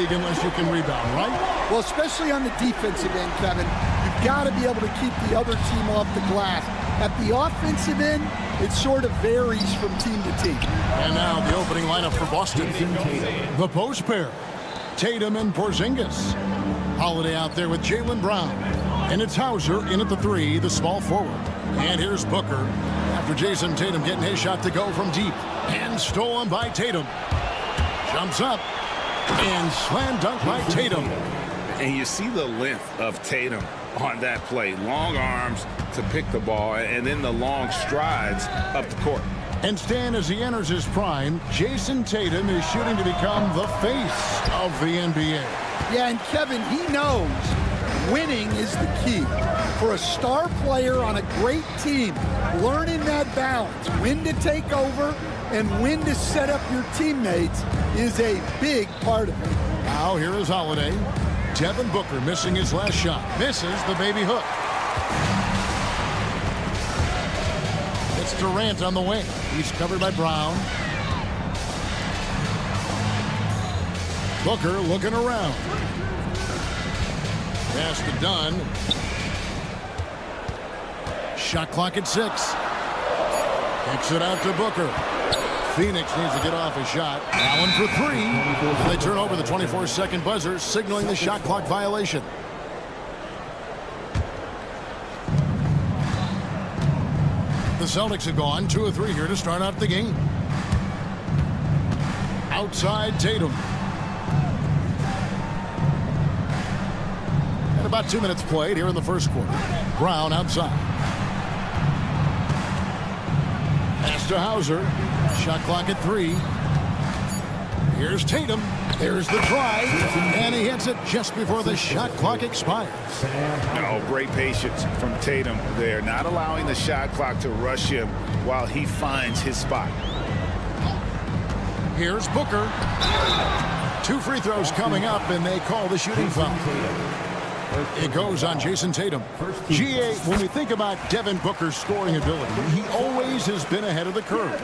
league unless you can rebound, right? Well, especially on the defensive end, Kevin, you've got to be able to keep the other team off the glass. At the offensive end, it sort of varies from team to team. And now the opening lineup for Boston. The post pair, Tatum and Porzingis. Holiday out there with Jaylen Brown. And it's Hauser in at the 3, the small forward. And here's Booker after Jason Tatum getting his shot to go from deep. And stolen by Tatum. Jumps up and slam dunk by Tatum. And you see the length of Tatum on that play. Long arms to pick the ball, and then the long strides up the court. And Stan, as he enters his prime, Jason Tatum is shooting to become the face of the NBA. Yeah, and Kevin, he knows winning is the key. For a star player on a great team, learning that balance, when to take over and when to set up your teammates, is a big part of it. Now here is Holiday. Devin Booker missing his last shot. Misses the baby hook. It's Durant on the wing. He's covered by Brown. Booker looking around. Pass to Dunn. Shot clock at 6. Kicks it out to Booker. Phoenix needs to get off a shot. Allen for 3. And they turn over the 24-second buzzer, signaling the shot clock violation. The Celtics have gone 2 of 3 here to start out the game. Outside Tatum. And about 2 minutes played here in the first quarter. Brown outside. Pass to Hauser. Shot clock at 3. Here's Tatum. There's the try. And he hits it just before the shot clock expires. Oh, great patience from Tatum there. Not allowing the shot clock to rush him while he finds his spot. Here's Booker. 2 free throws coming up, and they call the shooting foul. It goes on Jason Tatum. GA, when we think about Devin Booker's scoring ability, he always has been ahead of the curve.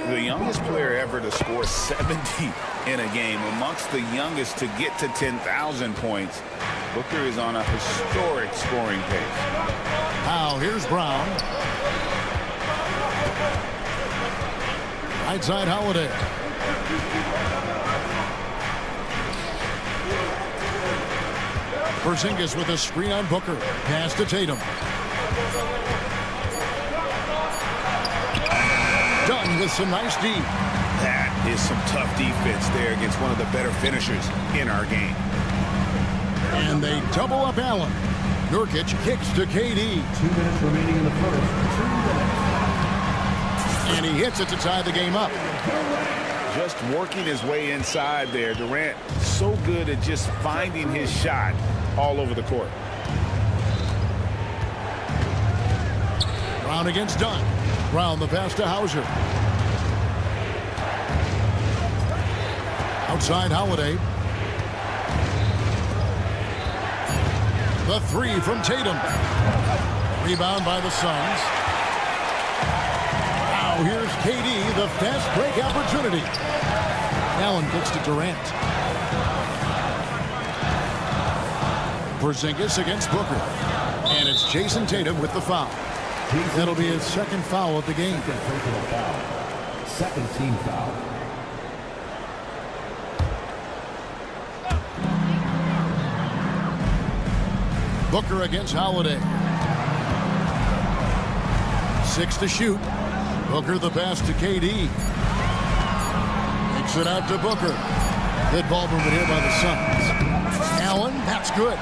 The youngest player ever to score 70 in a game, amongst the youngest to get to 10,000 points. Booker is on a historic scoring pace. Now here's Brown. Right side Holiday. Porzingis with a screen on Booker. Pass to Tatum. Done with some nice D. That is some tough defense there against one of the better finishers in our game. And they double up Allen. Nurkic kicks to KD. 2 minutes remaining in the first. 2 minutes. And he hits it to tie the game up. Just working his way inside there. Durant so good at just finding his shot all over the court. Brown against Dunn. Brown the pass to Hauser. Outside Holiday. The 3 from Tatum. Rebound by the Suns. Now here's KD, the fast break opportunity. Allen kicks to Durant. Porzingis against Booker. And it's Jason Tatum with the foul. That'll be his second foul of the game. Second team foul. Booker against Holiday. 6 to shoot. Booker the pass to KD. Kicks it out to Booker. Good ball movement here by the Suns. Allen, that's good.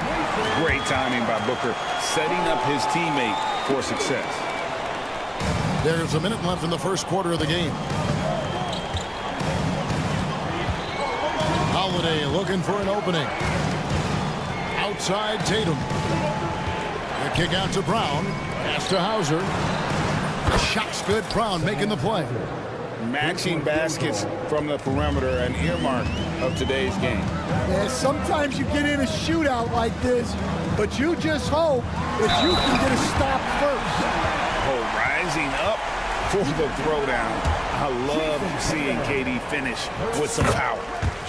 Great timing by Booker, setting up his teammate for success. There's a minute left in the first quarter of the game. Holiday looking for an opening. Outside Tatum. The kick out to Brown. Pass to Hauser. The shot's good. Brown making the play. Matching baskets from the perimeter, an earmark of today's game. Yeah, sometimes you get in a shootout like this, but you just hope that you can get a stop first. Oh, rising up for the throwdown. I love seeing KD finish with some power.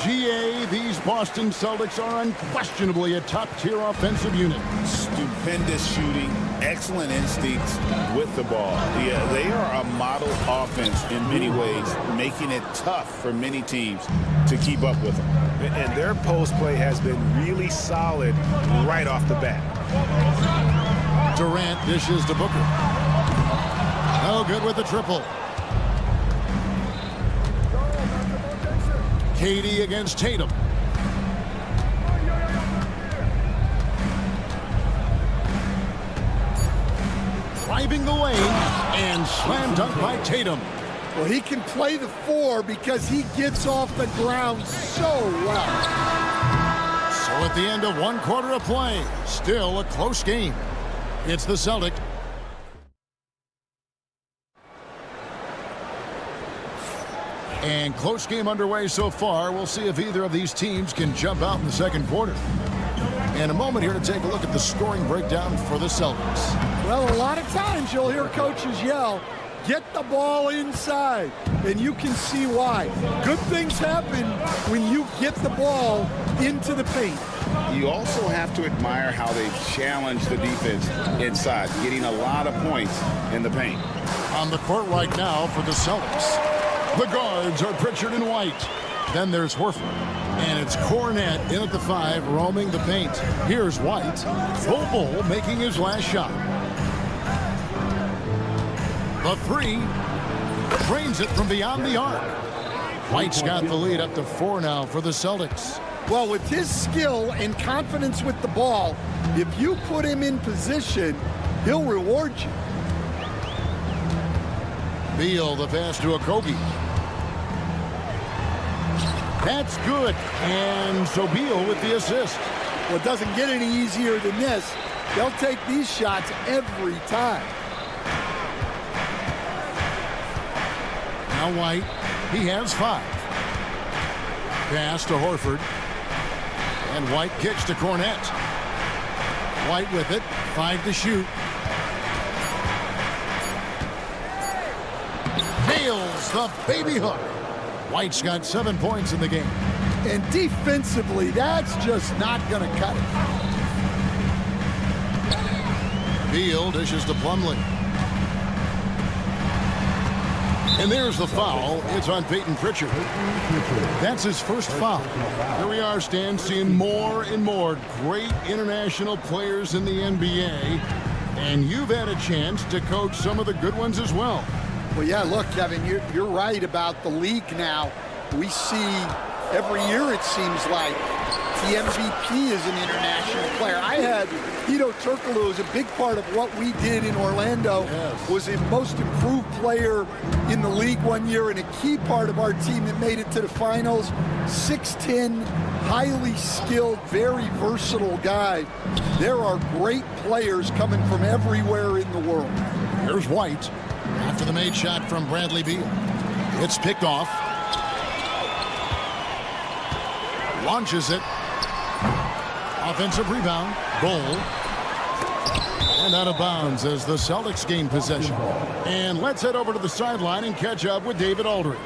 GA, these Boston Celtics are unquestionably a top-tier offensive unit. Stupendous shooting, excellent instincts with the ball. Yeah, they are a model offense in many ways, making it tough for many teams to keep up with them. And their post play has been really solid right off the bat. Durant dishes to Booker. No good with the triple. KD against Tatum. Driving the lane and slam dunk by Tatum. Well, he can play the 4 because he gets off the ground so well. So at the end of 1 quarter of play, still a close game. It's the Celtics. And close game underway so far. We'll see if either of these teams can jump out in the second quarter. In a moment here to take a look at the scoring breakdown for the Celtics. Well, a lot of times you'll hear coaches yell, get the ball inside, and you can see why. Good things happen when you get the ball into the paint. You also have to admire how they've challenged the defense inside, getting a lot of points in the paint. On the court right now for the Celtics, the guards are Pritchard and White. Then there's Horford. And it's Cornette in at the 5, roaming the paint. Here's White. Bobo making his last shot. The 3. Drains it from beyond the arc. White's got the lead up to 4 now for the Celtics. Well, with his skill and confidence with the ball, if you put him in position, he'll reward you. Beal, the pass to Okogie. That's good. And so Beal with the assist. Well, it doesn't get any easier than this. They'll take these shots every time. Now White, he has 5. Pass to Horford. And White kicks to Cornette. White with it, 5 to shoot. Nails the baby hook. White's got 7 points in the game. And defensively, that's just not going to cut it. Beal dishes to Plumlee. And there's the foul. It's on Peyton Pritchard. That's his first foul. Here we are, Stan, seeing more and more great international players in the NBA. And you've had a chance to coach some of the good ones as well. Well, yeah, look, Kevin, you're right about the league now. We see every year, it seems like, the MVP is an international player. I had Hedo Turkoglu was a big part of what we did in Orlando. Yes. Was the most improved player in the league one year and a key part of our team that made it to the finals. 6'10", highly skilled, very versatile guy. There are great players coming from everywhere in the world. Here's White. After the made shot from Bradley Beal. It's picked off. Launches it. Offensive rebound. Goal. And out of bounds as the Celtics gain possession. And let's head over to the sideline and catch up with David Aldridge.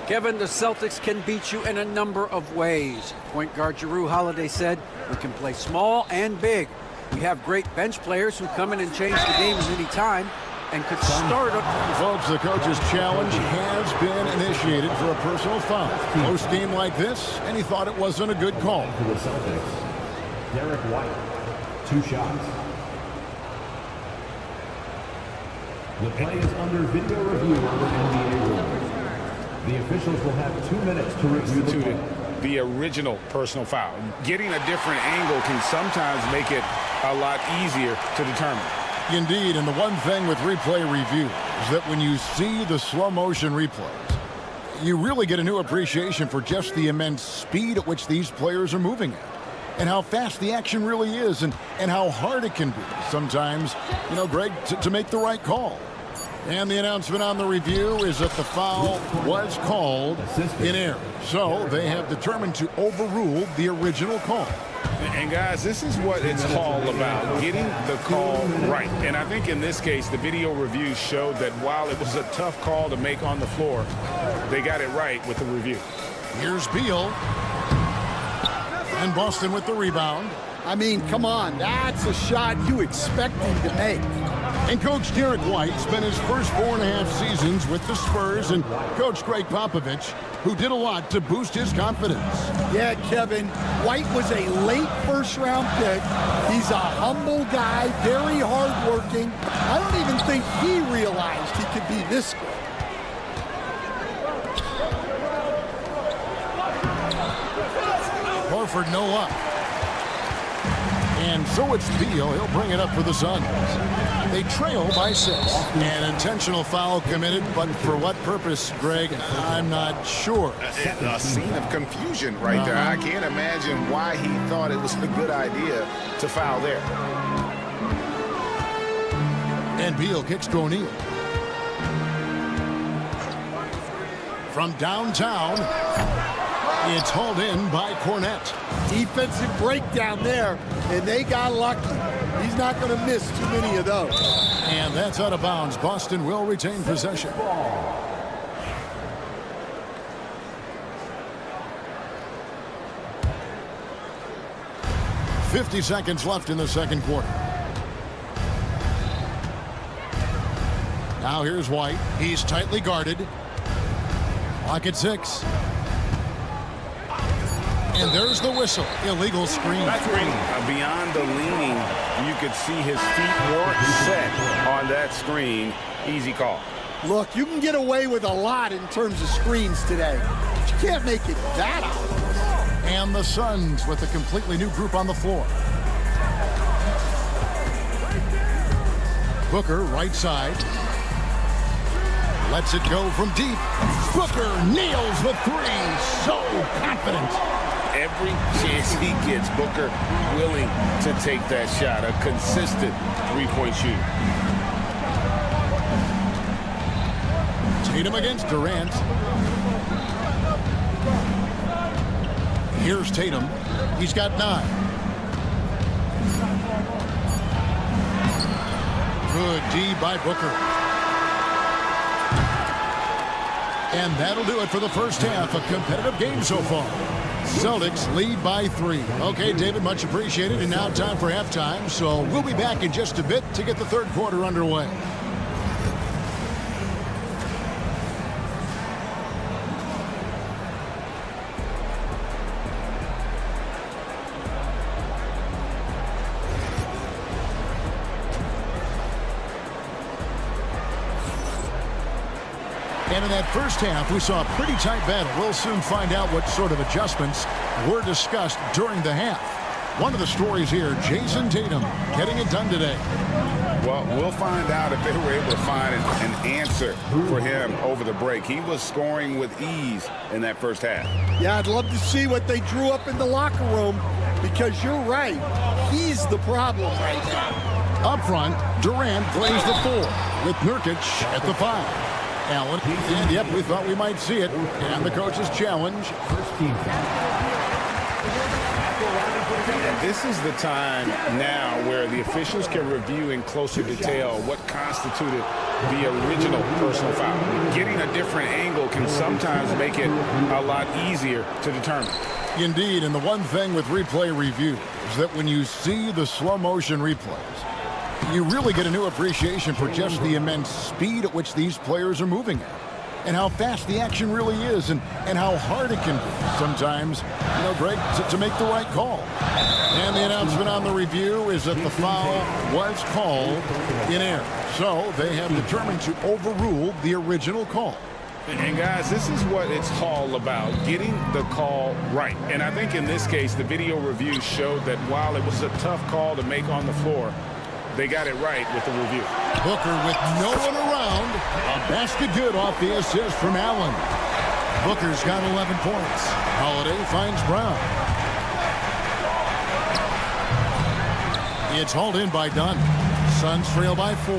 Kevin, the Celtics can beat you in a number of ways. Point guard Jrue Holiday said, we can play small and big. We have great bench players who come in and change the game at any time and could start up. Folks, the coach's challenge has been initiated for a personal foul. Close game like this, and he thought it wasn't a good call. For the Celtics, Derek White, 2 shots. The play is under video review under NBA rules. The officials will have 2 minutes to review the play. The original personal foul. Getting a different angle can sometimes make it a lot easier to determine. Indeed, and the one thing with replay review is that when you see the slow motion replays, you really get a new appreciation for just the immense speed at which these players are moving at, and how fast the action really is, and how hard it can be sometimes, you know, Greg, to make the right call. And the announcement on the review is that the foul was called in error. So they have determined to overrule the original call. And guys, this is what it's all about, getting the call right. And I think in this case, the video review showed that while it was a tough call to make on the floor, they got it right with the review. Here's Beal. And Boston with the rebound. I mean, come on, that's a shot you expect him to make. And Coach Derek White spent his first 4.5 seasons with the Spurs, and Coach Greg Popovich, who did a lot to boost his confidence. Yeah, Kevin, White was a late first-round pick. He's a humble guy, very hardworking. I don't even think he realized he could be this good. Horford no luck. And so it's Beal. He'll bring it up for the Suns. They trail by 6. An intentional foul committed, but for what purpose, Greg? I'm not sure. A scene of confusion right there. I can't imagine why he thought it was a good idea to foul there. And Beal kicks to O'Neal. From downtown, it's hauled in by Cornette. Defensive breakdown there, and they got lucky. He's not going to miss too many of those. And that's out of bounds. Boston will retain possession. 50 seconds left in the second quarter. Now here's White. He's tightly guarded. Clock at 6. And there's the whistle. Illegal screen. That's beyond the leaning. You could see his feet weren't set on that screen. Easy call. Look, you can get away with a lot in terms of screens today, but you can't make it that obvious. And the Suns with a completely new group on the floor. Booker, right side. Lets it go from deep. Booker nails the 3. So confident. Every chance he gets, Booker willing to take that shot. A consistent three-point shooter. Tatum against Durant. Here's Tatum. He's got 9. Good D by Booker. And that'll do it for the first half. A competitive game so far. Celtics lead by 3. Okay, David, much appreciated. And now time for halftime. So we'll be back in just a bit to get the third quarter underway. And in that first half, we saw a pretty tight battle. We'll soon find out what sort of adjustments were discussed during the half. One of the stories here, Jason Tatum getting it done today. Well, we'll find out if they were able to find an answer for him over the break. He was scoring with ease in that first half. Yeah, I'd love to see what they drew up in the locker room, because you're right. He's the problem right now. Up front, Durant plays the 4 with Nurkic at the 5. Allen, and yep, we thought we might see it. And the coach's challenge. And this is the time now where the officials can review in closer detail what constituted the original personal foul. Getting a different angle can sometimes make it a lot easier to determine. Indeed, and the one thing with replay review is that when you see the slow motion replays, you really get a new appreciation for just the immense speed at which these players are moving at, and how fast the action really is, and how hard it can be sometimes, Greg, to make the right call. And the announcement on the review is that the foul was called in error. So they have determined to overrule the original call. And guys, this is what it's all about, getting the call right. And I think in this case, the video review showed that while it was a tough call to make on the floor, they got it right with the review. Booker with no one around. A basket good off the assist from Allen. Booker's got 11 points. Holiday finds Brown. It's hauled in by Dunn. Suns trail by 4.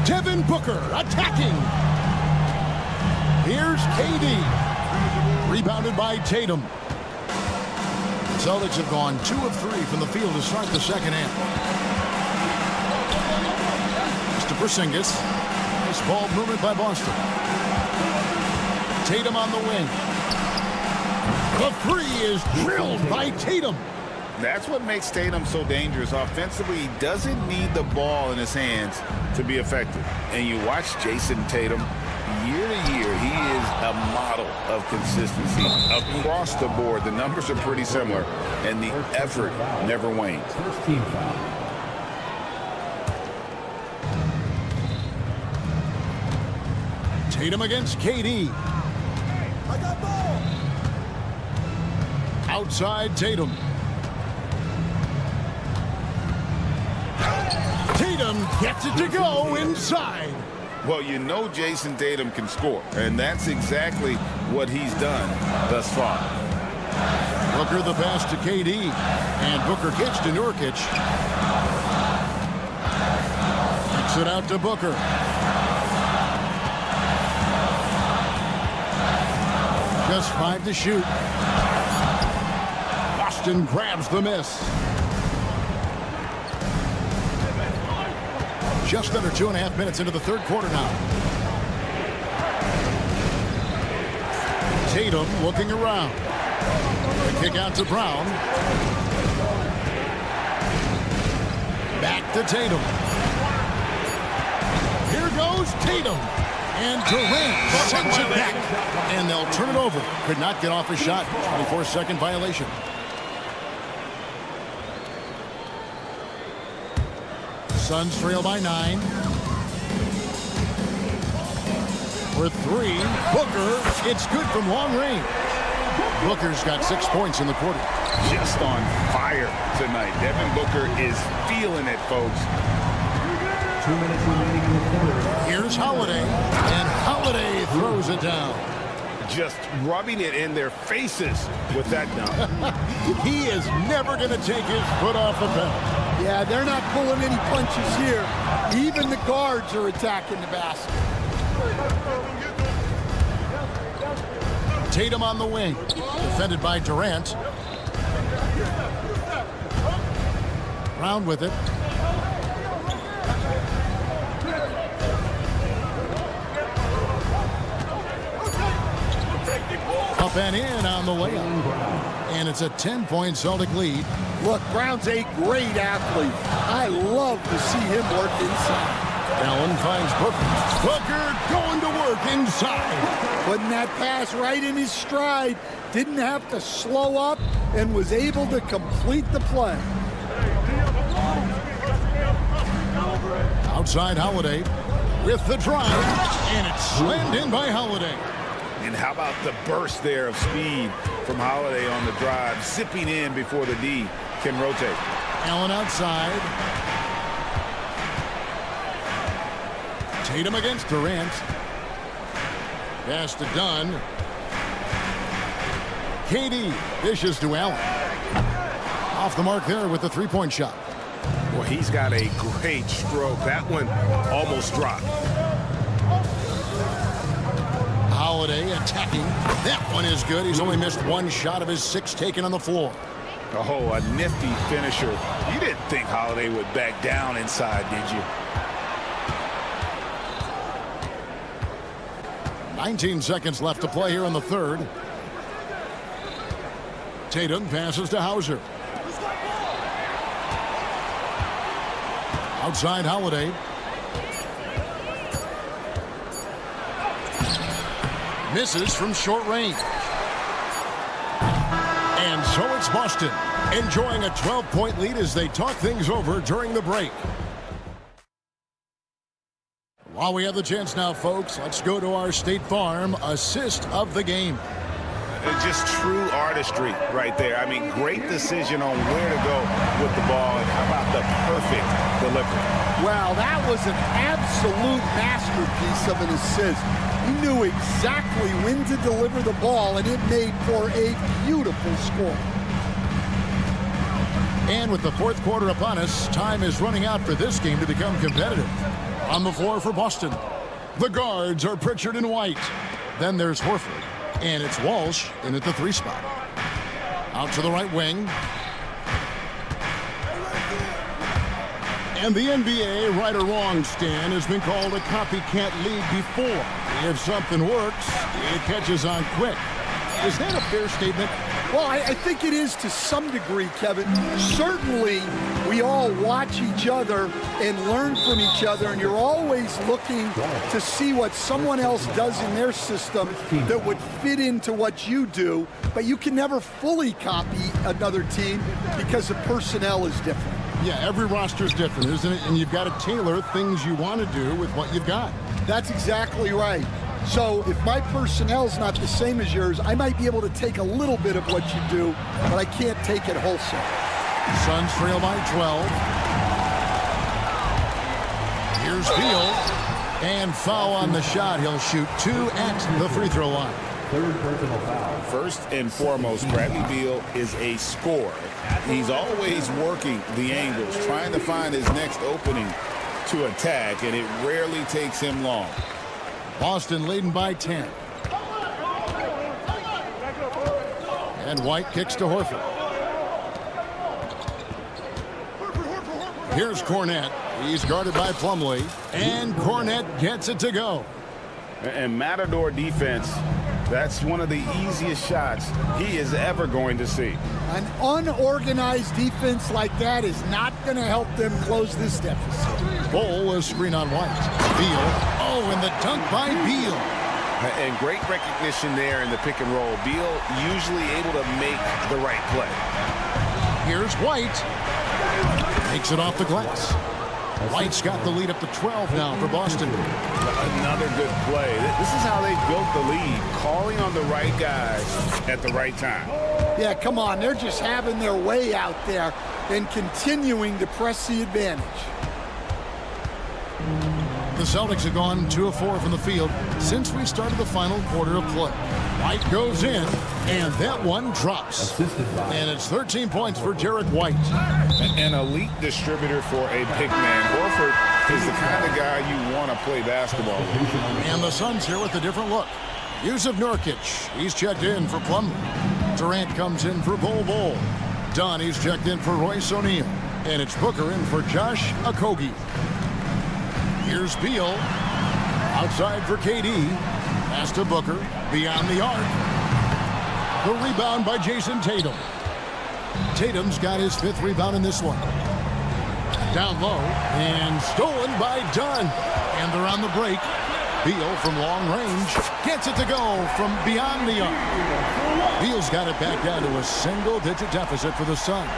Devin Booker attacking. Here's KD. Rebounded by Tatum. Celtics have gone 2 of 3 from the field to start the second half. Porzingis. Nice ball movement by Boston. Tatum on the wing. The three is drilled by Tatum. That's what makes Tatum so dangerous. Offensively, he doesn't need the ball in his hands to be effective. And you watch Jason Tatum, year to year, he is a model of consistency. Across the board, the numbers are pretty similar, and the effort never wanes. First team foul. Tatum against KD. I got ball. Outside Tatum. Tatum gets it to go inside. Well, you know Jason Tatum can score, and that's exactly what he's done thus far. Booker the pass to KD, and Booker gets to Nurkic. Kicks it out to Booker. Just 5 to shoot. Boston grabs the miss. Just under 2.5 minutes into the third quarter now. Tatum looking around. The kick out to Brown. Back to Tatum. Here goes Tatum. And Durant sends it back. And they'll turn it over. Could not get off a shot. 24-second violation. Suns trail by 9. For 3, Booker. It's good from long range. Booker's got 6 points in the quarter. Just on fire tonight. Devin Booker is feeling it, folks. 2 minutes remaining in the third. Here's Holiday, and Holiday throws it down. Just rubbing it in their faces with that dunk. He is never going to take his foot off the pedal. Yeah, they're not pulling any punches here. Even the guards are attacking the basket. Tatum on the wing, defended by Durant. Brown with it. Up and in on the layup. And it's a 10-point Celtic lead. Look, Brown's a great athlete. I love to see him work inside. Allen finds Booker. Booker going to work inside. Putting that pass right in his stride. Didn't have to slow up and was able to complete the play. Outside Holiday with the drive. And it's slammed in by Holiday. And how about the burst there of speed from Holiday on the drive, zipping in before the D can rotate. Allen outside. Tatum against Durant. Pass to Dunn. KD dishes to Allen. Off the mark there with the three-point shot. Well, he's got a great stroke. That one almost dropped. Holiday attacking. That one is good. He's only missed 1 shot of his 6 taken on the floor. Oh, a nifty finisher. You didn't think Holiday would back down inside, did you? 19 seconds left to play here in the third. Tatum passes to Hauser. Outside Holiday. Misses from short range. And so it's Boston enjoying a 12-point lead as they talk things over during the break. While we have the chance now, folks, let's go to our State Farm assist of the game. Just true artistry right there. I mean, great decision on where to go with the ball, and how about the perfect delivery. Wow, that was an absolute masterpiece of an assist. He knew exactly when to deliver the ball, and it made for a beautiful score. And with the fourth quarter upon us, time is running out for this game to become competitive. On the floor for Boston, the guards are Pritchard and White. Then there's Horford, and it's Walsh in at the 3 spot. Out to the right wing. And the NBA right or wrong stand has been called a copycat league before. If something works, it catches on quick. Is that a fair statement? Well, I think it is to some degree, Kevin. Certainly, we all watch each other and learn from each other, and you're always looking to see what someone else does in their system that would fit into what you do, but you can never fully copy another team because the personnel is different. Yeah, every roster is different, isn't it? And you've got to tailor things you want to do with what you've got. That's exactly right. So if my personnel's not the same as yours, I might be able to take a little bit of what you do, but I can't take it wholesale. Suns trail by 12. Here's Beal. And foul on the shot. He'll shoot 2 at the free throw line. Third personal foul. First and foremost, Bradley Beal is a scorer. He's always working the angles, trying to find his next opening to attack, and it rarely takes him long. Boston leading by 10. And White kicks to Horford. Here's Cornette. He's guarded by Plumlee. And Cornette gets it to go. And Matador defense, that's one of the easiest shots he is ever going to see. An unorganized defense like that is not going to help them close this deficit. Bull is screen on White. Beal. Oh, and the dunk by Beal. And great recognition there in the pick and roll. Beal usually able to make the right play. Here's White. Takes it off the glass. White's got the lead up to 12 now for Boston. Another good play. This is how they built the lead, calling on the right guys at the right time. Yeah, come on. They're just having their way out there and continuing to press the advantage. The Celtics have gone 2 of 4 from the field since we started the final quarter of play. White goes in, and that one drops. And it's 13 points for Jarrett White. An elite distributor for a big man. Horford is the kind of guy you want to play basketball with. And the Suns here with a different look. Yusuf Nurkic, he's checked in for Plumlee. Durant comes in for Bol. Donnie's checked in for Royce O'Neal. And it's Booker in for Josh Okogie. Here's Beal. Outside for KD. Pass to Booker. Beyond the arc. The rebound by Jason Tatum. Tatum's got his 5th rebound in this one. Down low. And stolen by Dunn. And they're on the break. Beal from long range. Gets it to go from beyond the arc. Beal's got it back down to a single-digit deficit for the Suns.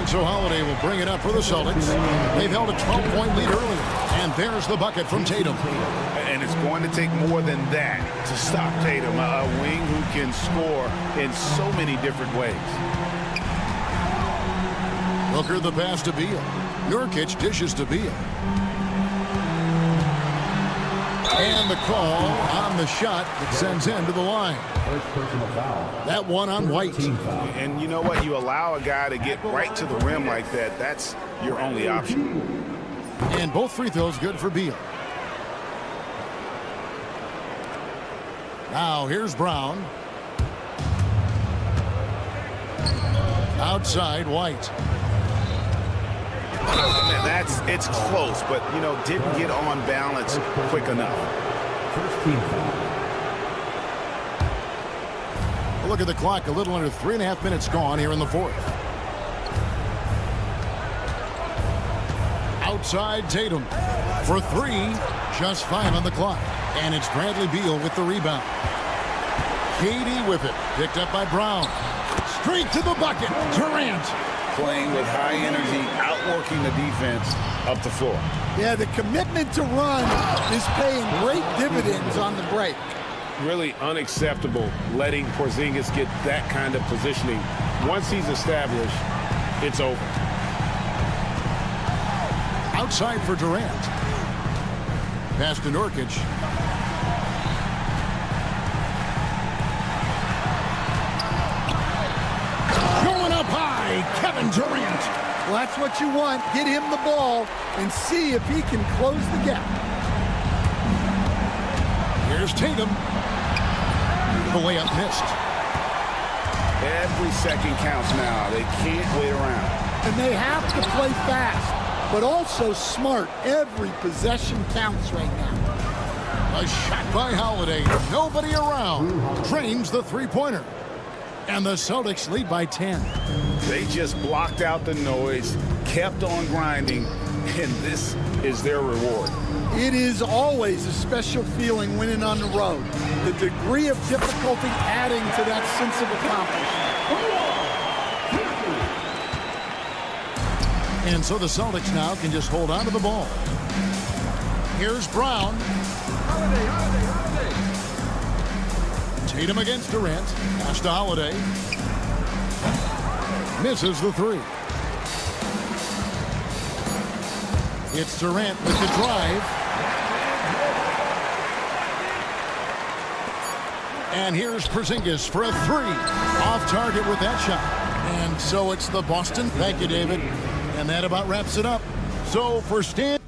So Holiday will bring it up for the Celtics. They've held a 12-point lead earlier. And there's the bucket from Tatum. And it's going to take more than that to stop Tatum, a wing who can score in so many different ways. Booker the pass to Beal. Nurkic dishes to Beal. And the call on the shot that sends him to the line. First personal foul. That one on White. And you know what? You allow a guy to get right to the rim like that. That's your only option. And both free throws good for Beal. Now here's Brown. Outside White. It's close, but didn't get on balance quick enough. First team foul. Look at the clock, a little under 3.5 minutes gone here in the 4th. Outside Tatum for 3, just 5 on the clock. And it's Bradley Beal with the rebound. KD with it, picked up by Brown. Straight to the bucket, Durant. Playing with high energy, outworking the defense up the floor. Yeah, the commitment to run is paying great dividends on the break. Really unacceptable letting Porzingis get that kind of positioning. Once he's established, it's over. Outside for Durant. Pass to Nurkic. Going up high, Kevin Durant. Well, that's what you want. Get him the ball and see if he can close the gap. Here's Tatum. The layup missed. Every second counts now. They can't wait around. And they have to play fast, but also smart. Every possession counts right now. A shot by Holiday. Nobody around. Drains the three-pointer. And the Celtics lead by 10. They just blocked out the noise, kept on grinding, and this is their reward. It is always a special feeling winning on the road. The degree of difficulty adding to that sense of accomplishment. And so the Celtics now can just hold on to the ball. Here's Brown. Tatum against Durant. Pass to Holiday. Misses the three. It's Durant with the drive. And here's Porzingis for a three. Off target with that shot. And so it's the Boston. Thank you, David. And that about wraps it up. So for Stan.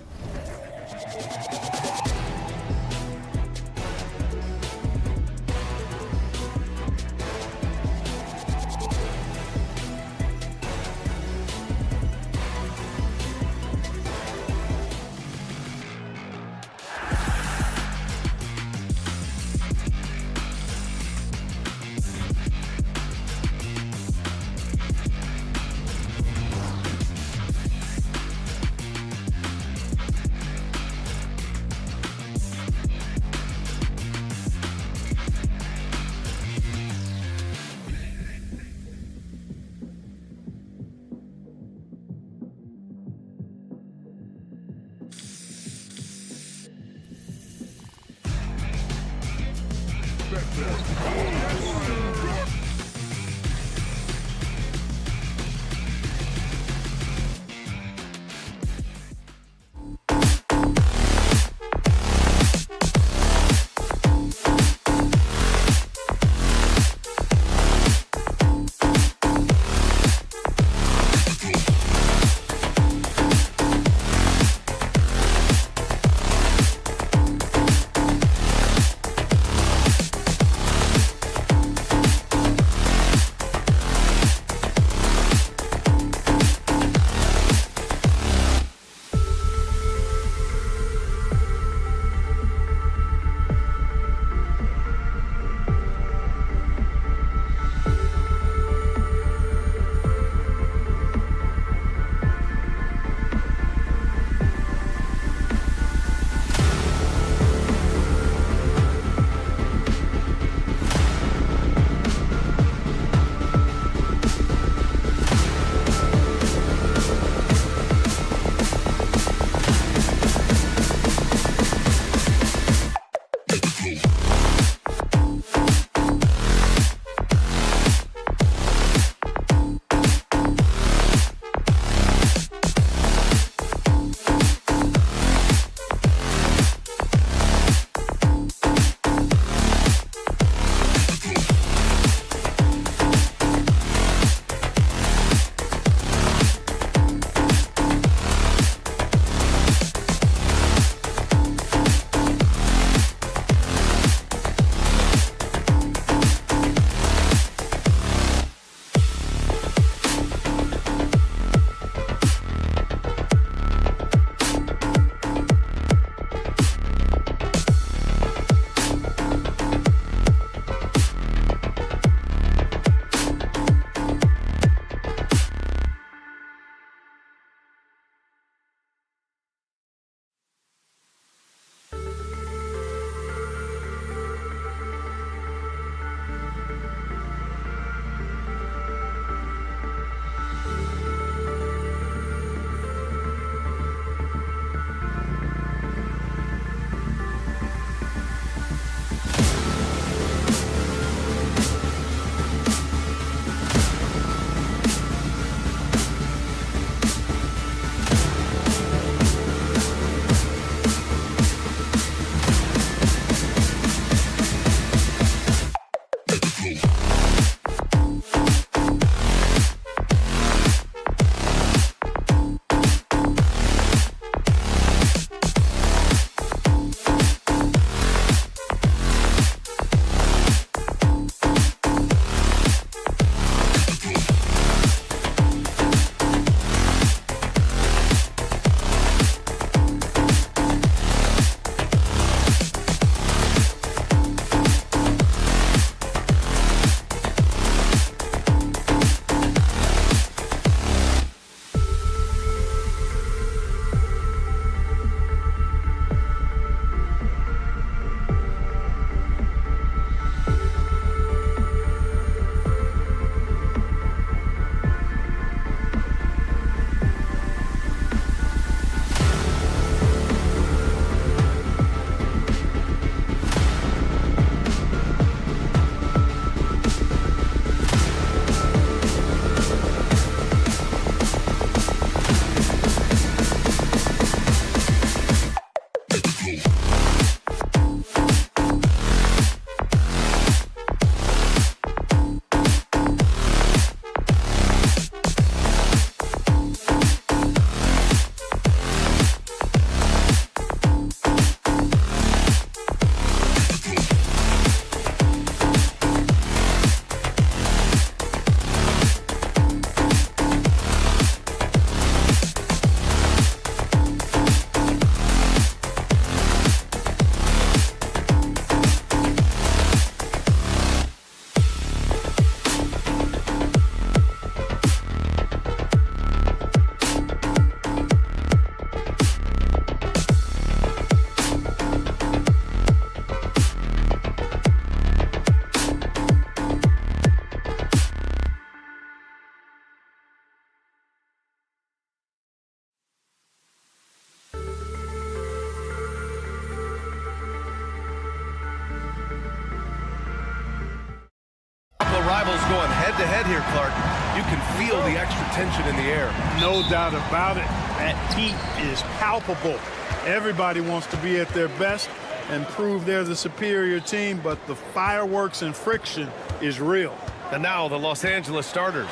ahead here, Clark. You can feel the extra tension in the air. No doubt about it. That heat is palpable. Everybody wants to be at their best and prove they're the superior team, but the fireworks and friction is real. And now the Los Angeles starters.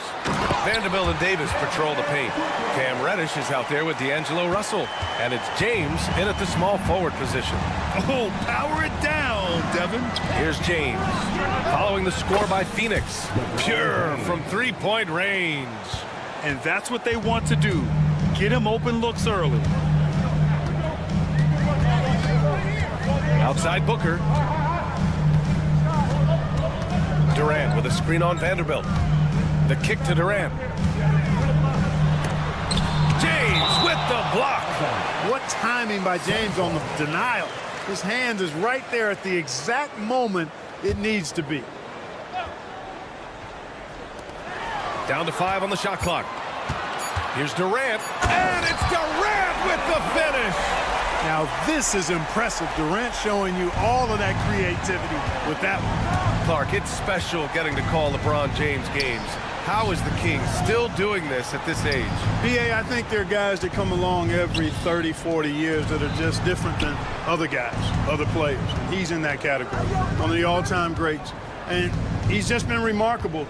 Vanderbilt and Davis patrol the paint. Cam Reddish is out there with D'Angelo Russell. And it's James in at the small forward position. Oh, power it down, Devin. Here's James. Following the score by Phoenix. Pure from three-point range. And that's what they want to do. Get him open looks early. Outside Booker. Durant with a screen on Vanderbilt. The kick to Durant. James with the block. What timing by James on the denial. His hand is right there at the exact moment it needs to be. Down to 5 on the shot clock. Here's Durant. And it's Durant with the finish. Now this is impressive. Durant showing you all of that creativity with that one. Clark, it's special getting to call LeBron James games. How is the King still doing this at this age? BA, I think there are guys that come along every 30, 40 years that are just different than other guys, other players. He's in that category, one of the all-time greats. And he's just been remarkable.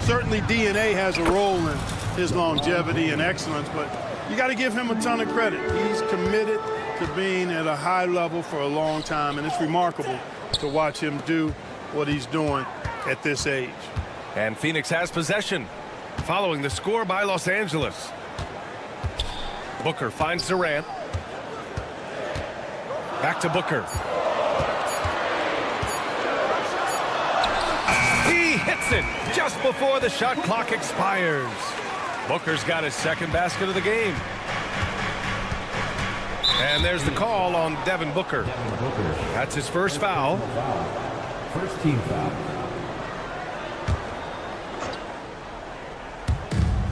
Certainly DNA has a role in his longevity and excellence, but you got to give him a ton of credit. He's committed to being at a high level for a long time, and it's remarkable to watch him do what he's doing at this age. And Phoenix has possession following the score by Los Angeles. Booker finds Durant. Back to Booker. He hits it just before the shot clock expires. Booker's got his second basket of the game. And there's the call on Devin Booker. That's his first foul. First team foul.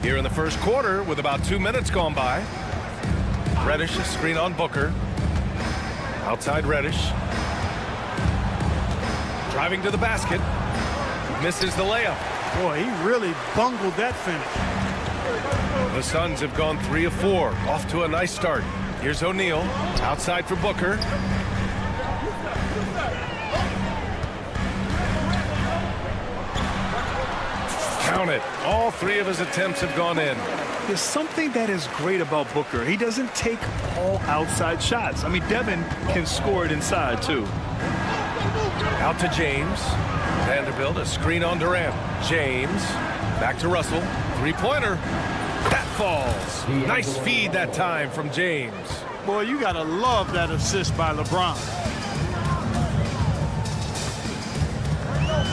Here in the first quarter with about 2 minutes gone by. Reddish, a screen on Booker. Outside Reddish. Driving to the basket. Misses the layup. Boy, he really bungled that finish. The Suns have gone 3 of 4. Off to a nice start. Here's O'Neal. Outside for Booker. Count it. All 3 of his attempts have gone in. There's something that is great about Booker. He doesn't take all outside shots. I mean, Devin can score it inside, too. Out to James. Vanderbilt, a screen on Durant. James. Back to Russell. Three-pointer. That falls. Nice feed that time from James. Boy, you got to love that assist by LeBron.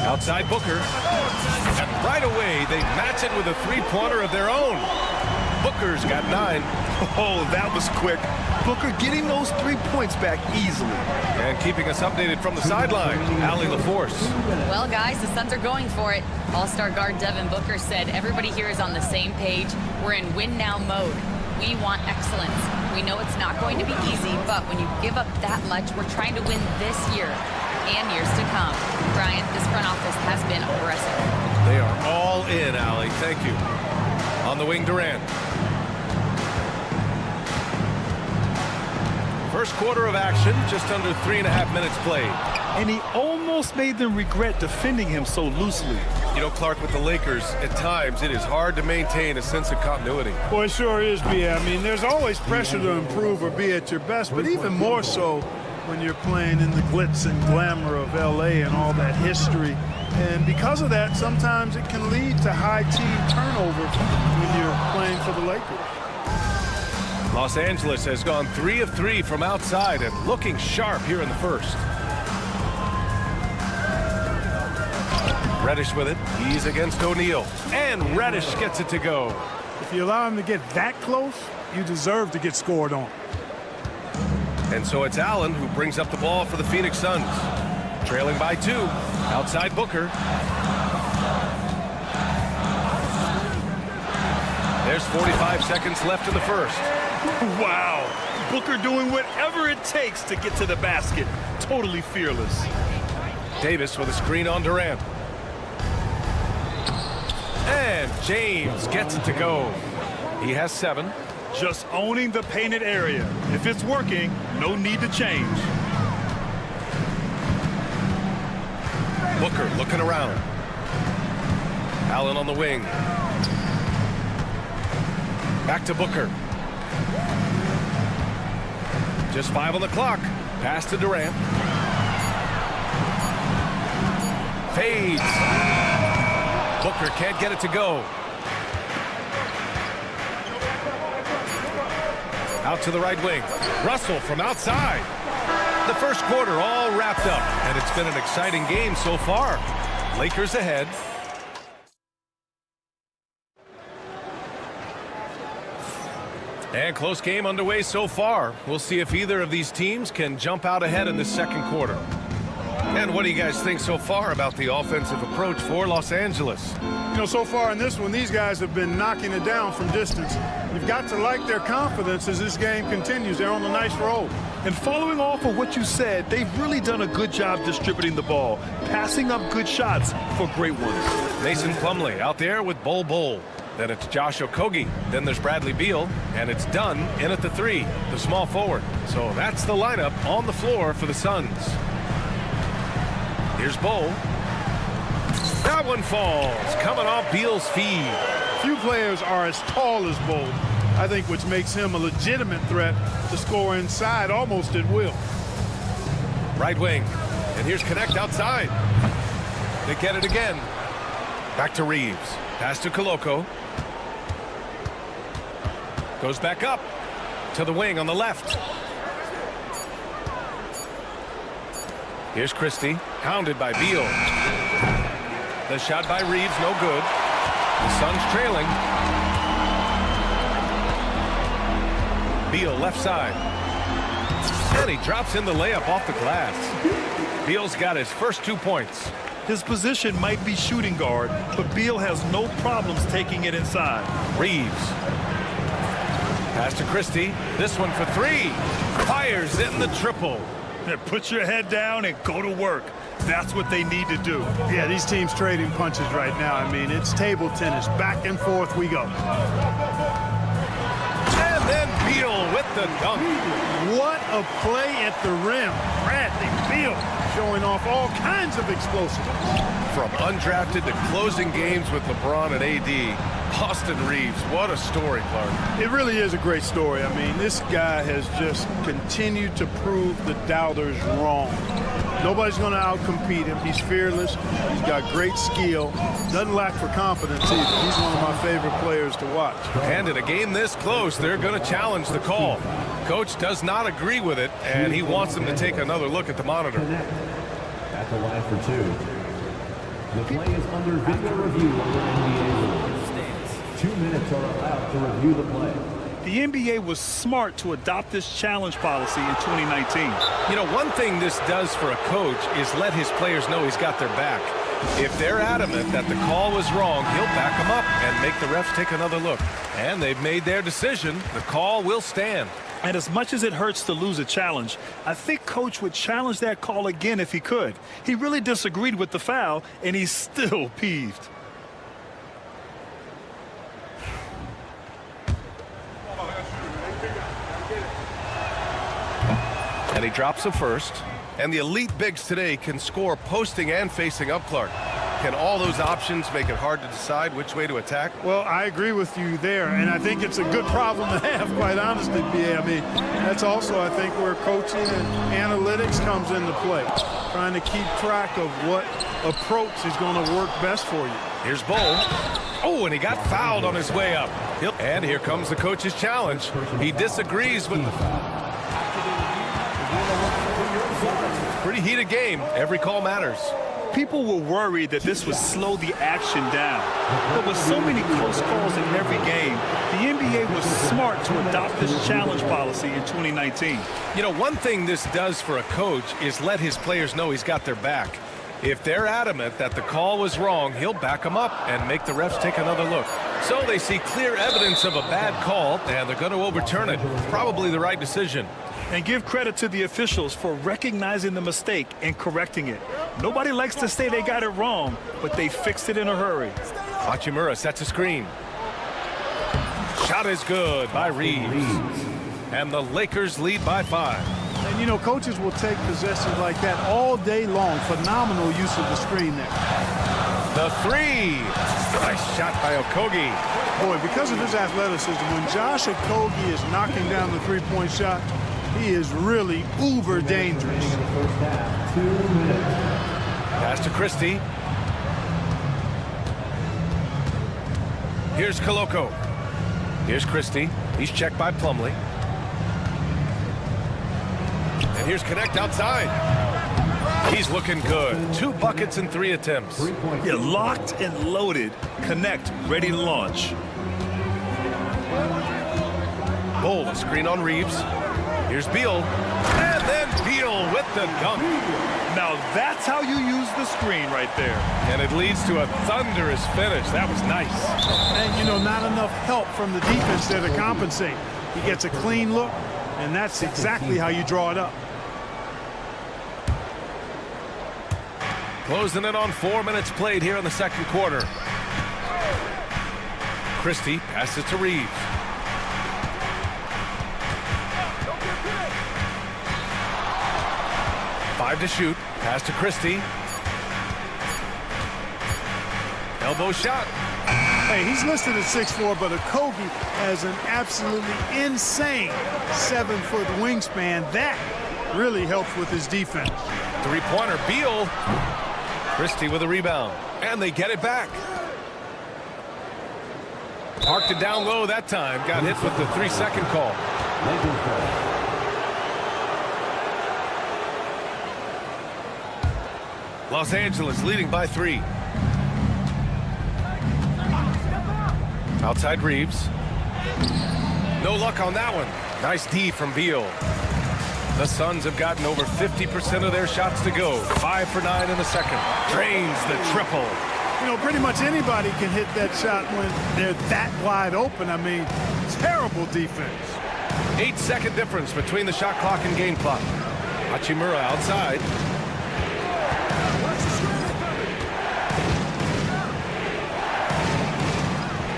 Outside Booker. And right away, they match it with a three-pointer of their own. Booker's got 9. Oh, that was quick. Booker getting those 3 points back easily. And keeping us updated from the sideline, Allie LaForce. Well, guys, the Suns are going for it. All-star guard Devin Booker said everybody here is on the same page. We're in win-now mode. We want excellence. We know it's not going to be easy, but when you give up that much, we're trying to win this year and years to come. Brian, this front office has been aggressive. They are all in, Allie. Thank you. On the wing, Durant. First quarter of action, just under 3.5 minutes played. And he almost made them regret defending him so loosely. You know, Clark, with the Lakers, at times it is hard to maintain a sense of continuity. Boy, it sure is, B.A. I mean, there's always pressure to improve or be at your best, but even more so when you're playing in the glitz and glamour of L.A. and all that history. And because of that, sometimes it can lead to high team turnover when you're playing for the Lakers. Los Angeles has gone 3 of 3 from outside and looking sharp here in the first. Reddish with it. He's against O'Neal. And Reddish gets it to go. If you allow him to get that close, you deserve to get scored on. And so it's Allen who brings up the ball for the Phoenix Suns. Trailing by 2. Outside Booker. There's 45 seconds left in the first. Wow. Booker doing whatever it takes to get to the basket. Totally fearless. Davis with a screen on Durant. And James gets it to go. He has 7. Just owning the painted area. If it's working, no need to change. Booker looking around. Allen on the wing. Back to Booker. Just 5 on the clock. Pass to Durant. Fades. Booker can't get it to go. Out to the right wing. Russell from outside. The first quarter all wrapped up, and it's been an exciting game so far. Lakers ahead. And close game underway so far. We'll see if either of these teams can jump out ahead in the second quarter. And what do you guys think so far about the offensive approach for Los Angeles? You know, so far in this one, these guys have been knocking it down from distance. You've got to like their confidence as this game continues. They're on a nice roll. And following off of what you said, they've really done a good job distributing the ball, passing up good shots for great ones. Mason Plumlee out there with Bol. Then it's Josh Okogie. Then there's Bradley Beal. And it's Dunn in at the 3, the small forward. So that's the lineup on the floor for the Suns. Here's Bol. That one falls, coming off Beal's feed. Few players are as tall as Bol, I think, which makes him a legitimate threat to score inside almost at will. Right wing. And here's Connect outside. They get it again. Back to Reeves. Pass to Koloko. Goes back up to the wing on the left. Here's Christie, hounded by Beal. The shot by Reeves, no good. The Suns trailing. Beal left side. And he drops in the layup off the glass. Beal's got his first 2 points. His position might be shooting guard, but Beal has no problems taking it inside. Reeves. Pass to Christie. This one for 3. Fires in the triple. Put your head down and go to work. That's what they need to do. Yeah, these teams trading punches right now. I mean, it's table tennis. Back and forth we go. And then Beal with the dunk. What a play at the rim. Bradley Beal showing off all kinds of explosiveness. From undrafted to closing games with LeBron and AD, Austin Reeves, what a story, Clark. It really is a great story. I mean, this guy has just continued to prove the doubters wrong. Nobody's going to outcompete him. He's fearless. He's got great skill. Doesn't lack for confidence either. He's one of my favorite players to watch. And in a game this close, they're going to challenge the call. Coach does not agree with it, and he wants them to take another look at the monitor. At the line for 2. The play is under video review under NBA rules. 2 minutes are allowed to review the play. The NBA was smart to adopt this challenge policy in 2019. You know, one thing this does for a coach is let his players know he's got their back. If they're adamant that the call was wrong, he'll back them up and make the refs take another look. And they've made their decision. The call will stand. And as much as it hurts to lose a challenge, I think Coach would challenge that call again if he could. He really disagreed with the foul, and he's still peeved. And he drops a first. And the elite bigs today can score posting and facing up, Clark. Can all those options make it hard to decide which way to attack? Well, I agree with you there, and I think it's a good problem to have, quite honestly, B.A. I mean, that's also, I think, where coaching and analytics comes into play, trying to keep track of what approach is going to work best for you. Here's Bol. Oh, and he got fouled on his way up. And here comes the coach's challenge. He disagrees with the pretty heated game. Every call matters. People were worried that this would slow the action down. But with so many close calls in every game, the NBA was smart to adopt this challenge policy in 2019. You know, one thing this does for a coach is let his players know he's got their back. If they're adamant that the call was wrong, he'll back them up and make the refs take another look. So they see clear evidence of a bad call, and they're going to overturn it. Probably the right decision. And give credit to the officials for recognizing the mistake and correcting it. Nobody likes to say they got it wrong, but they fixed it in a hurry. Hachimura sets a screen. Shot is good by Reeves. And the Lakers lead by 5. And, you know, coaches will take possessions like that all day long. Phenomenal use of the screen there. The 3. Nice shot by Okogie. Boy, because of his athleticism, when Josh Okogie is knocking down the three-point shot, he is really uber dangerous. Pass to Christie. Here's Koloko. Here's Christie. He's checked by Plumlee. And here's Connect outside. He's looking good. 2 buckets in 3 attempts. Yeah, locked and loaded. Connect, ready to launch. Bull, a screen on Reeves. Here's Beal. And then Beal with the dunk. Now that's how you use the screen right there. And it leads to a thunderous finish. That was nice. And, you know, not enough help from the defense there to compensate. He gets a clean look, and that's exactly how you draw it up. Closing in on 4 minutes played here in the second quarter. Christie passes to Reeves. Five to shoot. Pass to Christie. Elbow shot. Hey, he's listed at 6'4", but Okogie has an absolutely insane 7-foot wingspan. That really helps with his defense. Three-pointer, Beal. Christie with a rebound. And they get it back. Parked it down low that time. Got hit with the 3-second call. Los Angeles leading by 3. Outside Reeves. No luck on that one. Nice D from Beal. The Suns have gotten over 50% of their shots to go. 5 for 9 in the second. Drains the triple. You know, pretty much anybody can hit that shot when they're that wide open. I mean, terrible defense. 8-second difference between the shot clock and game clock. Hachimura outside.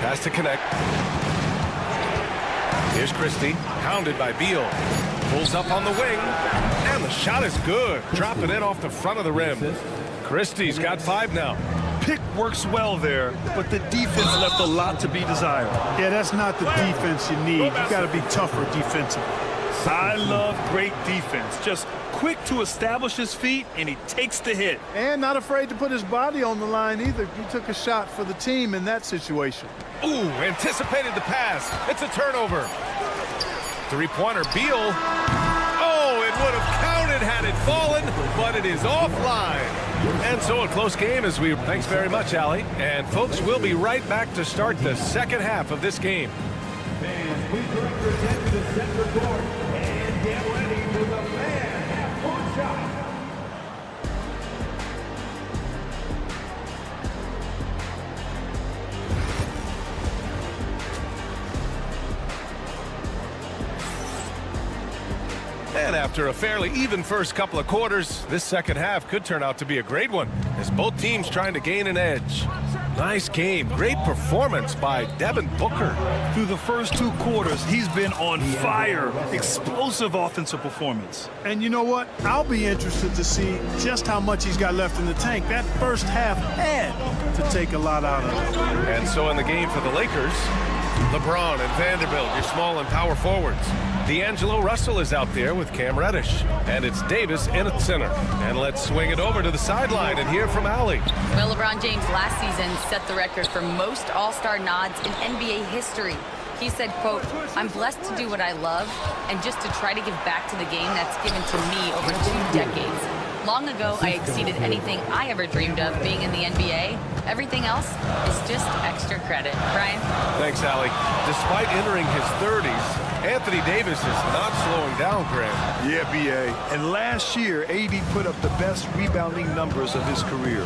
Pass to Connect. Here's Christie, hounded by Beal. Pulls up on the wing, and the shot is good. Dropping it off the front of the rim. Christie's got 5 now. Pick works well there, but the defense left a lot to be desired. Yeah, that's not the defense you need. You got to be tougher defensively. I love great defense. Just quick to establish his feet, and he takes the hit. And not afraid to put his body on the line either. He took a shot for the team in that situation. Ooh, anticipated the pass. It's a turnover. Three-pointer, Beal. Oh, it would have counted had it fallen, but it is offline. And so a close game as we... Thanks very much, Allie. And, folks, we'll be right back to start the second half of this game. Fans, please direct your attention to the center court and get ready for the man half-court shot. And after a fairly even first couple of quarters, this second half could turn out to be a great one as both teams trying to gain an edge. Nice game. Great performance by Devin Booker. Through the first 2 quarters, he's been on fire. Explosive offensive performance. And you know what? I'll be interested to see just how much he's got left in the tank. That first half had to take a lot out of it. And so in the game for the Lakers, LeBron and Vanderbilt, your small and power forwards. D'Angelo Russell is out there with Cam Reddish. And it's Davis in at center. And let's swing it over to the sideline and hear from Allie. Well, LeBron James last season set the record for most All-Star nods in NBA history. He said, quote, "I'm blessed to do what I love and just to try to give back to the game that's given to me over 2 decades. Long ago, I exceeded anything I ever dreamed of being in the NBA. Everything else is just extra credit." Brian? Thanks, Allie. Despite entering his 30s, Anthony Davis is not slowing down, Graham. Yeah, B.A. And last year, AD put up the best rebounding numbers of his career.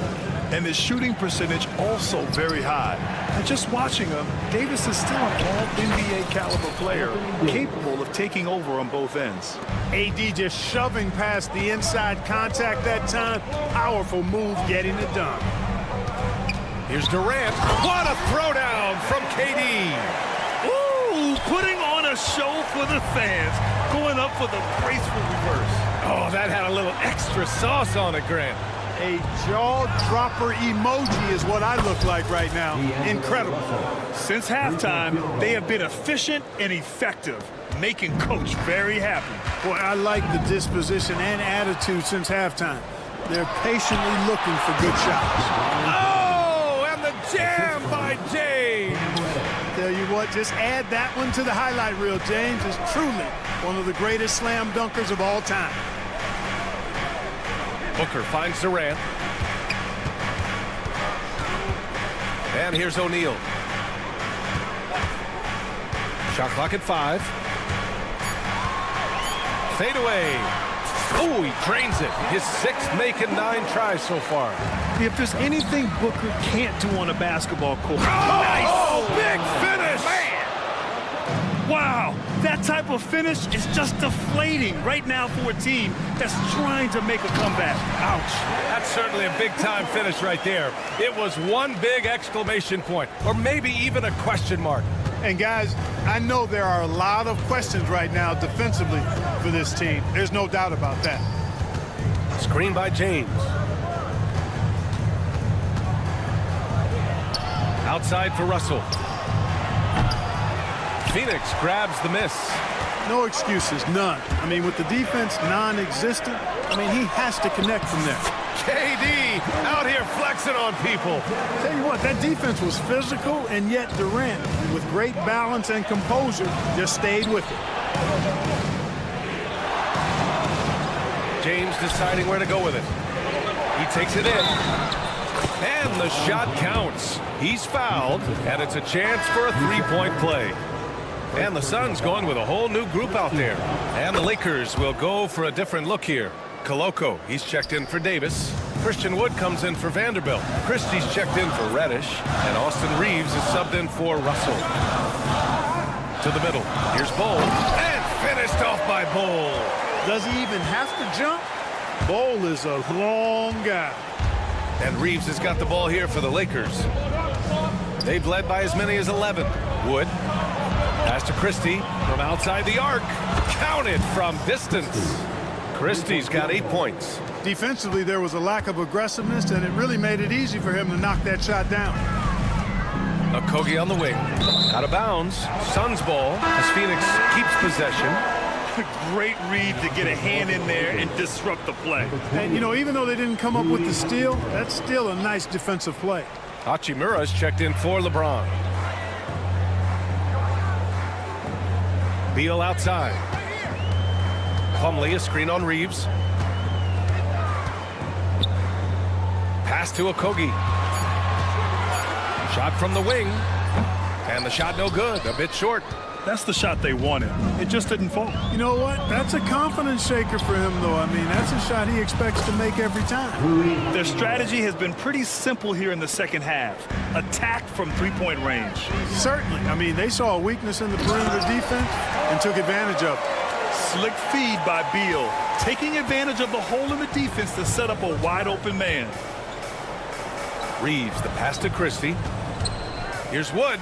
And his shooting percentage also very high. And just watching him, Davis is still an all-NBA caliber player, capable of taking over on both ends. AD just shoving past the inside contact that time. Powerful move getting it done. Here's Durant. What a throwdown from KD. Ooh, putting on a show for the fans. Going up for the graceful reverse. Oh, that had a little extra sauce on it, Grant. A jaw-dropper emoji is what I look like right now. Incredible. Since halftime, they have been efficient and effective, making Coach very happy. Boy, I like the disposition and attitude since halftime. They're patiently looking for good shots. Oh, and the jam by James. Tell you what, just add that one to the highlight reel. James is truly one of the greatest slam dunkers of all time. Booker finds Durant. And here's O'Neal. Shot clock at 5. Fade away. Oh, he drains it. His 6th making 9 tries so far. If there's anything Booker can't do on a basketball court. Oh, big finish. Man. Wow, that type of finish is just deflating right now for a team that's trying to make a comeback. Ouch. That's certainly a big-time finish right there. It was one big exclamation point, or maybe even a question mark. And guys, I know there are a lot of questions right now defensively for this team. There's no doubt about that. Screen by James. Outside for Russell. Phoenix grabs the miss. No excuses, none. I mean, with the defense non-existent, I mean, he has to connect from there. KD out here flexing on people. Tell you what, that defense was physical, and yet Durant, with great balance and composure, just stayed with it. James deciding where to go with it. He takes it in. And the shot counts. He's fouled, and it's a chance for a three-point play. And the Suns going with a whole new group out there. And the Lakers will go for a different look here. Koloko, he's checked in for Davis. Christian Wood comes in for Vanderbilt. Christie's checked in for Reddish. And Austin Reeves is subbed in for Russell. To the middle. Here's Bol. And finished off by Bol. Does he even have to jump? Bol is a long guy. And Reeves has got the ball here for the Lakers. They've led by as many as 11. Wood. Pass to Christie from outside the arc. Counted from distance. Christie's got 8 points. Defensively, there was a lack of aggressiveness, and it really made it easy for him to knock that shot down. Okogie on the wing. Out of bounds. Suns ball as Phoenix keeps possession. Great read to get a hand in there and disrupt the play. And, you know, even though they didn't come up with the steal, that's still a nice defensive play. Hachimura's checked in for LeBron. Beal outside. Plumlee, a screen on Reeves. Pass to Okogie. Shot from the wing. And the shot no good. A bit short. That's the shot they wanted. It just didn't fall. You know what? That's a confidence shaker for him, though. I mean, that's a shot he expects to make every time. Their strategy has been pretty simple here in the second half. Attack from three-point range. Certainly. I mean, they saw a weakness in the perimeter defense and took advantage of it. Slick feed by Beal, taking advantage of the hole in the defense to set up a wide-open man. Reeves, the pass to Christie. Here's Wood.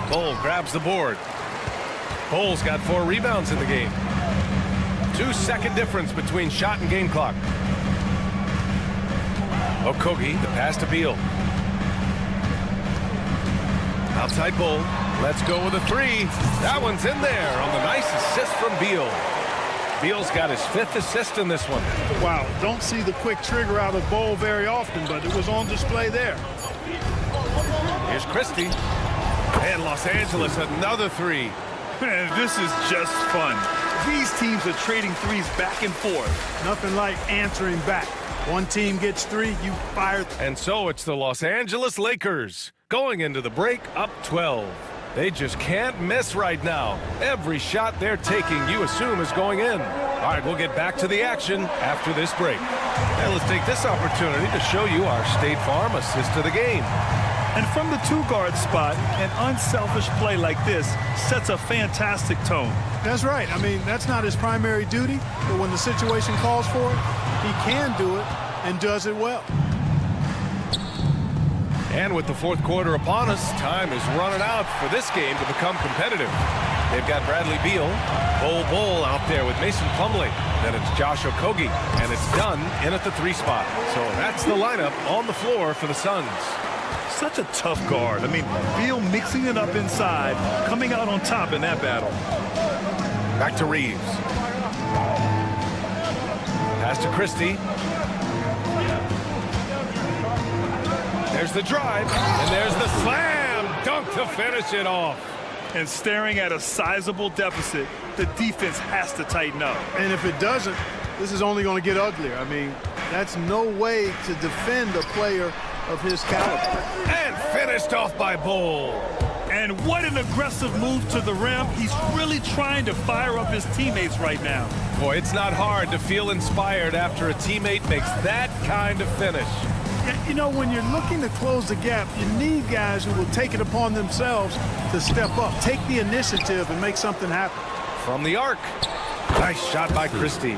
Bol grabs the board. Bol's got 4 rebounds in the game. 2-second difference between shot and game clock. Okogie, the pass to Beal. Outside Bol. Let's go with a 3. That one's in there on the nice assist from Beal. Beal's got his 5th assist in this one. Wow, don't see the quick trigger out of Bol very often, but it was on display there. Here's Christie. And Los Angeles, another 3. Man, this is just fun. These teams are trading threes back and forth. Nothing like answering back. One team gets 3, you fire. And so it's the Los Angeles Lakers going into the break up 12. They just can't miss right now. Every shot they're taking, you assume, is going in. All right, we'll get back to the action after this break. And let's take this opportunity to show you our State Farm assist to the game. And from the 2-guard spot, an unselfish play like this sets a fantastic tone. That's right. I mean, that's not his primary duty, but when the situation calls for it, he can do it and does it well. And with the fourth quarter upon us, time is running out for this game to become competitive. They've got Bradley Beal, Bol out there with Mason Plumlee. Then it's Josh Okogie, and it's done in at the 3 spot. So that's the lineup on the floor for the Suns. Such a tough guard. I mean, Beal mixing it up inside, coming out on top in that battle. Back to Reeves. Pass to Christie. There's the drive, and there's the slam dunk to finish it off. And staring at a sizable deficit, the defense has to tighten up. And if it doesn't, this is only going to get uglier. I mean, that's no way to defend a player of his caliber. And finished off by Bol. And what an aggressive move to the rim. He's really trying to fire up his teammates right now. Boy, it's not hard to feel inspired after a teammate makes that kind of finish. You know, when you're looking to close the gap, you need guys who will take it upon themselves to step up, take the initiative, and make something happen. From the arc. Nice shot by Christie.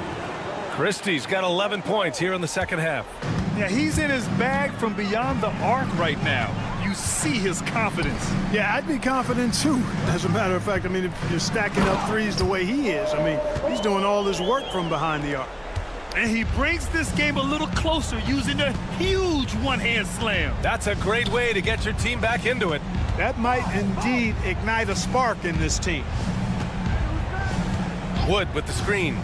Christie's got 11 points here in the second half. Yeah, he's in his bag from beyond the arc right now. You see his confidence. Yeah, I'd be confident too. As a matter of fact, I mean, if you're stacking up threes the way he is, I mean, he's doing all his work from behind the arc. And he brings this game a little closer using a huge one-hand slam. That's a great way to get your team back into it. That might indeed ignite a spark in this team. Wood with the screen.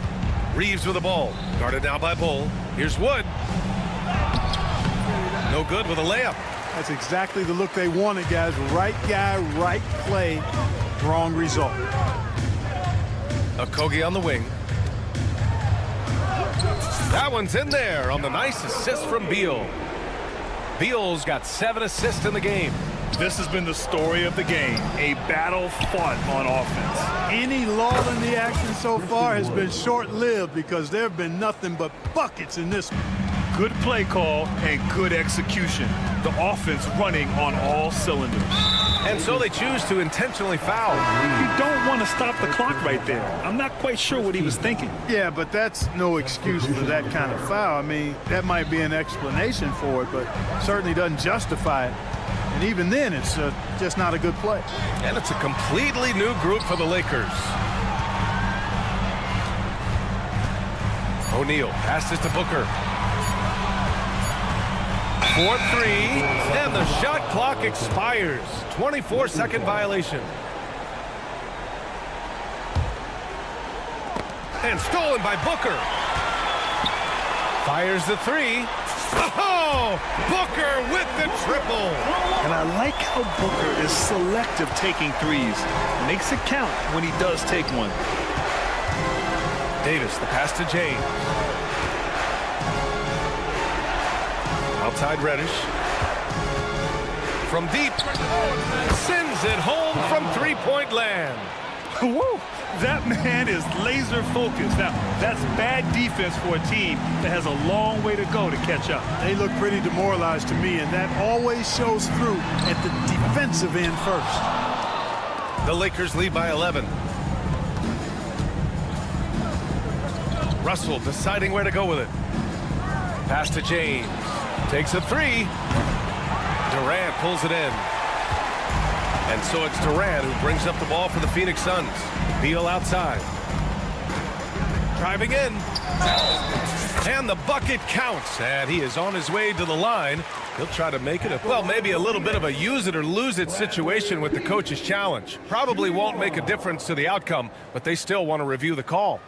Reeves with the ball. Guarded now by Bol. Here's Wood. No good with a layup. That's exactly the look they wanted, guys. Right guy, right play, wrong result. Okogie on the wing. That one's in there on the nice assist from Beal. Beal's got 7 assists in the game. This has been the story of the game, a battle fought on offense. Any lull in the action so far has been short-lived because there have been nothing but buckets in this one. Good play call and good execution. The offense running on all cylinders. And so they choose to intentionally foul. You don't want to stop the clock right there. I'm not quite sure what he was thinking. Yeah, but that's no excuse for that kind of foul. I mean, that might be an explanation for it, but certainly doesn't justify it. And even then, it's just not a good play. And it's a completely new group for the Lakers. O'Neal passes to Booker. 4-3, and the shot clock expires. 24-second violation. And stolen by Booker. Fires the 3. Oh, Booker with the triple. And I like how Booker is selective taking threes. Makes it count when he does take one. Davis, the pass to James. Outside Reddish. From deep. Sends it home from three-point land. Woo! That man is laser focused. Now, that's bad defense for a team that has a long way to go to catch up. They look pretty demoralized to me, and that always shows through at the defensive end first. The Lakers lead by 11. Russell deciding where to go with it. Pass to James. Takes a 3. Durant pulls it in. And so it's Durant who brings up the ball for the Phoenix Suns. Beal outside. Driving in. And the bucket counts. And he is on his way to the line. He'll try to make it maybe a little bit of a use it or lose it situation with the coach's challenge. Probably won't make a difference to the outcome, but they still want to review the call.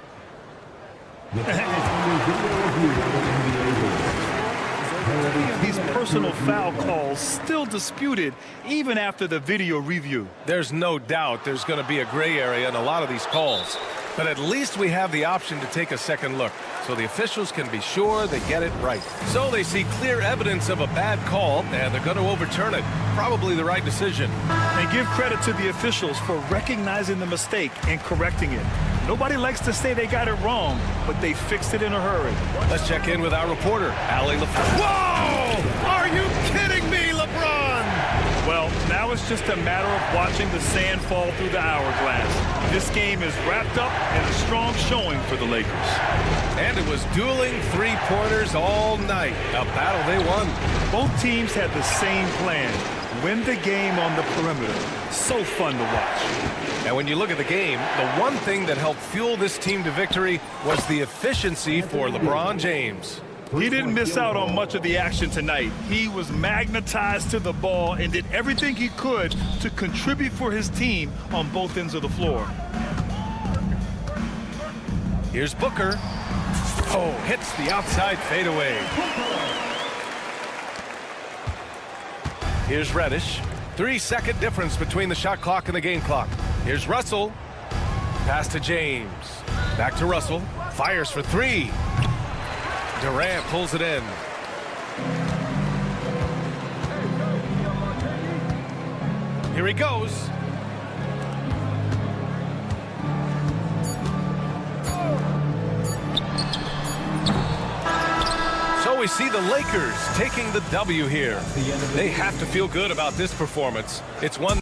These personal foul calls still disputed even after the video review. There's no doubt there's going to be a gray area in a lot of these calls. But at least we have the option to take a second look, so the officials can be sure they get it right. So they see clear evidence of a bad call, and they're going to overturn it. Probably the right decision. And give credit to the officials for recognizing the mistake and correcting it. Nobody likes to say they got it wrong, but they fixed it in a hurry. Let's check in with our reporter, Allie LaFleur. Whoa! Are you kidding me, LeBron? Well, now it's just a matter of watching the sand fall through the hourglass. This game is wrapped up in a strong showing for the Lakers. And it was dueling three-pointers all night. A battle they won. Both teams had the same plan. Win the game on the perimeter. So fun to watch. And when you look at the game, the one thing that helped fuel this team to victory was the efficiency for LeBron James. He didn't miss out on much of the action tonight. He was magnetized to the ball and did everything he could to contribute for his team on both ends of the floor. Here's Booker. Oh, hits the outside fadeaway. Here's Reddish. 3-second difference between the shot clock and the game clock. Here's Russell. Pass to James. Back to Russell. Fires for three. Durant pulls it in. Here he goes. So we see the Lakers taking the W here. They have to feel good about this performance. It's one.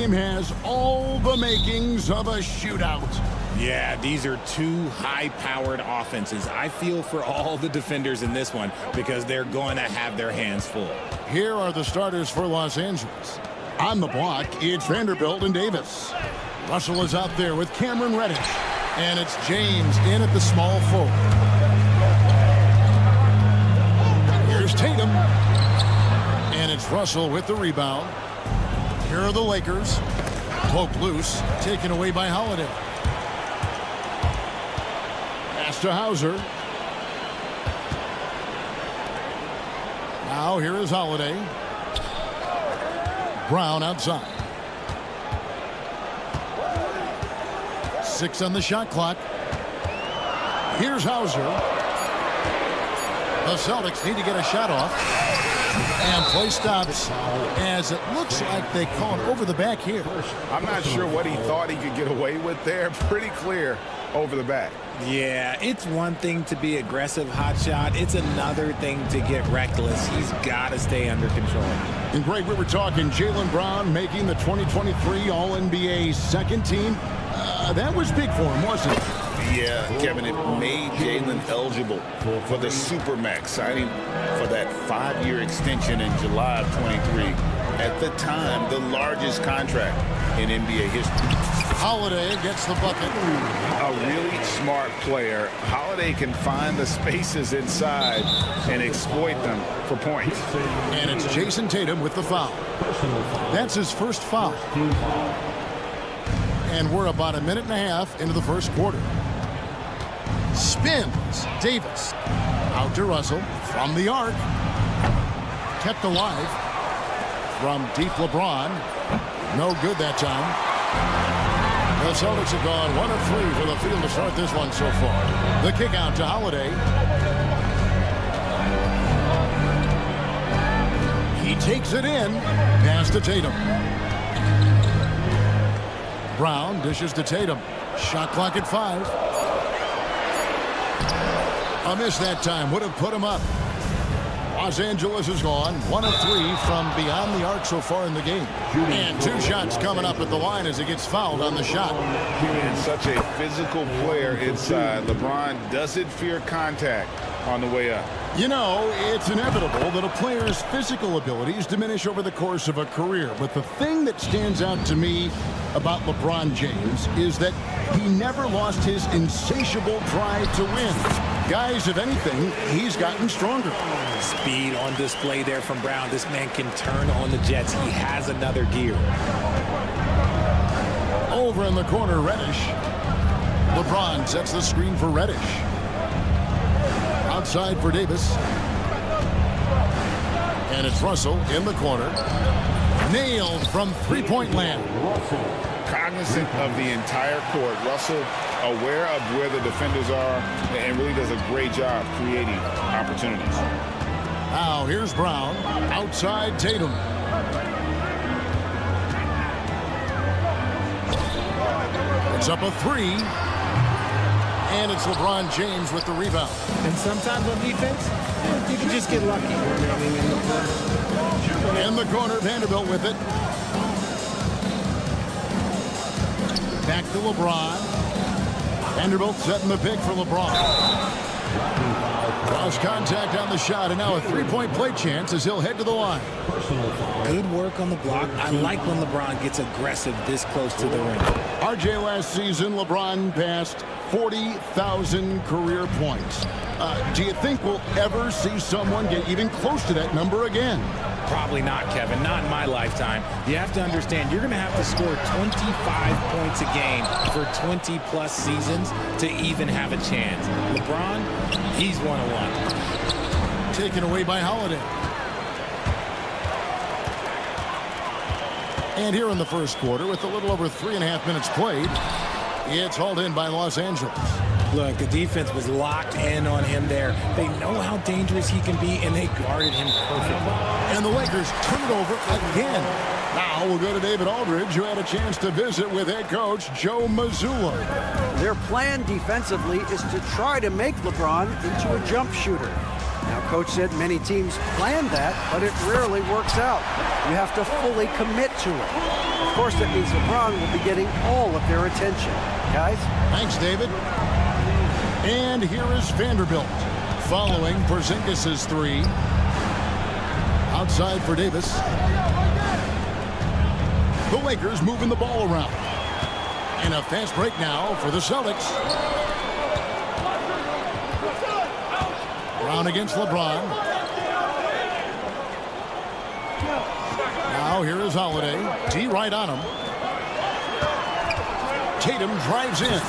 game has all the makings of a shootout. Yeah, these are two high-powered offenses. I feel for all the defenders in this one because they're going to have their hands full. Here are the starters for Los Angeles. On the block, it's Vanderbilt and Davis. Russell is out there with Cameron Reddish. And it's James in at the small forward. Here's Tatum. And it's Russell with the rebound. Here are the Lakers. Poked loose, taken away by Holiday. Pass to Hauser. Now here is Holiday. Brown outside. 6 on the shot clock. Here's Hauser. The Celtics need to get a shot off. And play stops as it looks like they call it over the back here. I'm not sure what he thought he could get away with there. Pretty clear over the back. Yeah, it's one thing to be aggressive hot shot. It's another thing to get reckless. He's got to stay under control. And Greg, we were talking Jaylen Brown making the 2023 All-NBA second team. That was big for him, wasn't it? Yeah, Kevin, it made Jaylen eligible for the Supermax, signing for that 5-year extension in July of 23. At the time, the largest contract in NBA history. Holiday gets the bucket. A really smart player. Holiday can find the spaces inside and exploit them for points. And it's Jason Tatum with the foul. That's his first foul. And we're about a minute and a half into the first quarter. Spins. Davis. Out to Russell. From the arc. Kept alive. From deep LeBron. No good that time. The Celtics have gone 1 of 3 for the field to start this one so far. The kick out to Holiday. He takes it in. Pass to Tatum. Brown dishes to Tatum. Shot clock at 5. A miss that time. Would have put him up. Los Angeles is gone 1 of 3 from beyond the arc so far in the game. And 2 shots coming up at the line as he gets fouled on the shot. And such a physical player inside. LeBron doesn't fear contact on the way up. You know, it's inevitable that a player's physical abilities diminish over the course of a career. But the thing that stands out to me about LeBron James is that he never lost his insatiable drive to win. Guys, if anything, he's gotten stronger. Speed on display there from Brown. This man can turn on the Jets. He has another gear. Over in the corner, Reddish. LeBron sets the screen for Reddish. Outside for Davis. And it's Russell in the corner. Nailed from three-point land. Cognizant of the entire court. Russell aware of where the defenders are and really does a great job creating opportunities. Now here's Brown. Outside Tatum. It's up a 3. And it's LeBron James with the rebound. And sometimes on defense, you can just get lucky. In the corner, Vanderbilt with it. Back to LeBron. Vanderbilt setting the pick for LeBron. Cross contact on the shot, and now a three-point play chance as he'll head to the line. Good work on the block. I like when LeBron gets aggressive this close to the rim. RJ, last season, LeBron passed 40,000 career points. Do you think we'll ever see someone get even close to that number again? Probably not, Kevin. Not in my lifetime. You have to understand, you're going to have to score 25 points a game for 20-plus seasons to even have a chance. LeBron, he's 101. Taken away by Holiday. And here in the first quarter, with a little over 3.5 minutes played, it's hauled in by Los Angeles. Look, the defense was locked in on him there. They know how dangerous he can be, and they guarded him perfectly. And the Lakers turn it over again. Now we'll go to David Aldridge, who had a chance to visit with head coach Joe Mazzulla. Their plan defensively is to try to make LeBron into a jump shooter. Now, Coach said many teams plan that, but it rarely works out. You have to fully commit to it. Of course, that means LeBron will be getting all of their attention. Guys? Thanks, David. And here is Vanderbilt following Porzingis' three. Outside for Davis. The Lakers moving the ball around. And a fast break now for the Celtics. Brown against LeBron. Now here is Holiday. D right on him. Tatum drives in.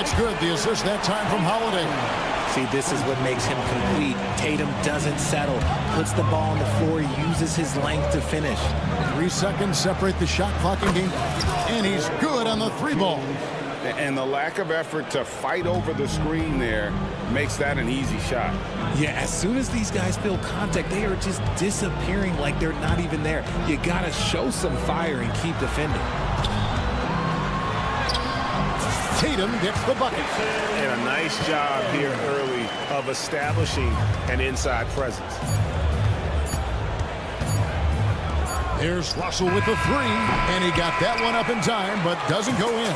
It's good. The assist that time from Holiday. See, this is what makes him complete. Tatum doesn't settle. Puts the ball on the floor. Uses his length to finish. 3 seconds separate the shot clock and game. And he's good on the three ball. And the lack of effort to fight over the screen there makes that an easy shot. Yeah, as soon as these guys feel contact, they are just disappearing like they're not even there. You got to show some fire and keep defending. Tatum gets the bucket. And a nice job here early of establishing an inside presence. Here's Russell with the three, and he got that one up in time, but doesn't go in.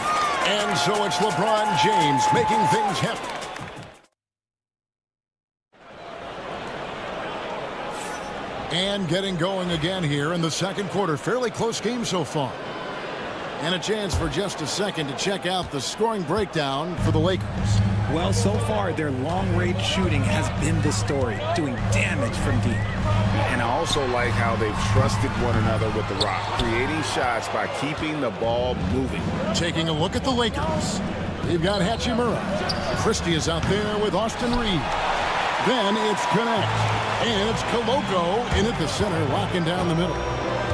And so it's LeBron James making things happen. And getting going again here in the second quarter. Fairly close game so far. And a chance for just a second to check out the scoring breakdown for the Lakers. Well, so far, their long-range shooting has been the story, doing damage from deep. And I also like how they've trusted one another with the rock, creating shots by keeping the ball moving. Taking a look at the Lakers. They've got Hachimura. Christie is out there with Austin Reed. Then it's Connect. And it's Koloko in at the center, locking down the middle.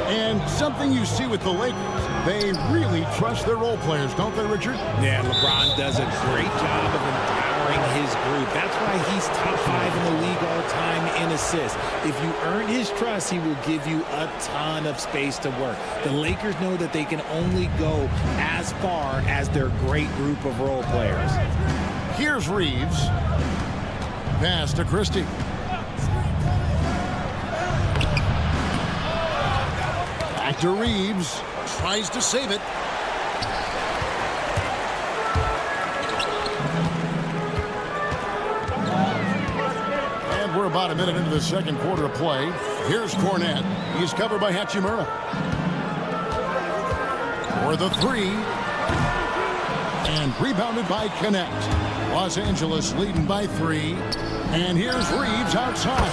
And something you see with the Lakers, they really trust their role players, don't they, Richard? Yeah, LeBron does a great job of empowering his group. That's why he's top 5 in the league all time in assists. If you earn his trust, he will give you a ton of space to work. The Lakers know that they can only go as far as their great group of role players. Here's Reeves. Pass to Christie. Back to Reeves. Tries to save it. And we're about a minute into the second quarter of play. Here's Cornette. He's covered by Hachimura. For the three. And rebounded by Connect. Los Angeles leading by 3. And here's Reeves outside.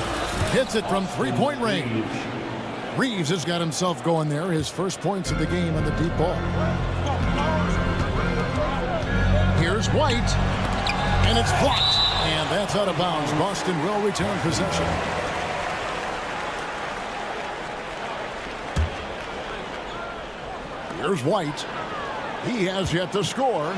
Hits it from three-point range. Reeves has got himself going there. His first points of the game on the deep ball. Here's White. And it's blocked. And that's out of bounds. Boston will return possession. Here's White. He has yet to score.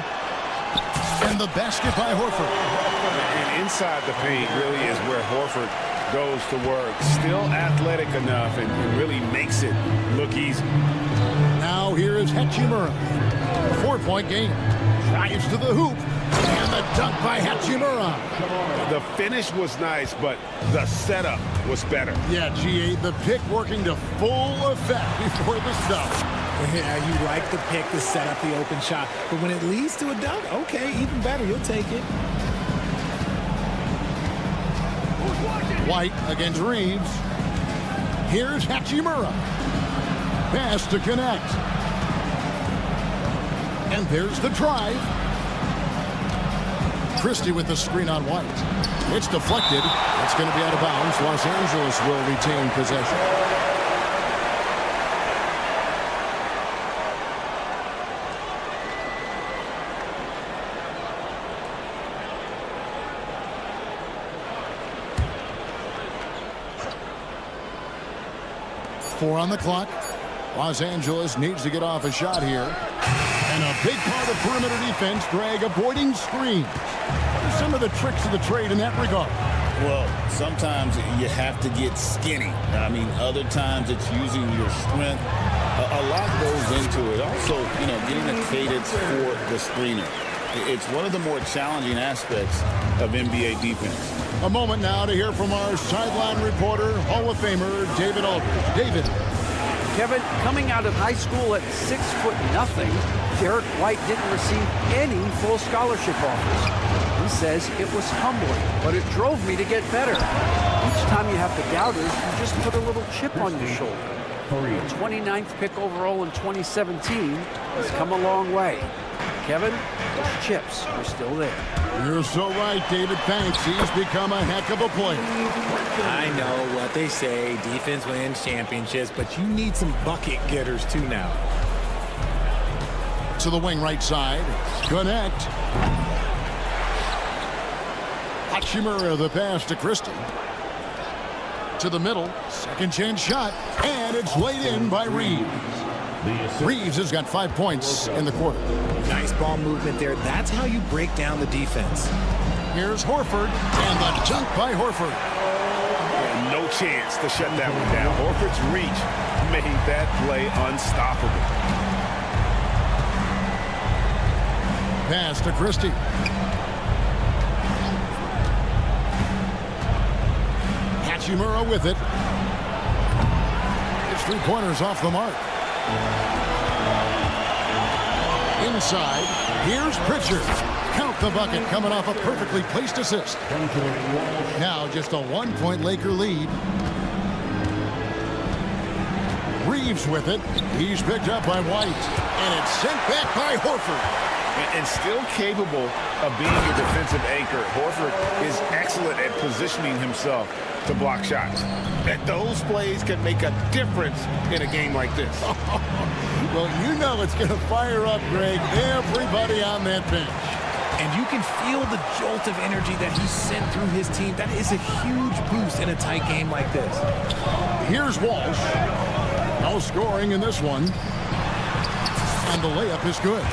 And the basket by Horford. And inside the paint really is where Horford goes to work. Still athletic enough and really makes it look easy. Now here is Hachimura. 4-point game. Drives to the hoop. And the dunk by Hachimura. The finish was nice, but the setup was better. Yeah, GA, the pick working to full effect before the stuff. Yeah, you like the pick to set up the open shot. But when it leads to a dunk, okay, even better. You'll take it. White against Reeves. Here's Hachimura. Pass to Connect. And there's the drive. Christie with the screen on White. It's deflected. It's going to be out of bounds. Los Angeles will retain possession. Four on the clock. Los Angeles needs to get off a shot here. And a big part of perimeter defense, Greg, avoiding screens. What are some of the tricks of the trade in that regard? Well, sometimes you have to get skinny. I mean, other times it's using your strength. A lot goes into it. Also, getting a cadence for the screener. It's one of the more challenging aspects of NBA defense. A moment now to hear from our sideline reporter, Hall of Famer David Aldridge. David. Kevin, coming out of high school at 6'0", Derek White didn't receive any full scholarship offers. He says it was humbling, but it drove me to get better. Each time you have the doubters, you just put a little chip on your shoulder. The 29th pick overall in 2017 has come a long way. Kevin, those chips are still there. You're so right, David. Thanks. He's become a heck of a player. I know what they say, defense wins championships, but you need some bucket getters too now. To the wing right side. Connect. Hachimura the pass to Christie. To the middle. Second chance shot. And it's laid in by Reeves. Reeves has got 5 points in the quarter. Nice ball movement there. That's how you break down the defense. Here's Horford. And the dunk by Horford. No chance to shut that one down. Horford's reach made that play unstoppable. Pass to Christie. Hachimura with it. It's 3-pointers off the mark. Inside, here's Pritchard. Count the bucket coming off a perfectly placed assist. Now just a 1-point Laker lead. Reeves with it. He's picked up by White. And it's sent back by Horford. And still capable of being a defensive anchor, Horford is excellent at positioning himself to block shots. And those plays can make a difference in a game like this. Well, you know it's going to fire up, Greg, everybody on that bench. And you can feel the jolt of energy that he sent through his team. That is a huge boost in a tight game like this. Here's Walsh. No scoring in this one. And the layup is good.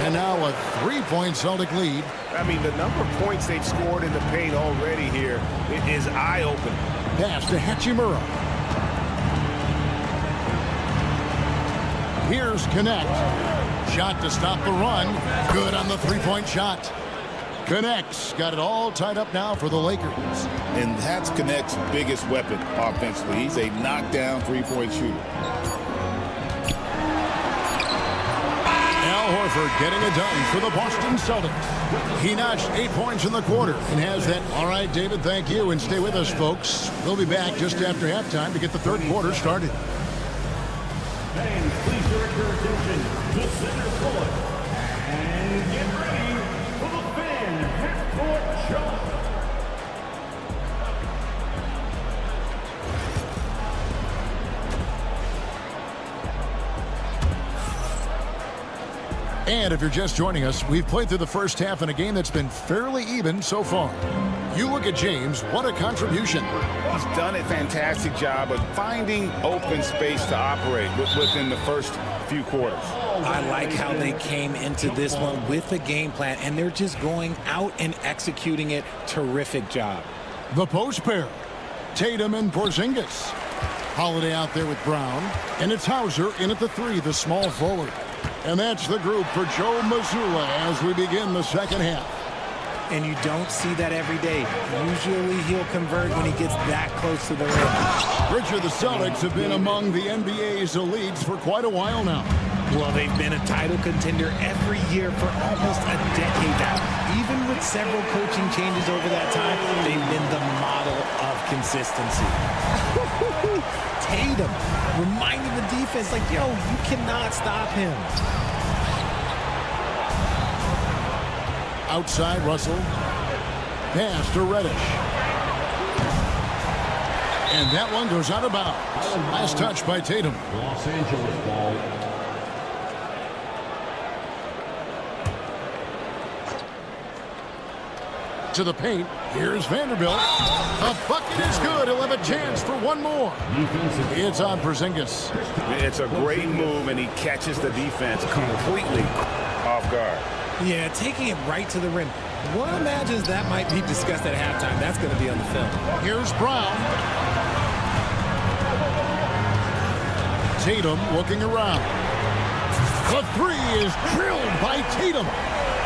And now a 3-point Celtic lead. I mean, the number of points they've scored in the paint already here is eye-opening. Pass to Hachimura. Here's Connect. Shot to stop the run. Good on the 3-point shot. Connect's got it all tied up now for the Lakers. And that's Connect's biggest weapon offensively. He's a knockdown 3-point shooter. Al Horford getting it done for the Boston Celtics. He notched 8 points in the quarter and has that. All right, David, thank you, and stay with us, folks. We'll be back just after halftime to get the third quarter started. Fans, please direct your attention to center court and get ready for the fan half-court show. And if you're just joining us, we've played through the first half in a game that's been fairly even so far. You look at James, what a contribution. He's done a fantastic job of finding open space to operate within the first few quarters. I like how they came into this one with a game plan, and they're just going out and executing it. Terrific job. The post pair, Tatum and Porzingis. Holiday out there with Brown, and it's Hauser in at the 3, the small forward. And that's the group for Joe Mazzulla as we begin the second half. And you don't see that every day. Usually he'll convert when he gets that close to the rim. Richard, the Celtics have been among the NBA's elites for quite a while now. Well, they've been a title contender every year for almost a decade now. Even with several coaching changes over that time, they've been the model of consistency. Tatum reminding the defense, like, yo, you cannot stop him. Outside, Russell. Pass to Reddish. And that one goes out of bounds. Last touch by Tatum. Los Angeles ball. To the paint. Here's Vanderbilt. The bucket is good. He'll have a chance for one more. It's on Porzingis. It's a great move, and he catches the defense completely off guard. Yeah, taking it right to the rim. One imagines that might be discussed at halftime. That's going to be on the film. Here's Brown. Tatum looking around. The 3 is drilled by Tatum.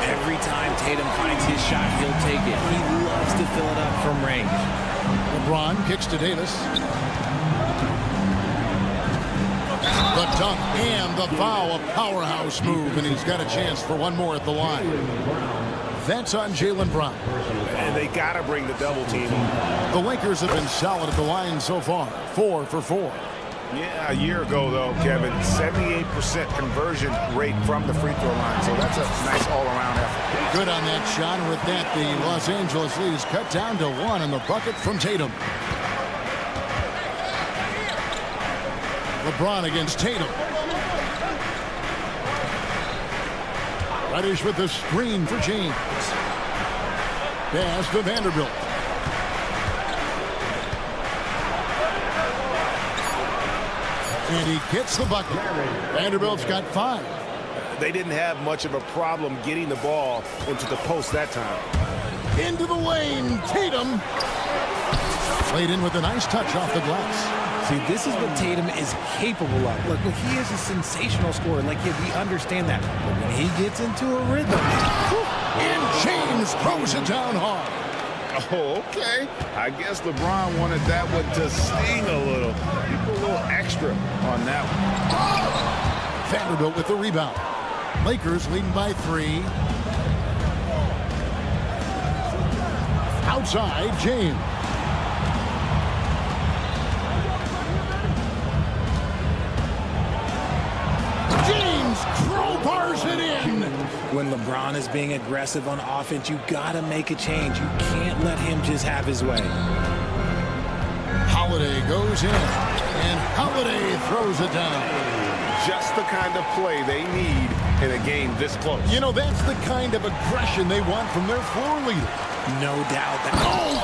Every time Tatum finds his shot, he'll take it. He loves to fill it up from range. LeBron kicks to Davis. The dunk and the foul, a powerhouse move, and he's got a chance for one more at the line. That's on Jaylen Brown. And they got to bring the double team on. The Lakers have been solid at the line so far, 4 for 4. Yeah, a year ago, though, Kevin, 78% conversion rate from the free throw line. So that's a nice all-around effort. Good on that shot. With that, the Los Angeles lead is cut down to 1 on the bucket from Tatum. LeBron against Tatum. Reddish with the screen for James. Pass to Vanderbilt. And he gets the bucket. Vanderbilt's got 5. They didn't have much of a problem getting the ball into the post that time. Into the lane, Tatum. Played in with a nice touch off the glass. See, this is what Tatum is capable of. Look, he is a sensational scorer. Like, yeah, we understand that. But when he gets into a rhythm, and James throws it down hard. Oh, okay. I guess LeBron wanted that one to sting a little. He put a little extra on that one. Vanderbilt with the rebound. Lakers leading by 3. Outside, James. Crowbars it in. When LeBron is being aggressive on offense, you got to make a change. You can't let him just have his way. Holiday goes in, and Holiday throws it down. Just the kind of play they need in a game this close. You know, that's the kind of aggression they want from their floor leader. No doubt.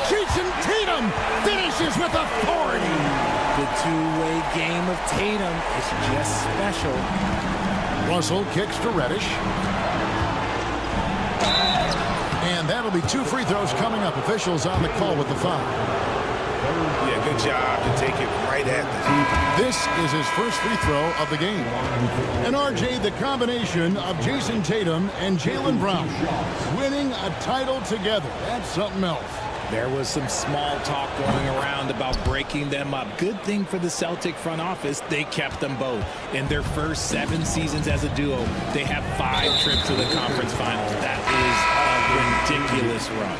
Jason Tatum finishes with authority. The two-way game of Tatum is just special. Russell kicks to Reddish. And that'll be 2 free throws coming up. Officials on the call with the foul. Yeah, good job to take it right at the This is his first free throw of the game. And RJ, the combination of Jason Tatum and Jaylen Brown winning a title together. That's something else. There was some small talk going around about breaking them up. Good thing for the Celtic front office, they kept them both. In their first 7 seasons as a duo, they have 5 trips to the conference finals. That is a ridiculous run.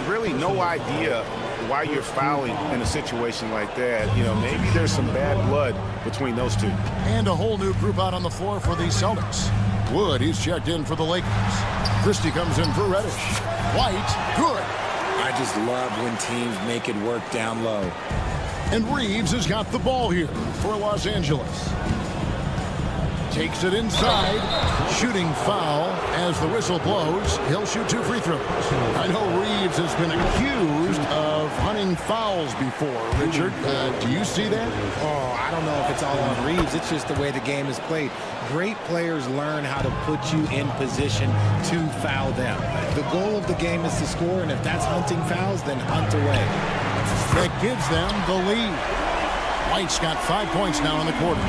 Really no idea why you're fouling in a situation like that. You know, maybe there's some bad blood between those two. And a whole new group out on the floor for the Celtics. Wood, he's checked in for the Lakers. Christie comes in for Reddish. White, good. I just love when teams make it work down low. And Reeves has got the ball here for Los Angeles. Takes it inside. Shooting foul as the whistle blows. He'll shoot 2 free throws. I know Reeves has been accused of hunting fouls before. Richard, do you see that? Oh, I don't know if it's all on Reeves. It's just the way the game is played. Great players learn how to put you in position to foul them. The goal of the game is to score, and if that's hunting fouls, then hunt away. That gives them the lead. White's got 5 points now in the quarter.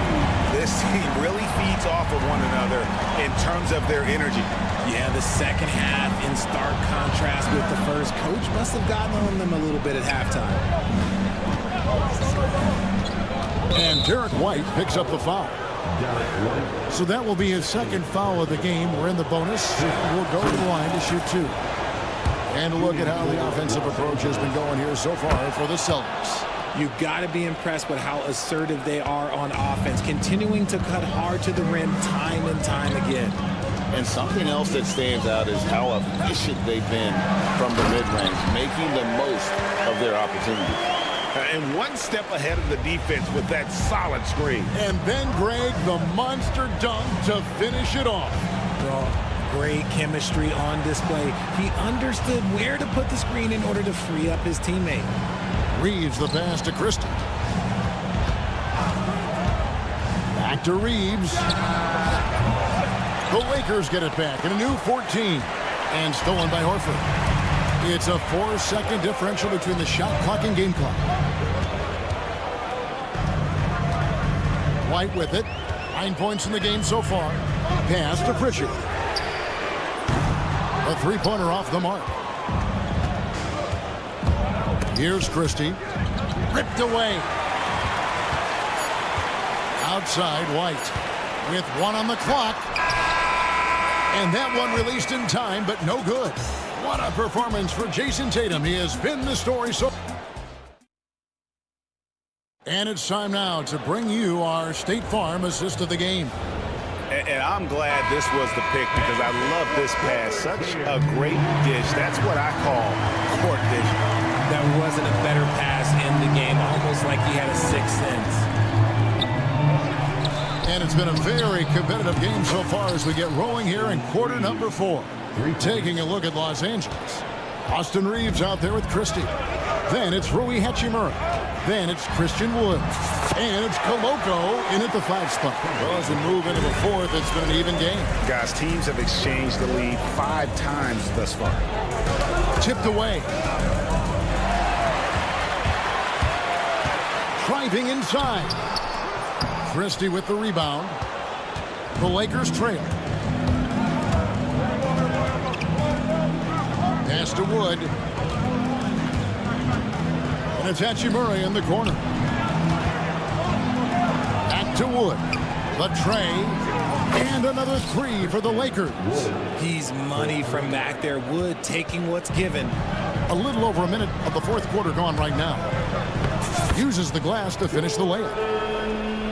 This team really feeds off of one another in terms of their energy. Yeah, the second half in stark contrast with the first. Coach must have gotten on them a little bit at halftime. And Derek White picks up the foul. So that will be his second foul of the game. We're in the bonus. We'll go to the line to shoot 2. And a look at how the offensive approach has been going here so far for the Celtics. You've got to be impressed with how assertive they are on offense, continuing to cut hard to the rim time and time again. And something else that stands out is how efficient they've been from the mid-range, making the most of their opportunities. And one step ahead of the defense with that solid screen. And then Greg, the monster dunk to finish it off. Great chemistry on display. He understood where to put the screen in order to free up his teammate. Reeves the pass to Christie. Back to Reeves. The Lakers get it back in a new 14. And stolen by Horford. It's a 4-second differential between the shot clock and game clock. White with it. 9 points in the game so far. Pass to Pritchard. A 3-pointer off the mark. Here's Christie. Ripped away. outside White with 1 on the clock. And that one released in time, but no good. What a performance for Jason Tatum. He has been the story so. And it's time now to bring you our State Farm assist of the game. And I'm glad this was the pick because I love this pass. Such a great dish. That's what I call court vision. That wasn't a better pass in the game, almost like he had a sixth sense. And it's been a very competitive game so far as we get rolling here in quarter number 4. Taking a look at Los Angeles. Austin Reeves out there with Christie. Then it's Rui Hachimura. Then it's Christian Wood. And it's Koloko in at the 5 spot. Well, as we move into the 4th, it's been an even game. Guys, teams have exchanged the lead 5 times thus far. Tipped away. Driving inside. Christie with the rebound. The Lakers trail. Pass to Wood. And it's Hachimura in the corner. Back to Wood. The tray. And another 3 for the Lakers. He's money from back there. Wood taking what's given. A little over a minute of the 4th quarter gone right now. Uses the glass to finish the layup.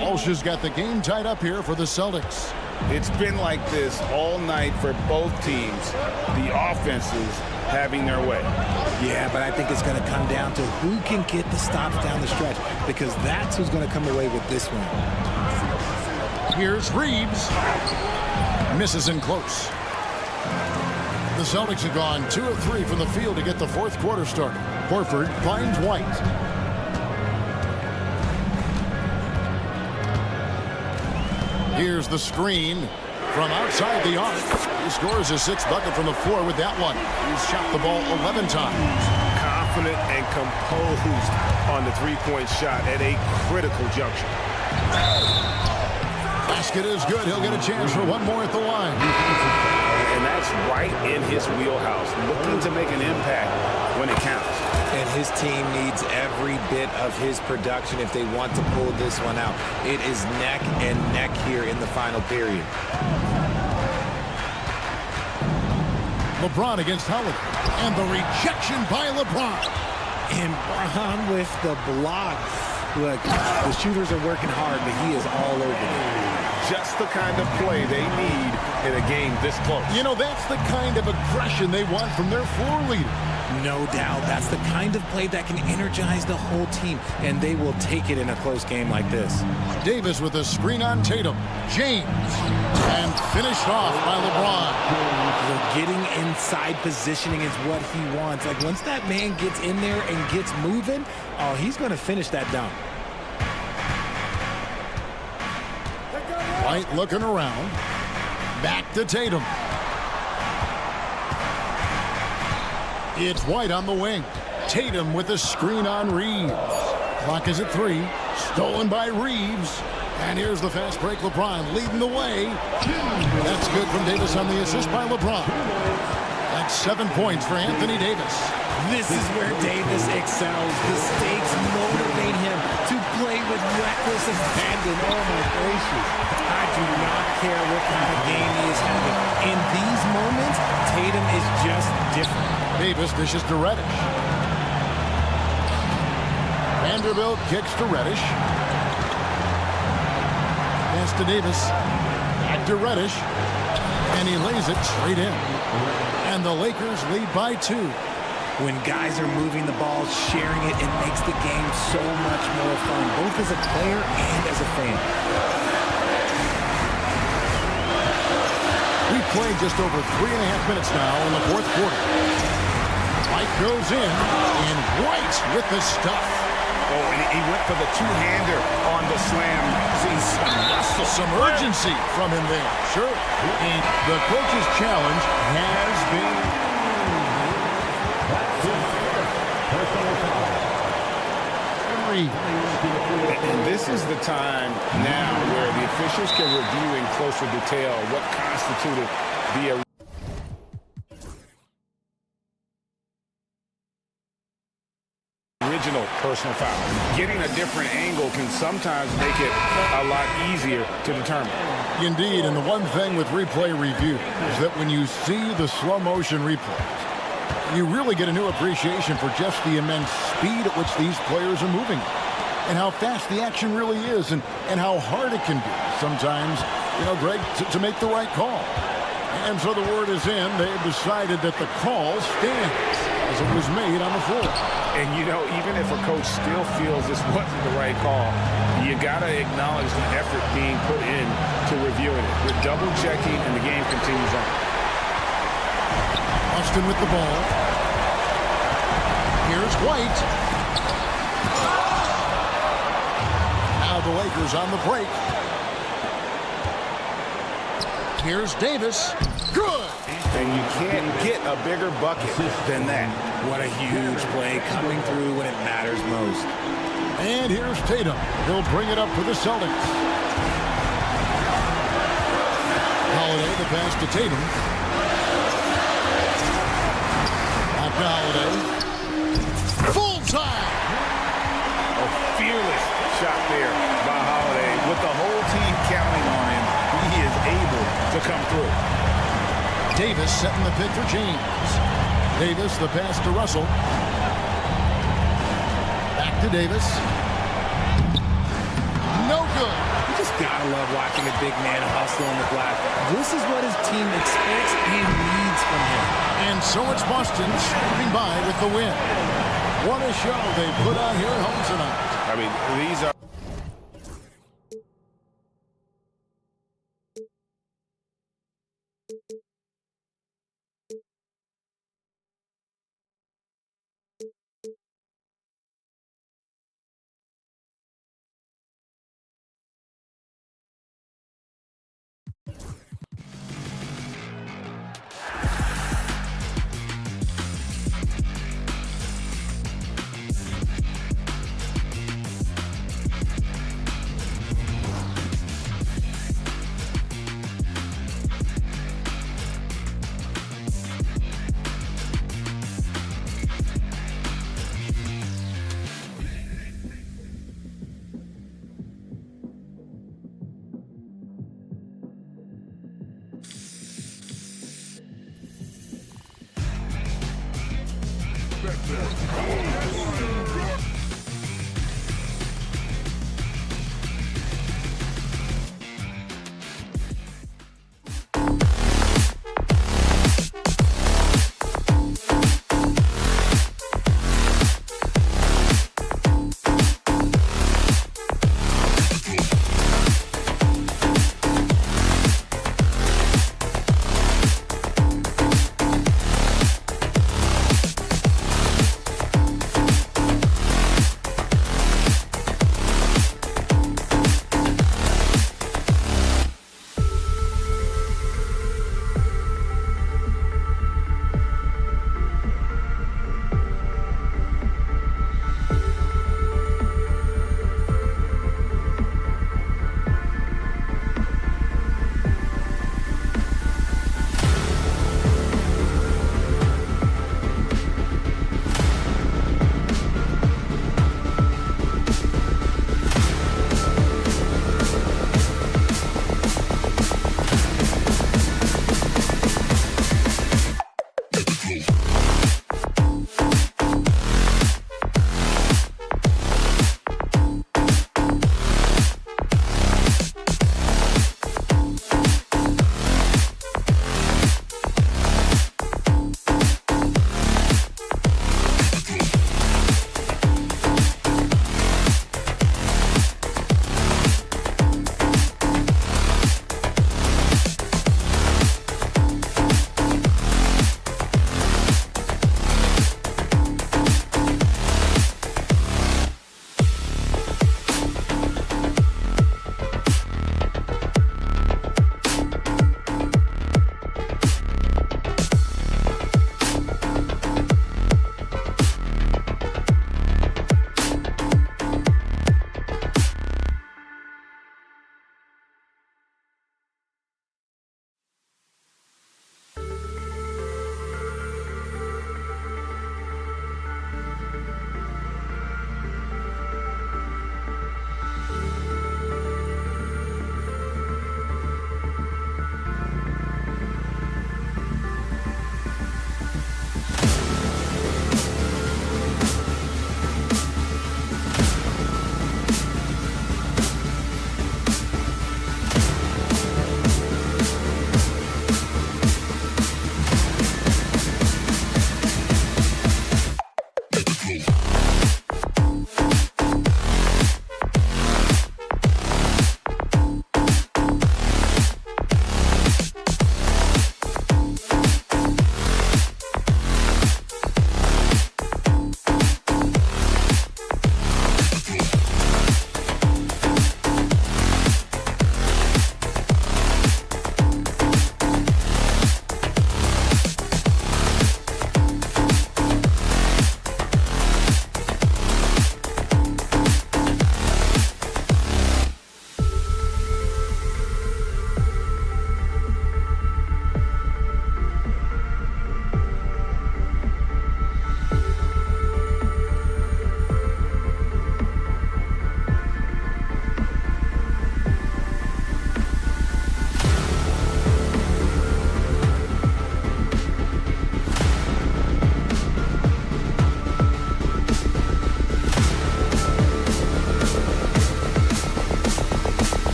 Walsh has got the game tied up here for the Celtics. It's been like this all night for both teams. The offenses having their way. Yeah, but I think it's going to come down to who can get the stops down the stretch, because that's who's going to come away with this one. Here's Reeves. Misses in close. The Celtics have gone 2 of 3 from the field to get the 4th quarter started. Horford finds White. Here's the screen from outside the arc. He scores his 6th bucket from the floor with that one. He's shot the ball 11 times. Confident and composed on the 3-point shot at a critical juncture. Basket is good. He'll get a chance for one more at the line. And that's right in his wheelhouse. Looking to make an impact when it counts. And his team needs every bit of his production if they want to pull this one out. It is neck and neck here in the final period. LeBron against Holiday. And the rejection by LeBron. And Bron with the block. Look, the shooters are working hard, but he is all over them. Just the kind of play they need in a game this close. You know, that's the kind of aggression they want from their floor leader. No doubt. That's the kind of play that can energize the whole team, and they will take it in a close game like this. Davis with a screen on Tatum. James. And finished off by LeBron. Getting inside positioning is what he wants. Like, once that man gets in there and gets moving, oh, he's going to finish that dunk. White looking around. Back to Tatum. It's White on the wing. Tatum with the screen on Reeves. Clock is at 3. Stolen by Reeves. And here's the fast break. LeBron leading the way. That's good from Davis on the assist by LeBron. That's 7 points for Anthony Davis. This is where Davis excels. The stakes motivate him to play with reckless abandon. Oh, my gracious. I do not care what kind of game he is having. In these moments, Tatum is just different. Davis dishes to Reddish. Vanderbilt kicks to Reddish. Pass to Davis. Back to Reddish. And he lays it straight in. And the Lakers lead by 2. When guys are moving the ball, sharing it, it makes the game so much more fun, both as a player and as a fan. We've played just over 3.5 minutes now in the 4th quarter. White goes in, and White with the stuff. Oh, and he went for the two-hander on the slam. See some muscle. Some urgency from him there. Sure. And the coach's challenge has been... And this is the time now where the officials can review in closer detail what constituted the original original personal foul. Getting a different angle can sometimes make it a lot easier to determine. Indeed, and the one thing with replay review is that when you see the slow motion replays, you really get a new appreciation for just the immense speed at which these players are moving and how fast the action really is and how hard it can be sometimes, Greg, to make the right call. And so the word is in. They've decided that the call stands as it was made on the floor. And, even if a coach still feels this wasn't the right call, you got to acknowledge the effort being put in to reviewing it. We're double-checking, and the game continues on. Boston with the ball. Here's White. Now the Lakers on the break. Here's Davis. Good. And you can't get a bigger bucket than that. What a huge play coming through when it matters most. And here's Tatum. He'll bring it up for the Celtics. Holiday, the pass to Tatum. Back to Holiday. Full time. A fearless shot there by Holiday. With the whole team counting on him, he is able to come through. Davis setting the pick for James. Davis, the pass to Russell. Back to Davis. No good. You just gotta love watching a big man hustle on the glass. This is what his team expects and needs from him. And so it's Boston sweeping by with the win. What a show they put on here at home tonight. I mean, these are...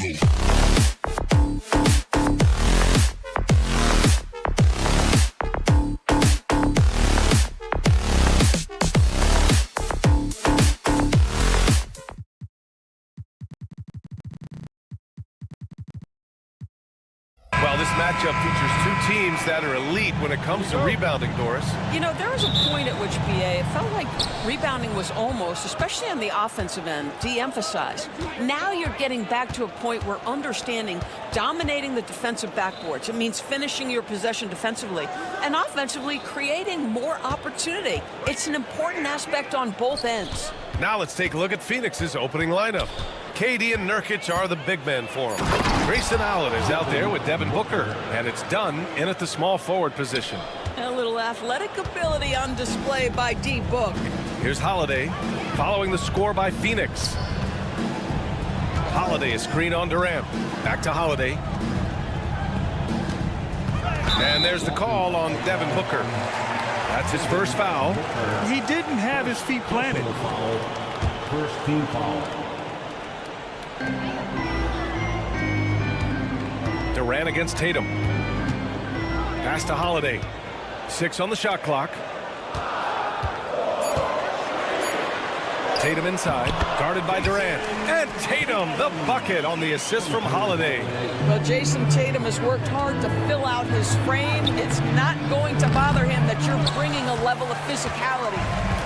Well, this matchup features two teams that are elite when it comes to rebounding, Doris. You know, there was a point at which, BA, it felt like rebounding was almost, especially on the offensive end, de-emphasized. Now you're getting back to a point where understanding dominating the defensive backboards. It means finishing your possession defensively and offensively creating more opportunity. It's an important aspect on both ends. Now let's take a look at Phoenix's opening lineup. KD and Nurkic are the big men for him. Grayson Allen is out there with Devin Booker, and it's Dunn in at the small forward position. A little athletic ability on display by D-Book. Here's Holiday, following the score by Phoenix. Holiday is screen on Durant. Back to Holiday. And there's the call on Devin Booker. That's his first foul. He didn't have his feet planted. First team foul. Durant against Tatum. Pass to Holiday. 6 on the shot clock. Tatum inside, guarded by Durant. And Tatum, the bucket on the assist from Holiday. Well, Jason Tatum has worked hard to fill out his frame. It's not going to bother him that you're bringing a level of physicality.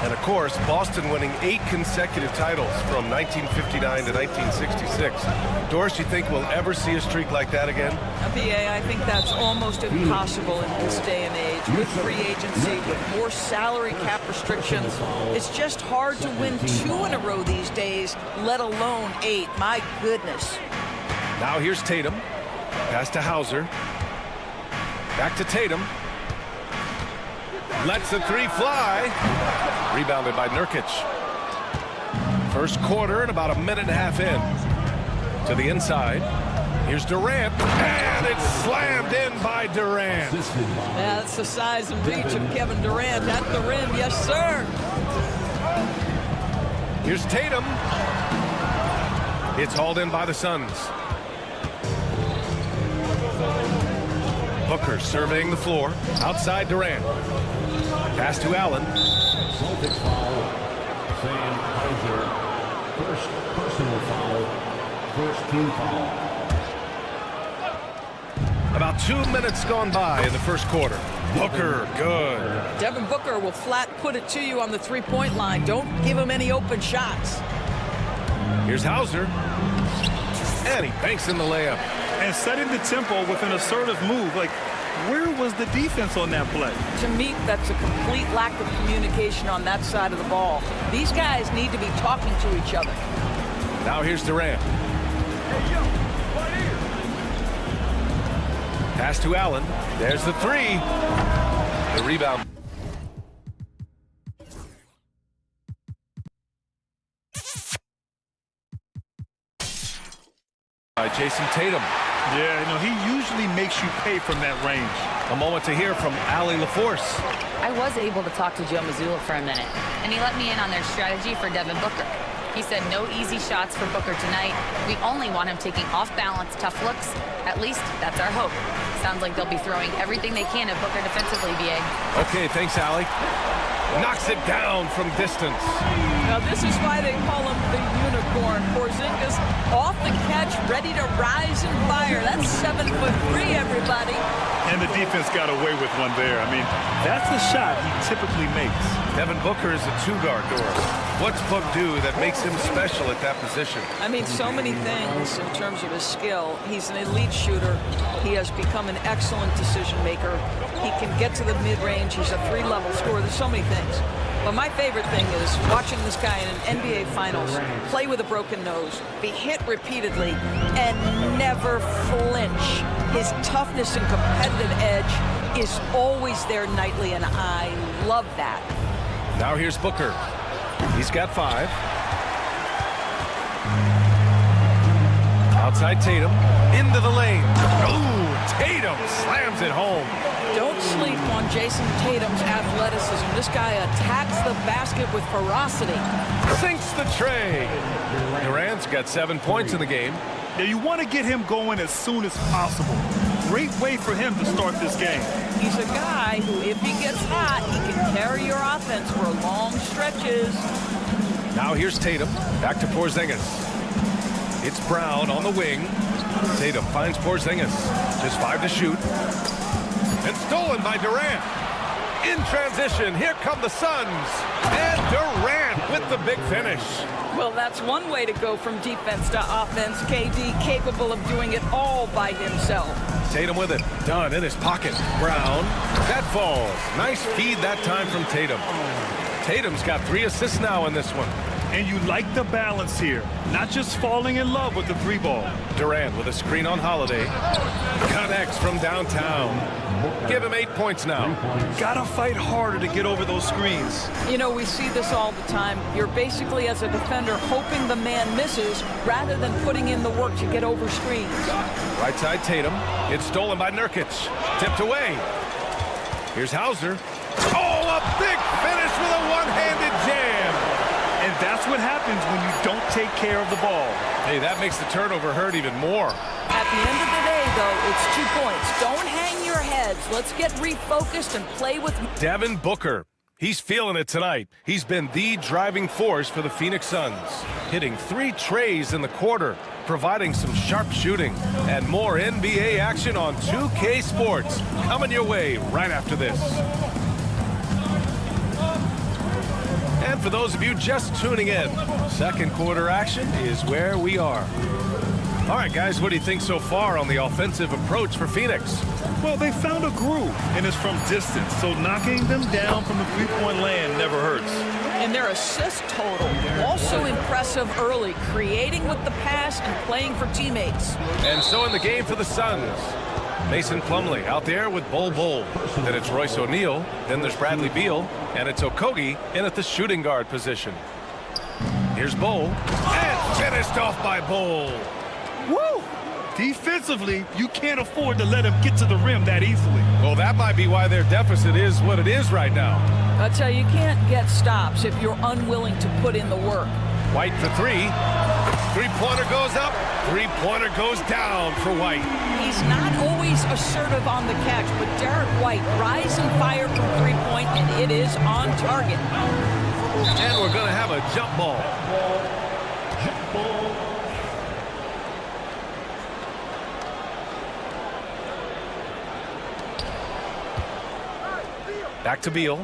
And of course, Boston winning 8 consecutive titles from 1959 to 1966. Doris, you think we'll ever see a streak like that again? BA, I think that's almost impossible in this day and age. With free agency, with more salary cap restrictions, it's just hard to win 2 in a row these days, let alone 8. My goodness. Now here's Tatum. Pass to Hauser. Back to Tatum. Lets the 3 fly. Rebounded by Nurkic. First quarter and about a minute and a half in. To the inside. Here's Durant. And it's slammed in by Durant. Yeah, that's the size and reach of Kevin Durant at the rim. Yes, sir. Here's Tatum. It's hauled in by the Suns. Booker surveying the floor. Outside Durant. Pass to Allen. Celtics foul. Sam Hauser. First personal foul. First team foul. About 2 minutes gone by in the first quarter. Booker, good. Devin Booker will flat put it to you on the three-point line. Don't give him any open shots. Here's Hauser. And he banks in the layup. And setting the tempo with an assertive move. Like, where was the defense on that play? To me, that's a complete lack of communication on that side of the ball. These guys need to be talking to each other. Now here's Durant. Pass to Allen. There's the 3. The rebound. By Jason Tatum. Yeah, you know, he usually makes you pay from that range. A moment to hear from Allie LaForce. I was able to talk to Joe Mazzulla for a minute, and he let me in on their strategy for Devin Booker. He said no easy shots for Booker tonight. We only want him taking off-balance tough looks. At least that's our hope. Sounds like they'll be throwing everything they can at Booker defensively, BA. Okay, thanks, Allie. Knocks it down from distance. Now this is why they call him the unicorn. Porzingis off the catch, ready to rise and fire. That's 7'3", everybody. And the defense got away with one there. I mean, that's the shot he typically makes. Devin Booker is a 2-guard, Doris. What's Book do that makes him special at that position? I mean, so many things in terms of his skill. He's an elite shooter. He has become an excellent decision maker. He can get to the mid-range. He's a 3-level scorer. There's so many things. But my favorite thing is watching this guy in an NBA Finals play with a broken nose, be hit repeatedly, and never flinch. His toughness and competitive edge is always there nightly, and I love that. Now here's Booker. He's got 5. Outside Tatum. Into the lane. Ooh, Tatum slams it home. Don't sleep on Jason Tatum's athleticism. This guy attacks the basket with ferocity. Sinks the tray. Durant's got 7 points in the game. Now, you want to get him going as soon as possible. Great way for him to start this game. He's a guy who, if he gets hot, he can carry your offense for long stretches. Now here's Tatum. Back to Porzingis. It's Brown on the wing. Tatum finds Porzingis. Just 5 to shoot. And stolen by Durant. In transition, here come the Suns. And Durant with the big finish. Well, that's one way to go from defense to offense. KD capable of doing it all by himself. Tatum with it. Done in his pocket. Brown. That falls. Nice feed that time from Tatum. Tatum's got 3 assists now in this one. And you like the balance here. Not just falling in love with the 3-ball. Durant with a screen on Holiday. Connects from downtown. Give him 8 points now. Gotta fight harder to get over those screens. You know, we see this all the time. You're basically, as a defender, hoping the man misses rather than putting in the work to get over screens. Right side Tatum. It's stolen by Nurkic. Tipped away. Here's Hauser. Oh, a big finish with a one-handed jam. And that's what happens when you don't take care of the ball. Hey, that makes the turnover hurt even more. At the end of the day, though, it's 2 points. Don't hang your heads. Let's get refocused and play with... Devin Booker. He's feeling it tonight. He's been the driving force for the Phoenix Suns. Hitting 3 trays in the quarter, providing some sharp shooting. And more NBA action on 2K Sports. Coming your way right after this. And for those of you just tuning in, second quarter action is where we are. All right, guys, what do you think so far on the offensive approach for Phoenix? Well, they found a groove, and it's from distance, so knocking them down from the 3-point land never hurts. And their assist total, also impressive early, creating with the pass and playing for teammates. And so in the game for the Suns, Mason Plumlee out there with Bol Bol. Then it's Royce O'Neal. Then there's Bradley Beal. And it's Okogie in at the shooting guard position. Here's Bol. And finished off by Bol. Woo! Defensively, you can't afford to let him get to the rim that easily. Well, that might be why their deficit is what it is right now. I tell you, you can't get stops if you're unwilling to put in the work. White for 3. 3-pointer goes up. 3-pointer goes down for White. He's not always assertive on the catch, but Derek White, rise and fire from 3-point, and it is on target. And we're going to have a jump ball. Back to Beal.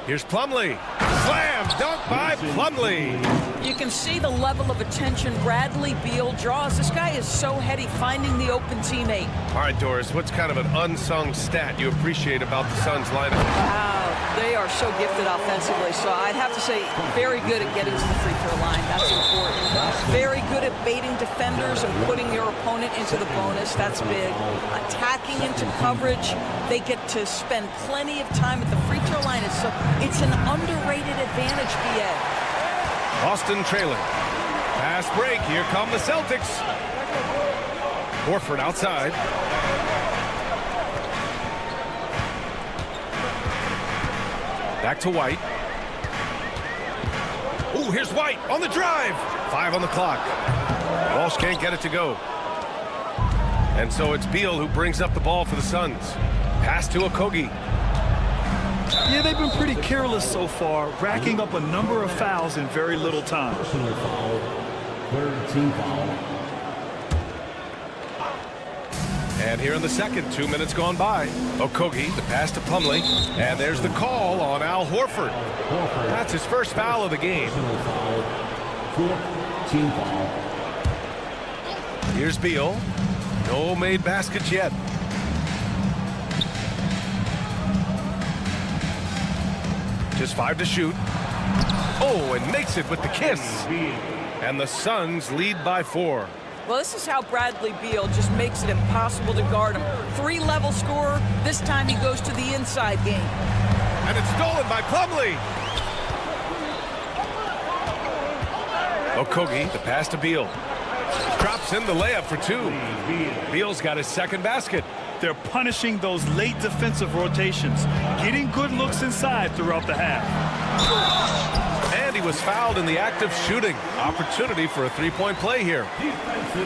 Here's Plumlee. Slam dunk by Plumlee. You can see the level of attention Bradley Beal draws. This guy is so heady finding the open teammate. All right, Doris, what's kind of an unsung stat you appreciate about the Suns lineup? Wow, they are so gifted offensively. So I'd have to say very good at getting to the free throw line. That's important. Very good at baiting defenders and putting your opponent into the bonus. That's big. Attacking into coverage. They get to spend plenty of time at the free throw line. It's an underrated advantage, BA. Boston trailing. Fast break. Here come the Celtics. Horford outside. Back to White. Ooh, here's White on the drive. 5 on the clock. Walsh can't get it to go. And so it's Beal who brings up the ball for the Suns. Pass to Okogie. Yeah, they've been pretty careless so far, racking up a number of fouls in very little time. Third team foul. And here in the second, 2 minutes gone by. Okogie, the pass to Plumlee. And there's the call on Al Horford. That's his first foul of the game. Fourth team foul. Here's Beal. No made baskets yet. Just 5 to shoot. Oh, and makes it with the kiss. And the Suns lead by 4. Well, this is how Bradley Beal just makes it impossible to guard him. 3-level scorer. This time he goes to the inside game. And it's stolen by Plumlee. Okogie, the pass to Beal. Drops in the layup for 2. Beal's got his second basket. They're punishing those late defensive rotations, getting good looks inside throughout the half. And he was fouled in the act of shooting. Opportunity for a three-point play here.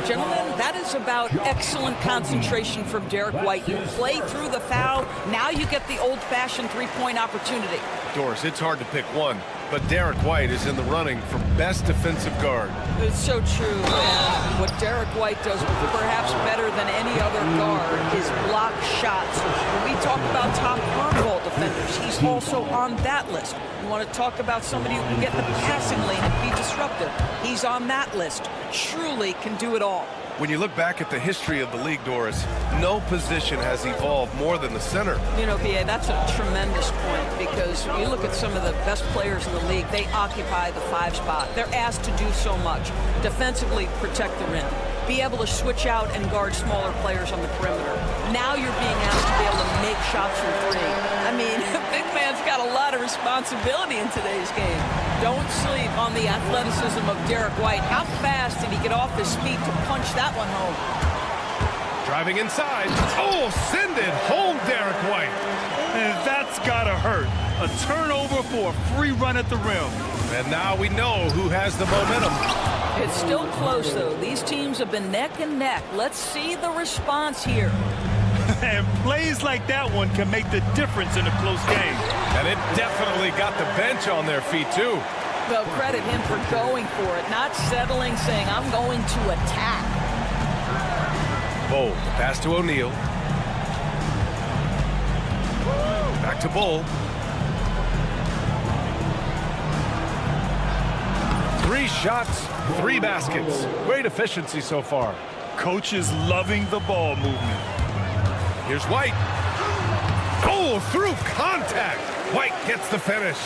Gentlemen, that is about excellent concentration from Derek White. You play through the foul, now you get the old-fashioned three-point opportunity. Doris, it's hard to pick one, but Derek White is in the running for best defensive guard. It's so true, and what Derek White does perhaps better than any other guard is block shots. When we talk about top on-ball defenders, he's also on that list. You want to talk about somebody who can get in the passing lane and be disruptive. He's on that list. Truly can do it all. When you look back at the history of the league, Doris, no position has evolved more than the center. You know, B.A., that's a tremendous point because you look at some of the best players in the league, they occupy the 5 spot. They're asked to do so much. Defensively, protect the rim. Be able to switch out and guard smaller players on the perimeter. Now you're being asked to be able to make shots from 3. I mean, big man's got a lot of responsibility in today's game. Don't sleep on the athleticism of Derek White. How fast did he get off his feet to punch that one home? Driving inside. Oh, send it home, Derek White. And that's gotta hurt. A turnover for a free run at the rim. And now we know who has the momentum. It's still close, though. These teams have been neck and neck. Let's see the response here. And plays like that one can make the difference in a close game. And it definitely got the bench on their feet, too. Well, credit him for going for it, not settling, saying, I'm going to attack. Bull, pass to O'Neal. Back to Bull. 3 shots, 3 baskets. Great efficiency so far. Coach is loving the ball movement. Here's White. Oh, through contact. White gets the finish.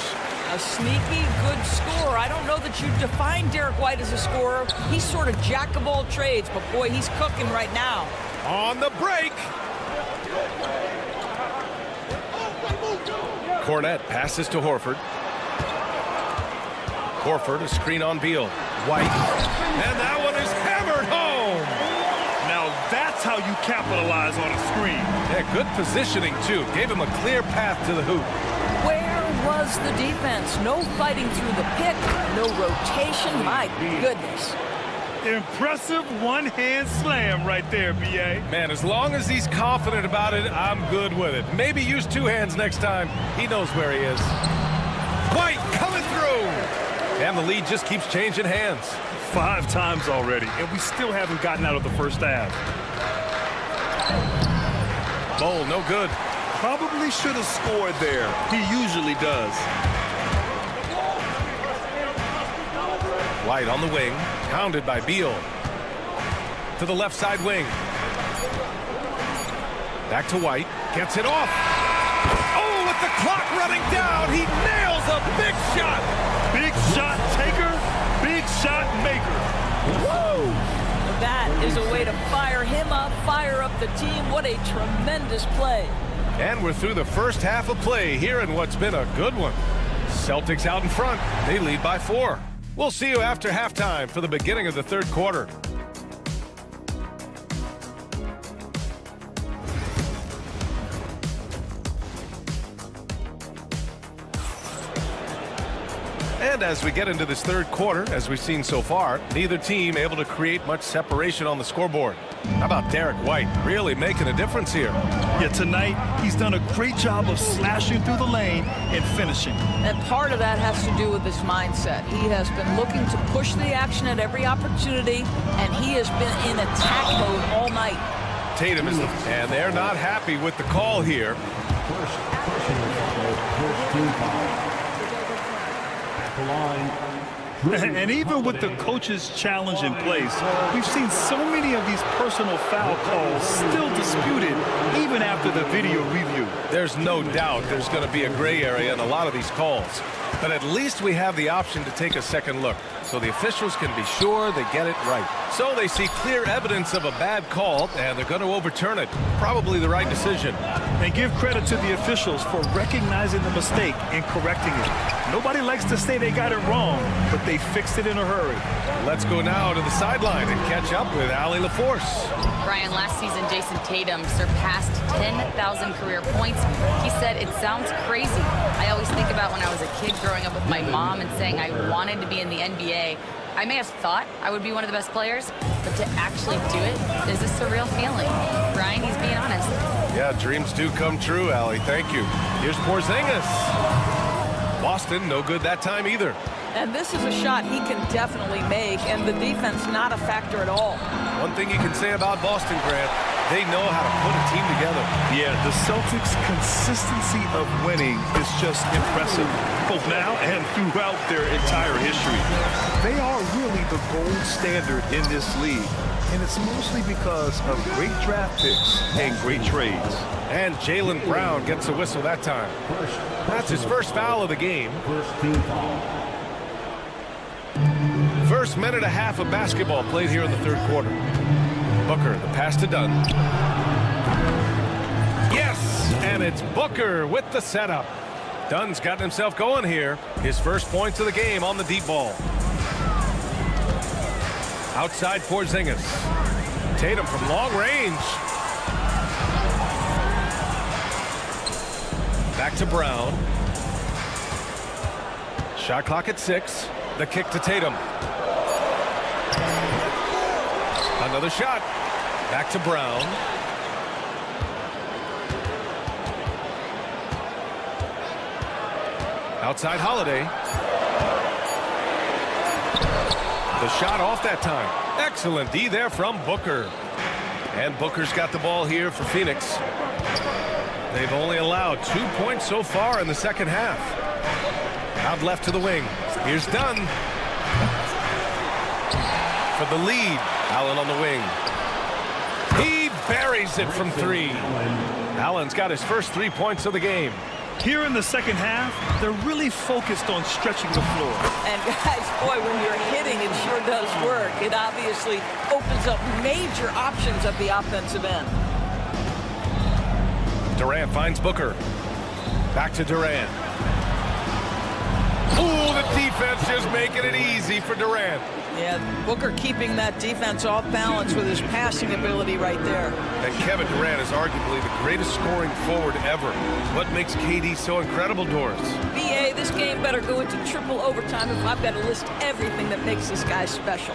A sneaky good scorer. I don't know that you define Derek White as a scorer. He's sort of jack of all trades, but boy, he's cooking right now. On the break. Cornette passes to Horford. Horford, a screen on Beal. White. And that one is hammered home. Now that's how you capitalize on a screen. Yeah, good positioning, too. Gave him a clear path to the hoop. Where was the defense? No fighting through the pick, no rotation. My goodness. Impressive one-hand slam right there, B.A. Man, as long as he's confident about it, I'm good with it. Maybe use 2 hands next time. He knows where he is. White coming through. And the lead just keeps changing hands. 5 times already, and we still haven't gotten out of the first half. Bowl, no good. Probably should have scored there. He usually does. White on the wing, pounded by Beal. To the left side wing. Back to White, gets it off. Oh, with the clock running down, he nails a big shot. Big shot taker, big shot maker. Woo! That is a way to fire him up, fire up the team. What a tremendous play. And we're through the first half of play here in what's been a good one. Celtics out in front. They lead by 4. We'll see you after halftime for the beginning of the 3rd quarter. And as we get into this 3rd quarter, as we've seen so far, neither team able to create much separation on the scoreboard. How about Derek White really making a difference here? Yeah, tonight he's done a great job of slashing through the lane and finishing. And part of that has to do with his mindset. He has been looking to push the action at every opportunity, and he has been in attack mode all night. Tatum is and they're not happy with the call here. And even with the coach's challenge in place, we've seen so many of these personal foul calls still disputed even after the video review. There's no doubt there's going to be a gray area in a lot of these calls. But at least we have the option to take a second look. so the officials can be sure they get it right. So they see clear evidence of a bad call, and they're going to overturn it. Probably the right decision. And give credit to the officials for recognizing the mistake and correcting it. Nobody likes to say they got it wrong, but they fixed it in a hurry. Let's go now to the sideline and catch up with Allie LaForce. Brian, last season, Jason Tatum surpassed 10,000 career points. He said, it sounds crazy. I always think about when I was a kid growing up with my mom and saying I wanted to be in the NBA. I may have thought I would be one of the best players, but to actually do it is a surreal feeling. Brian, he's being honest. Yeah, dreams do come true, Allie. Thank you. Here's Porzingis. Boston, no good that time either. And this is a shot he can definitely make, and the defense not a factor at all. One thing you can say about Boston, Grant, they know how to put a team together. Yeah, the Celtics' consistency of winning is just impressive, both now and throughout their entire history. They are really the gold standard in this league, and it's mostly because of great draft picks and great trades. And Jaylen Brown gets a whistle that time. That's his first foul of the game. First minute and a half of basketball played here in the third quarter. Booker, the pass to Dunn. Yes, and it's Booker with the setup. Dunn's gotten himself going here. His first points of the game on the deep ball. Outside Porzingis. Tatum from long range. Back to Brown. Shot clock at 6. The kick to Tatum. Another shot. Back to Brown. Outside Holiday. The shot off that time. Excellent D there from Booker. And Booker's got the ball here for Phoenix. They've only allowed 2 points so far in the second half. Out left to the wing. Here's Dunn. For the lead. Allen on the wing. He buries it from 3. Allen's got his first 3 points of the game. Here in the second half, they're really focused on stretching the floor. And guys, boy, when you're hitting, it sure does work. It obviously opens up major options at the offensive end. Durant finds Booker. Back to Durant. Ooh, the defense just making it easy for Durant. Yeah, Booker keeping that defense off balance with his passing ability right there. And Kevin Durant is arguably the greatest scoring forward ever. What makes KD so incredible, Doris? BA, this game better go into triple overtime if I've got to list everything that makes this guy special.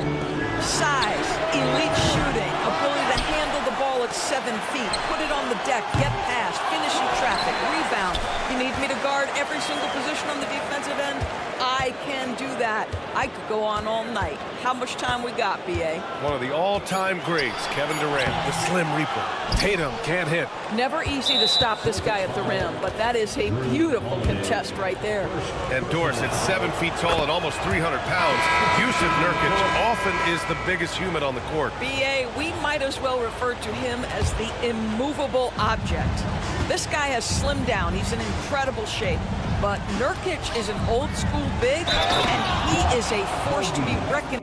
Size, elite shooting, ability to handle the ball at 7 feet, put it on the deck, get past, finish in traffic, rebound. You need me to guard every single position on the defensive end? I can do that. I could go on all night. How much time we got, BA? One of the all-time greats, Kevin Durant, the Slim Reaper. Tatum can't hit. Never easy to stop this guy at the rim, but that is a beautiful contest right there. And Doris, at 7 feet tall and almost 300 pounds, Yusuf Nurkic often is the biggest human on the court. BA, we might as well refer to him as the immovable object. This guy has slimmed down. He's in incredible shape. But Nurkic is an old-school big, and he is a force to be reckoned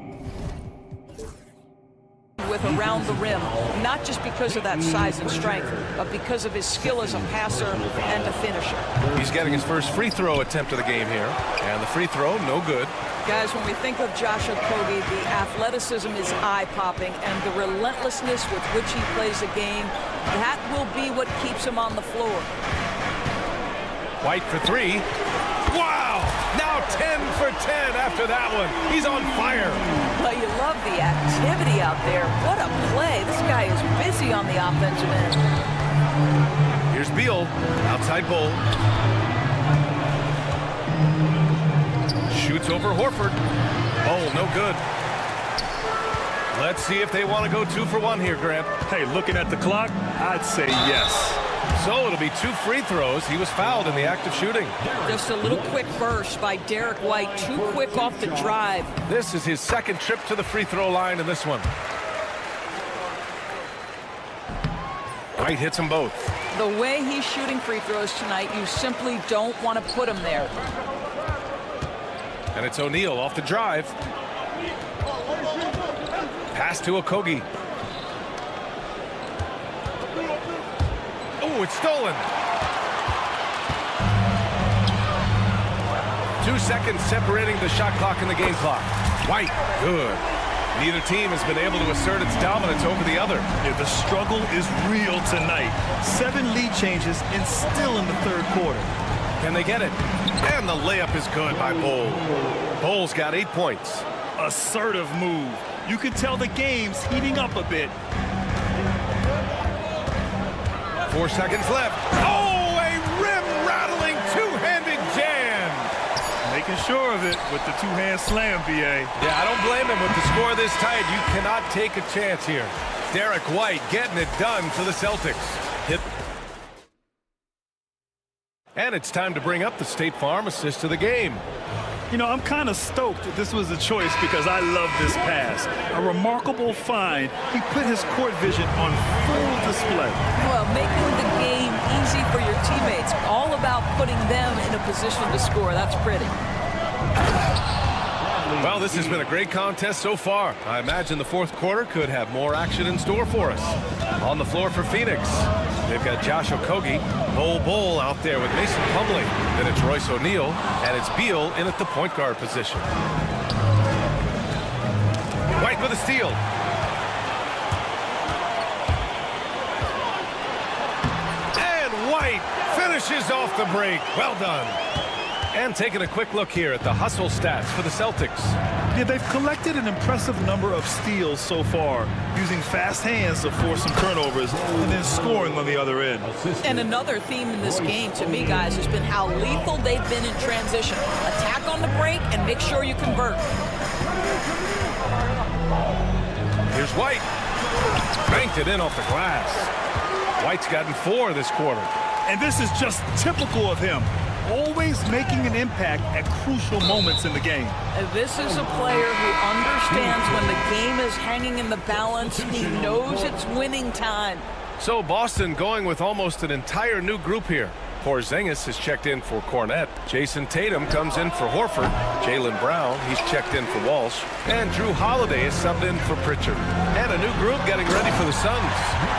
with around the rim, not just because of that size and strength, but because of his skill as a passer and a finisher. He's getting his first free throw attempt of the game here, and the free throw, no good. Guys, when we think of Josh Okogie, the athleticism is eye-popping, and the relentlessness with which he plays the game, that will be what keeps him on the floor. White for 3. Wow! Now 10 for 10 after that one. He's on fire. Well, you love the activity out there. What a play. This guy is busy on the offensive end. Here's Beal. Outside Bull. Shoots over Horford. Oh, no good. Let's see if they want to go 2 for 1 here, Grant. Hey, looking at the clock, I'd say yes. So it'll be 2 free throws. He was fouled in the act of shooting. Just a little quick burst by Derek White. Too quick off the drive. This is his second trip to the free throw line in this one. White hits them both. The way he's shooting free throws tonight, you simply don't want to put him there. And it's O'Neal off the drive. Pass to Okogie. Oh, it's stolen. 2 seconds separating the shot clock and the game clock. White, good. Neither team has been able to assert its dominance over the other. Yeah, the struggle is real tonight. 7 lead changes and still in the third quarter. Can they get it? And the layup is good by Bol. Bol's got 8 points. Assertive move. You can tell the game's heating up a bit. 4 seconds left. Oh, a rim-rattling two-handed jam. Making sure of it with the two-hand slam, B.A. Yeah, I don't blame him with the score this tight. You cannot take a chance here. Derek White getting it done for the Celtics. And it's time to bring up the State Farm assist of the game. You know, I'm kind of stoked that this was a choice because I love this pass. A remarkable find. He put his court vision on full display. Well, making the game easy for your teammates. All about putting them in a position to score. That's pretty. Well, this has been a great contest so far. I imagine the fourth quarter could have more action in store for us. On the floor for Phoenix, they've got Josh Okogie, Bol out there with Mason Plumlee. Then it's Royce O'Neal, and it's Beal in at the point guard position. White with a steal. And White finishes off the break. Well done. And taking a quick look here at the hustle stats for the Celtics. Yeah, they've collected an impressive number of steals so far, using fast hands to force some turnovers and then scoring on the other end. And another theme in this game, to me, guys, has been how lethal they've been in transition. Attack on the break and make sure you convert. Here's White. Banked it in off the glass. White's gotten 4 this quarter. And this is just typical of him. Always making an impact at crucial moments in the game. And this is a player who understands when the game is hanging in the balance. He knows it's winning time. So Boston going with almost an entire new group here. Porzingis has checked in for Cornette. Jason Tatum comes in for Horford. Jaylen Brown, he's checked in for Walsh. And Drew Holiday is subbed in for Pritchard. And a new group getting ready for the Suns.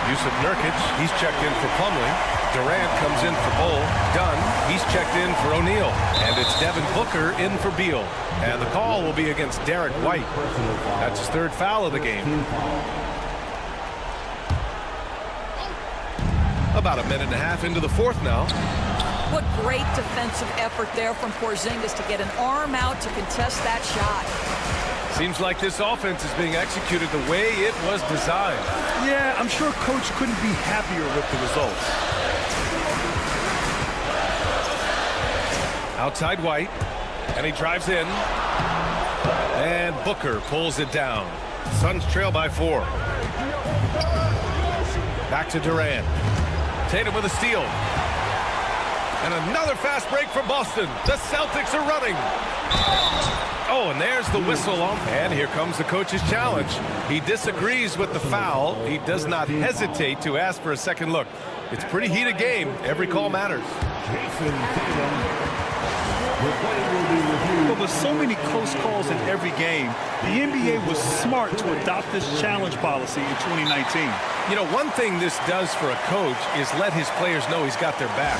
Yusuf Nurkic, he's checked in for Plumlee. Durant comes in for Bol. Dunn, he's checked in for O'Neal. And it's Devin Booker in for Beal. And the call will be against Derek White. That's his 3rd foul of the game. About a minute and a half into the 4th now. What great defensive effort there from Porzingis to get an arm out to contest that shot. Seems like this offense is being executed the way it was designed. Yeah, I'm sure Coach couldn't be happier with the results. Outside White, and he drives in. And Booker pulls it down. Suns trail by 4. Back to Durant. Tatum with a steal. And another fast break for Boston. The Celtics are running. Oh, and there's the whistle on. And here comes the coach's challenge. He disagrees with the foul. He does not hesitate to ask for a second look. It's a pretty heated game. Every call matters. But with so many close calls in every game, the NBA was smart to adopt this challenge policy in 2019. You know, one thing this does for a coach is let his players know he's got their back.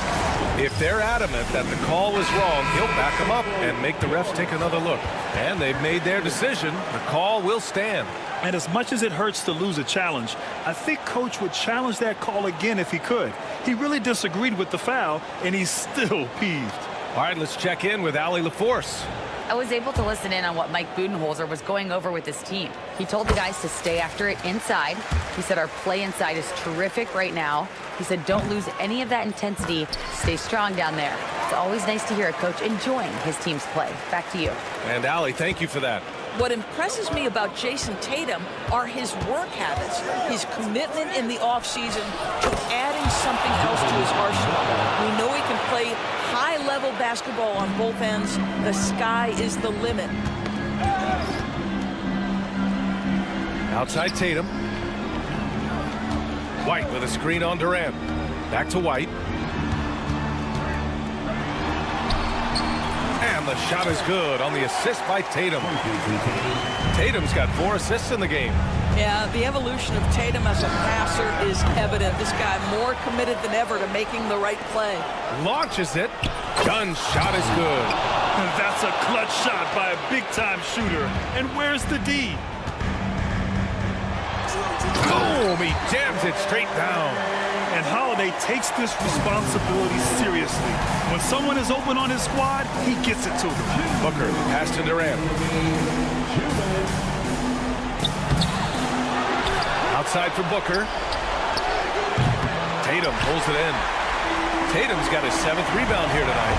If they're adamant that the call was wrong, he'll back them up and make the refs take another look. And they've made their decision. The call will stand. And as much as it hurts to lose a challenge, I think Coach would challenge that call again if he could. He really disagreed with the foul, and he's still peeved. All right, let's check in with Allie LaForce. I was able to listen in on what Mike Budenholzer was going over with his team. He told the guys to stay after it inside. He said our play inside is terrific right now. He said don't lose any of that intensity. Stay strong down there. It's always nice to hear a coach enjoying his team's play. Back to you. And Allie, thank you for that. What impresses me about Jason Tatum are his work habits, his commitment in the offseason to adding something else to his arsenal. We know he can play high-level basketball on both ends. The sky is the limit. Outside Tatum. White with a screen on Durant. Back to White. And the shot is good on the assist by Tatum. Tatum's got 4 assists in the game. Yeah, the evolution of Tatum as a passer is evident. This guy more committed than ever to making the right play. Launches it. Gun shot is good. That's a clutch shot by a big-time shooter. And where's the D? Boom! He jams it straight down. And Holiday takes this responsibility seriously. When someone is open on his squad, he gets it to them. Booker, pass to Durant. Outside for Booker. Tatum pulls it in. Tatum's got his 7th rebound here tonight.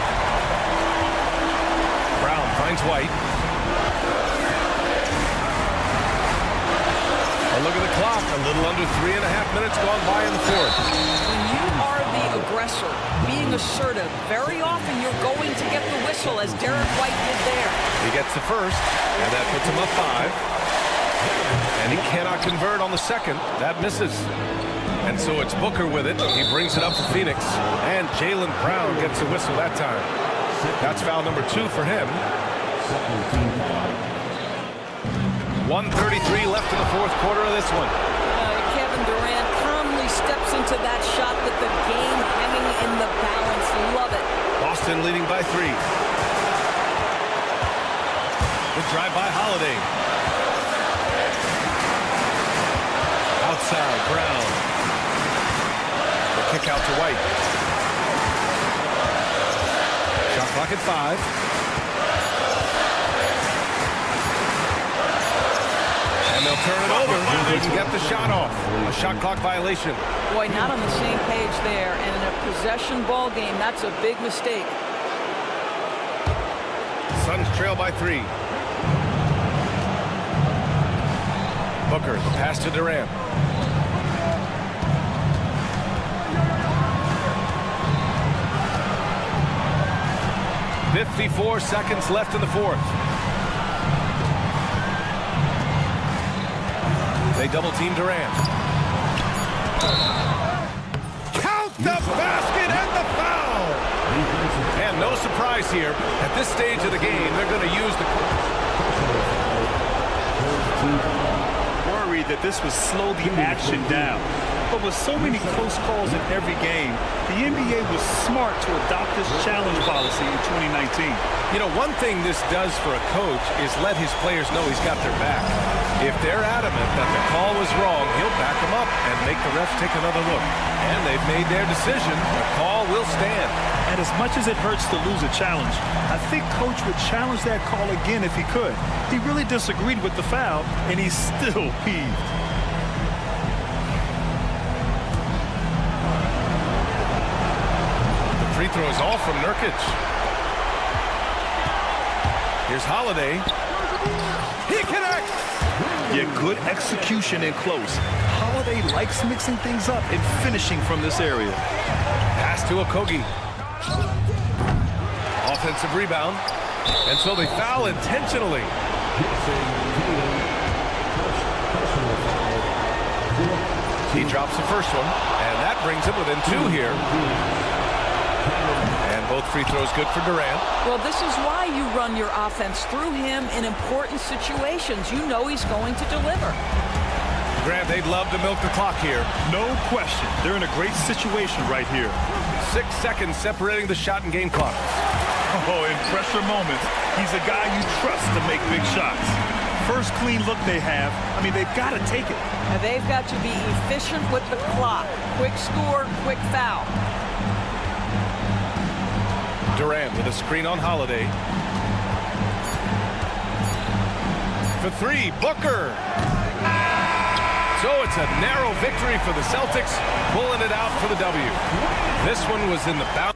Brown finds White. And look at the clock. A little under 3.5 minutes gone by in the 4th. When you are the aggressor, being assertive, very often you're going to get the whistle, as Derek White did there. He gets the first, and that puts him up 5. And he cannot convert on the second. That misses. And so it's Booker with it. He brings it up for Phoenix. And Jaylen Brown gets a whistle that time. That's foul number 2 for him. 1:33 left in the 4th quarter of this one. Kevin Durant calmly steps into that shot with the game hanging in the balance. Love it. Boston leading by 3. The drive by Holiday. Outside, Brown. The kick out to White. Shot clock at 5. And they'll turn it over. They can get the shot off. A shot clock violation. Boy, not on the same page there. And in a possession ball game, that's a big mistake. Suns trail by 3. Booker, the pass to Durant. .54 seconds left in the 4th. They double team Durant. Count the basket and the foul! And no surprise here. At this stage of the game, they're going to use the... Worried that this would slow the action down. But with so many close calls in every game, the NBA was smart to adopt this challenge policy in 2019. You know, one thing this does for a coach is let his players know he's got their back. If they're adamant that the call was wrong, he'll back them up and make the refs take another look. And they've made their decision. The call will stand. And as much as it hurts to lose a challenge, I think Coach would challenge that call again if he could. He really disagreed with the foul, and he's still peeved. The free throw is off from Nurkic. Here's Holiday. He connects! Yeah, good execution in close. Holiday likes mixing things up and finishing from this area. Pass to Okogie. Offensive rebound. And so they foul intentionally. He drops the first one, and that brings him within 2 here. And both free throws good for Durant. Well, this is why you run your offense through him in important situations. You know he's going to deliver. Grant, they'd love to milk the clock here. No question. They're in a great situation right here. 6 seconds separating the shot and game clock. Oh, in pressure moments, he's a guy you trust to make big shots. First clean look they have, I mean, they've got to take it. And they've got to be efficient with the clock. Quick score, quick foul. Durant with a screen on Holiday. For 3, Booker. So it's a narrow victory for the Celtics, pulling it out for the W. This one was in the bounce.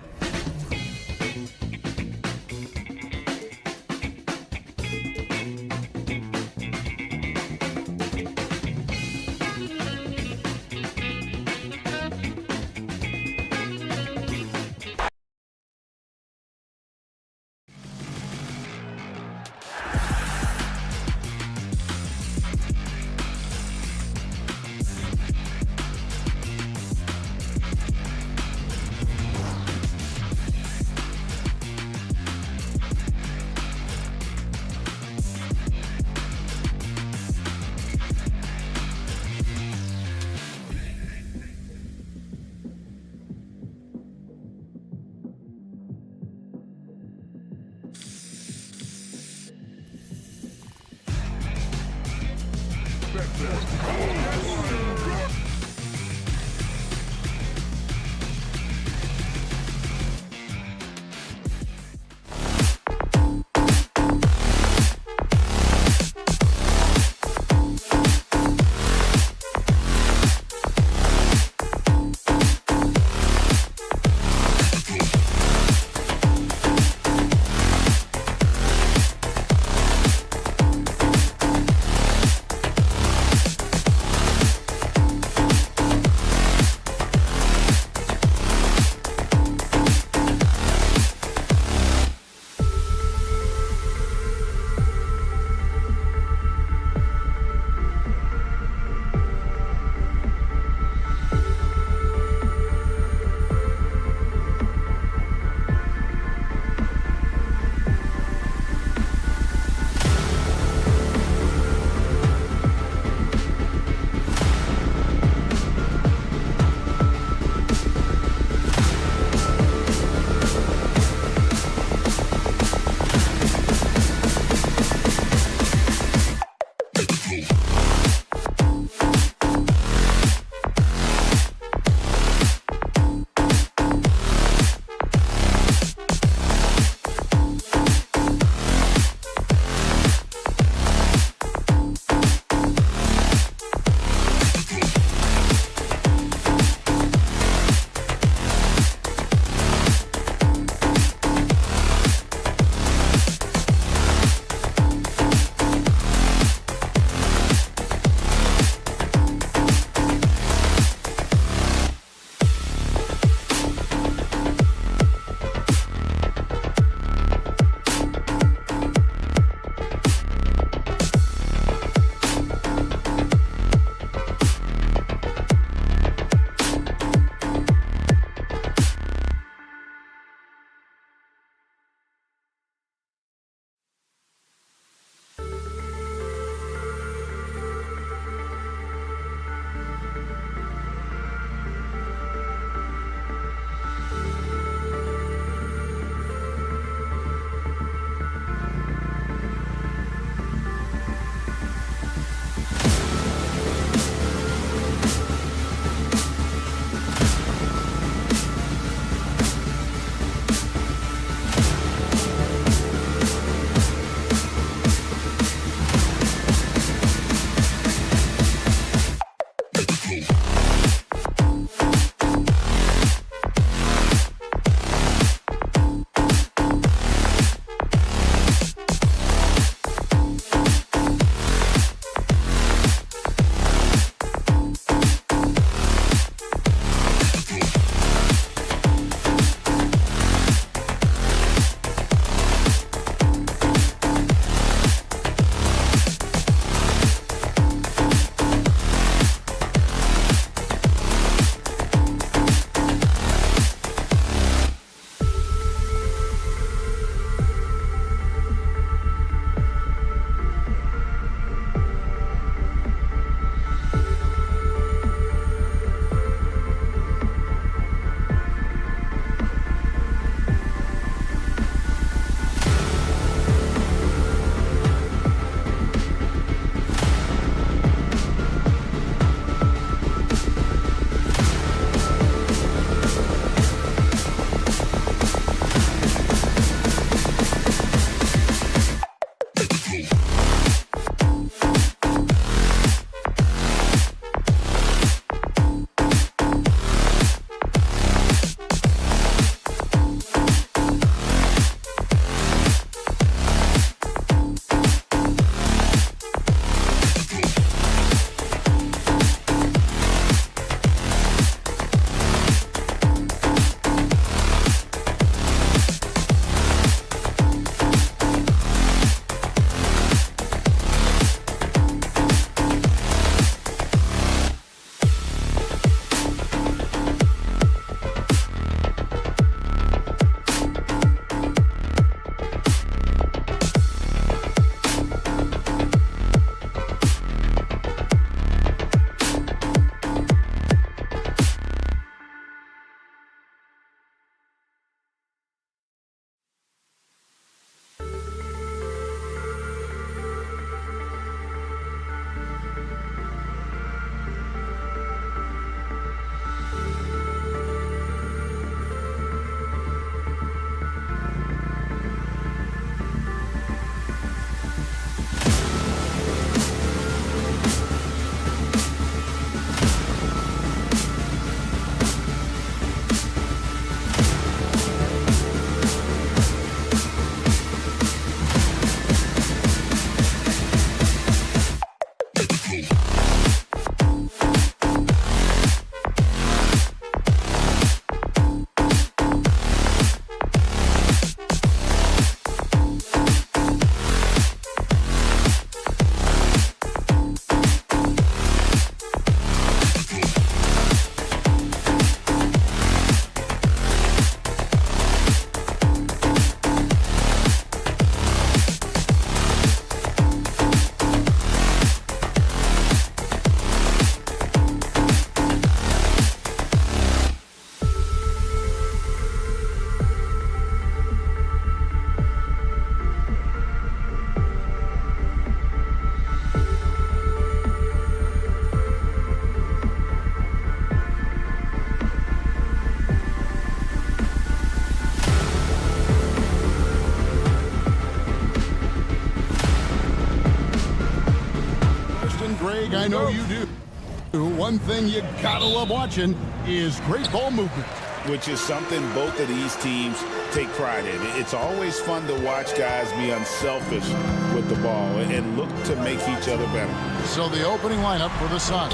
Greg, I know you do. One thing you gotta love watching is great ball movement. Which is something both of these teams take pride in. It's always fun to watch guys be unselfish with the ball and look to make each other better. So the opening lineup for the Suns.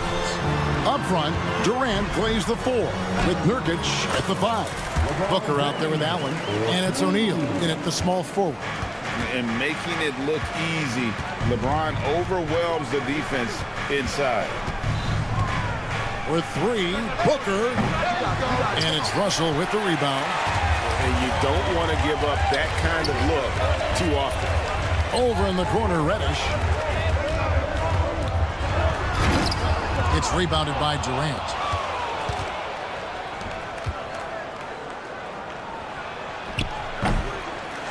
Up front, Durant plays the 4 with Nurkic at the 5. Booker out there with Allen, and it's O'Neal in at the small forward. And making it look easy, LeBron overwhelms the defense inside. With 3, Booker, and it's Russell with the rebound. And you don't want to give up that kind of look too often. Over in the corner, Reddish. It's rebounded by Durant.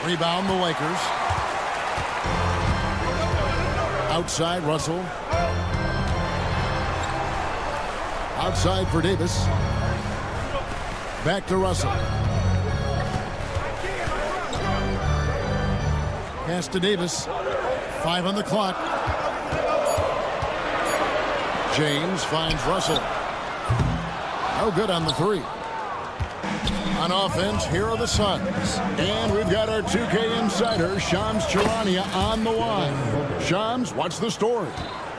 Rebound the Lakers. Outside, Russell. Outside for Davis. Back to Russell. Pass to Davis. 5 on the clock. James finds Russell. No good on the three. On offense, here are the Suns. And we've got our 2K insider, Shams Charania, on the line. Shams, what's the story?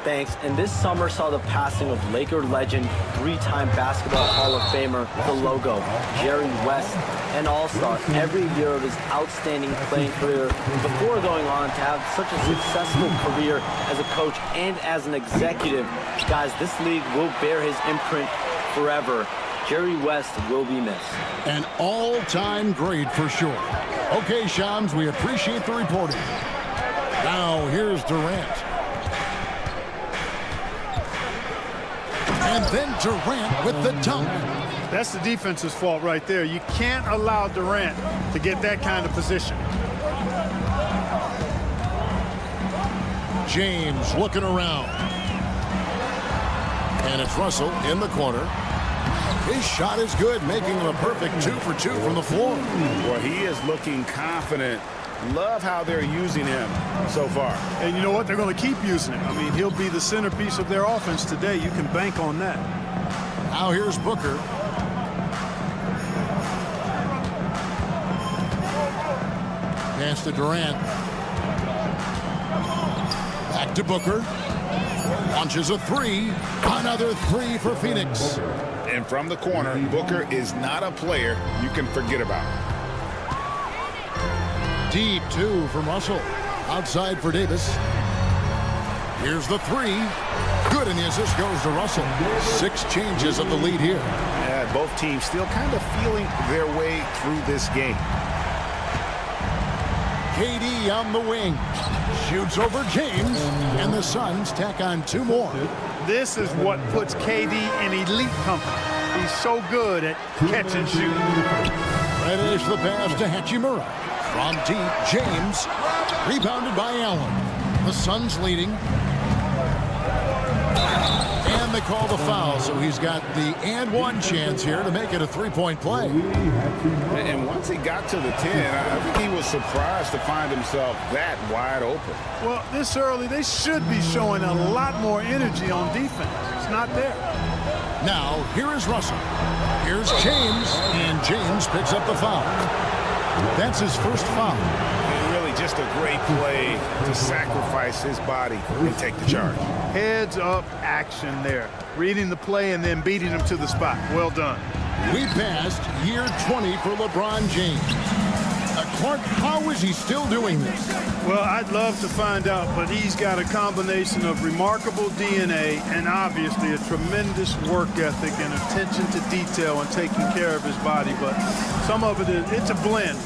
Thanks. And this summer saw the passing of Laker legend, three-time Basketball Hall of Famer, the logo, Jerry West, an all-star every year of his outstanding playing career before going on to have such a successful career as a coach and as an executive. Guys, this league will bear his imprint forever. Jerry West will be missed. An all-time great for sure. Okay, Shams, we appreciate the reporting. Now, here's Durant. And then Durant with the dunk. That's the defense's fault right there. You can't allow Durant to get that kind of position. James looking around. And it's Russell in the corner. His shot is good, making him a perfect 2 for 2 from the floor. Well, he is looking confident. Love how they're using him so far. And you know what? They're going to keep using him. I mean, he'll be the centerpiece of their offense today. You can bank on that. Now here's Booker. Pass to Durant. Back to Booker. Launches a three. Another three for Phoenix. And from the corner, Booker is not a player you can forget about. Deep two from Russell. Outside for Davis. Here's the three. Good, and the assist goes to Russell. 6 changes of the lead here. Yeah, both teams still kind of feeling their way through this game. KD on the wing. Shoots over James, and the Suns tack on 2 more. This is what puts KD in elite company. He's so good at catch and shoot. Reddish the pass to Hachimura. From deep, James. Rebounded by Allen. The Suns leading. And they call the foul, so he's got the and one chance here to make it a 3-point play. And once he got to the 10, I think he was surprised to find himself that wide open. Well, this early, they should be showing a lot more energy on defense. It's not there. Now, here is Russell. Here's James, and James picks up the foul. That's his first foul. And really just a great play to sacrifice his body and take the charge. Heads up action there. Reading the play and then beating him to the spot. Well done. We passed year 20 for LeBron James. Clark, how is he still doing this? Well, I'd love to find out, but he's got a combination of remarkable DNA and obviously a tremendous work ethic and attention to detail and taking care of his body. But some of it's a blend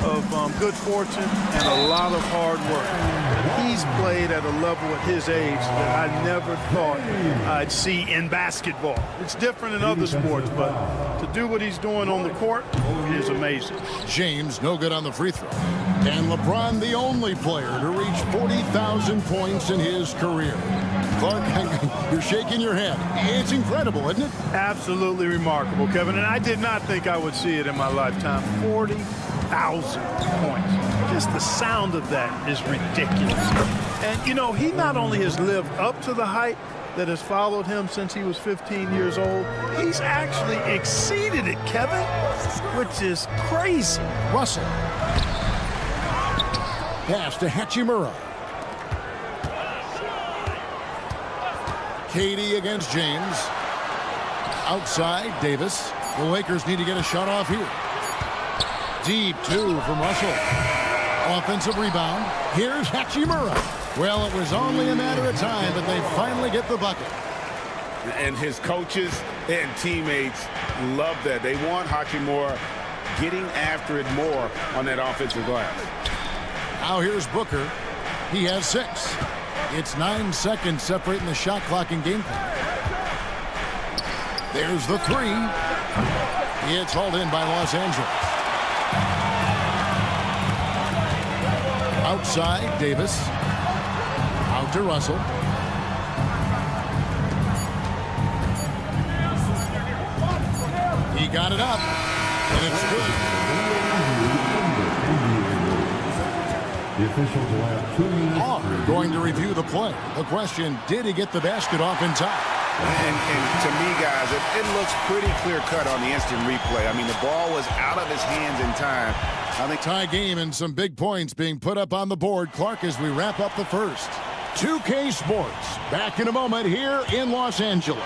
of good fortune and a lot of hard work. He's played at a level at his age that I never thought I'd see in basketball. It's different in other sports, but to do what he's doing on the court is amazing. James, no good on the free throw. And LeBron, the only player to reach 40,000 points in his career. Clark, you're shaking your head. It's incredible, isn't it? Absolutely remarkable, Kevin. And I did not think I would see it in my lifetime. 40,000 points. Just the sound of that is ridiculous. And, you know, he not only has lived up to the height that has followed him since he was 15 years old, he's actually exceeded it, Kevin, which is crazy. Russell. Pass to Hachimura. KD against James. Outside, Davis. The Lakers need to get a shot off here. Deep two from Russell. Offensive rebound. Here's Hachimura. Well, it was only a matter of time, but they finally get the bucket. And his coaches and teammates love that. They want Hachimura getting after it more on that offensive glass. Now here's Booker. He has 6. It's 9 seconds separating the shot clock and game clock. There's the 3. It's hauled in by Los Angeles. Outside, Davis. Out to Russell. He got it up, and it's good. The officials will have 2 minutes. Going to review the play. The question, did he get the basket off in time? And to me, guys, it looks pretty clear-cut on the instant replay. I mean, the ball was out of his hands in time. I think tie game and some big points being put up on the board. Clark, as we wrap up the first. 2K Sports, back in a moment here in Los Angeles.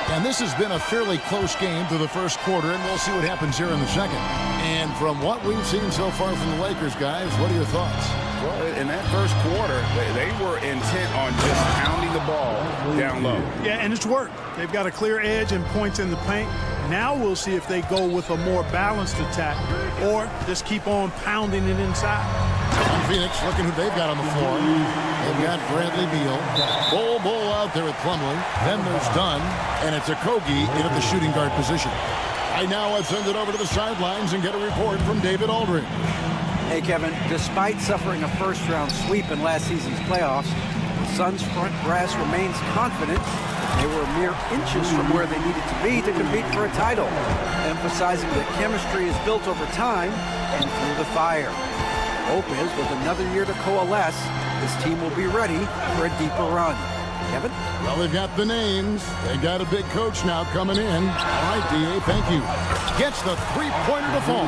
And this has been a fairly close game through the first quarter, and we'll see what happens here in the second. And from what we've seen so far from the Lakers, guys, what are your thoughts? Well, in that first quarter, they were intent on just pounding the ball down low. Yeah, and it's worked. They've got a clear edge and points in the paint. Now we'll see if they go with a more balanced attack or just keep on pounding it inside. Phoenix looking who they've got on the floor. They've got Bradley Beal. Bull out there with Plumlee. Then there's Dunn. And it's Okogie in at the shooting guard position. Right now, let's send it over to the sidelines and get a report from David Aldridge. Hey, Kevin, despite suffering a first-round sweep in last season's playoffs, the Suns' front brass remains confident they were mere inches from where they needed to be to compete for a title, emphasizing that chemistry is built over time and through the fire. Hope is, with another year to coalesce, this team will be ready for a deeper run. Kevin? Well, they've got the names. They got a big coach now coming in. All right, D.A., thank you. Gets the three-pointer to fall.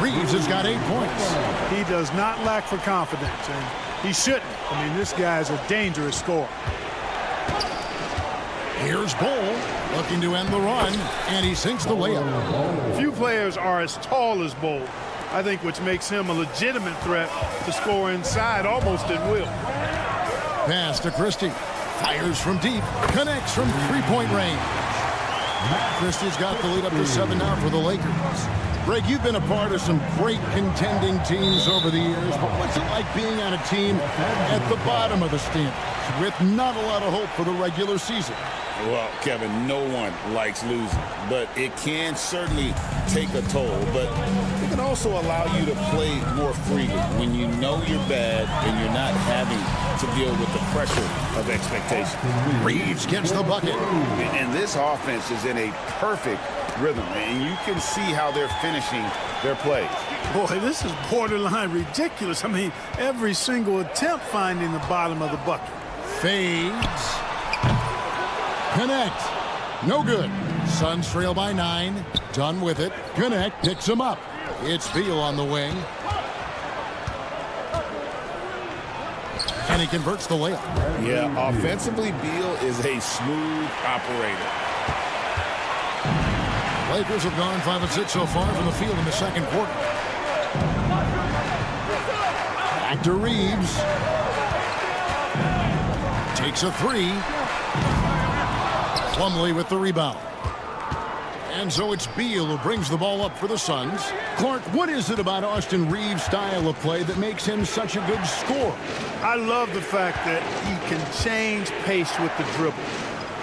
Reeves has got 8 points. He does not lack for confidence, and he shouldn't. I mean, this guy's a dangerous scorer. Here's Bull looking to end the run, and he sinks the layup. Few players are as tall as Bull, I think, which makes him a legitimate threat to score inside almost at will. Pass to Christie. Fires from deep. Connects from three-point range. Christie's got the lead up to 7 now for the Lakers. Greg, you've been a part of some great contending teams over the years, but what's it like being on a team at the bottom of the standings with not a lot of hope for the regular season? Well, Kevin, no one likes losing, but it can certainly take a toll. But it can also allow you to play more freely when you know you're bad and you're not having to deal with the pressure of expectation. Reeves gets the bucket. And this offense is in a perfect rhythm, and you can see how they're finishing their plays. Boy, this is borderline ridiculous. I mean, every single attempt finding the bottom of the bucket. Fades. Connect. No good. Suns trail by 9. Done with it. Connect picks him up. It's Beal on the wing. And he converts the layup. Yeah, offensively, Beal is a smooth operator. Lakers have gone 5 of 6 so far from the field in the second quarter. Back to Reeves. Takes a 3. Plumlee with the rebound. And so it's Beal who brings the ball up for the Suns. Clark, what is it about Austin Reeves' style of play that makes him such a good scorer? I love the fact that he can change pace with the dribble.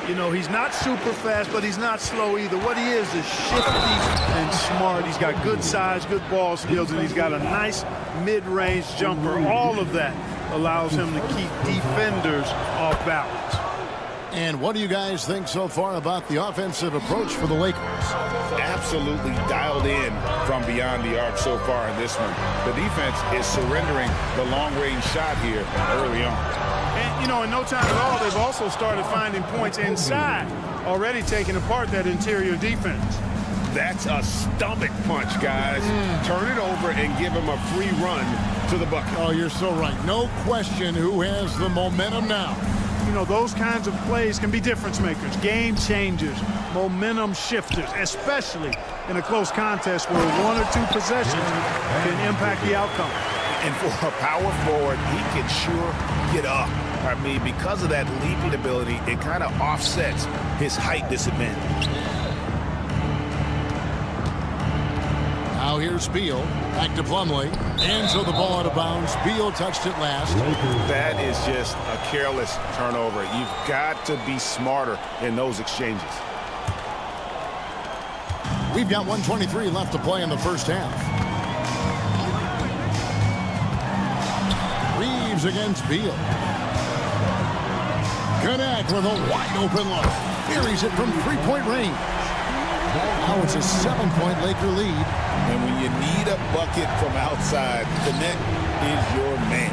You know, he's not super fast, but he's not slow either. What he is shifty and smart. He's got good size, good ball skills, and he's got a nice mid-range jumper. All of that allows him to keep defenders off balance. And what do you guys think so far about the offensive approach for the Lakers? Absolutely dialed in from beyond the arc so far in this one. The defense is surrendering the long-range shot here early on. And, you know, in no time at all, they've also started finding points inside, already taking apart that interior defense. That's a stomach punch, guys. Turn it over and give him a free run to the bucket. Oh, you're so right. No question who has the momentum now. You know, those kinds of plays can be difference makers, game changers, momentum shifters, especially in a close contest where 1 or 2 possessions can impact the outcome. And for a power forward, he can sure get up. I mean, because of that leaping ability, it kind of offsets his height disadvantage. Now here's Beal. Back to Plumlee. And so the ball out of bounds. Beal touched it last. That is just a careless turnover. You've got to be smarter in those exchanges. We've got 1:23 left to play in the first half. Reeves against Beal. Connect with a wide open look. Buries it from three-point range. Now it's a 7-point Laker lead. And when you need a bucket from outside, the net is your man.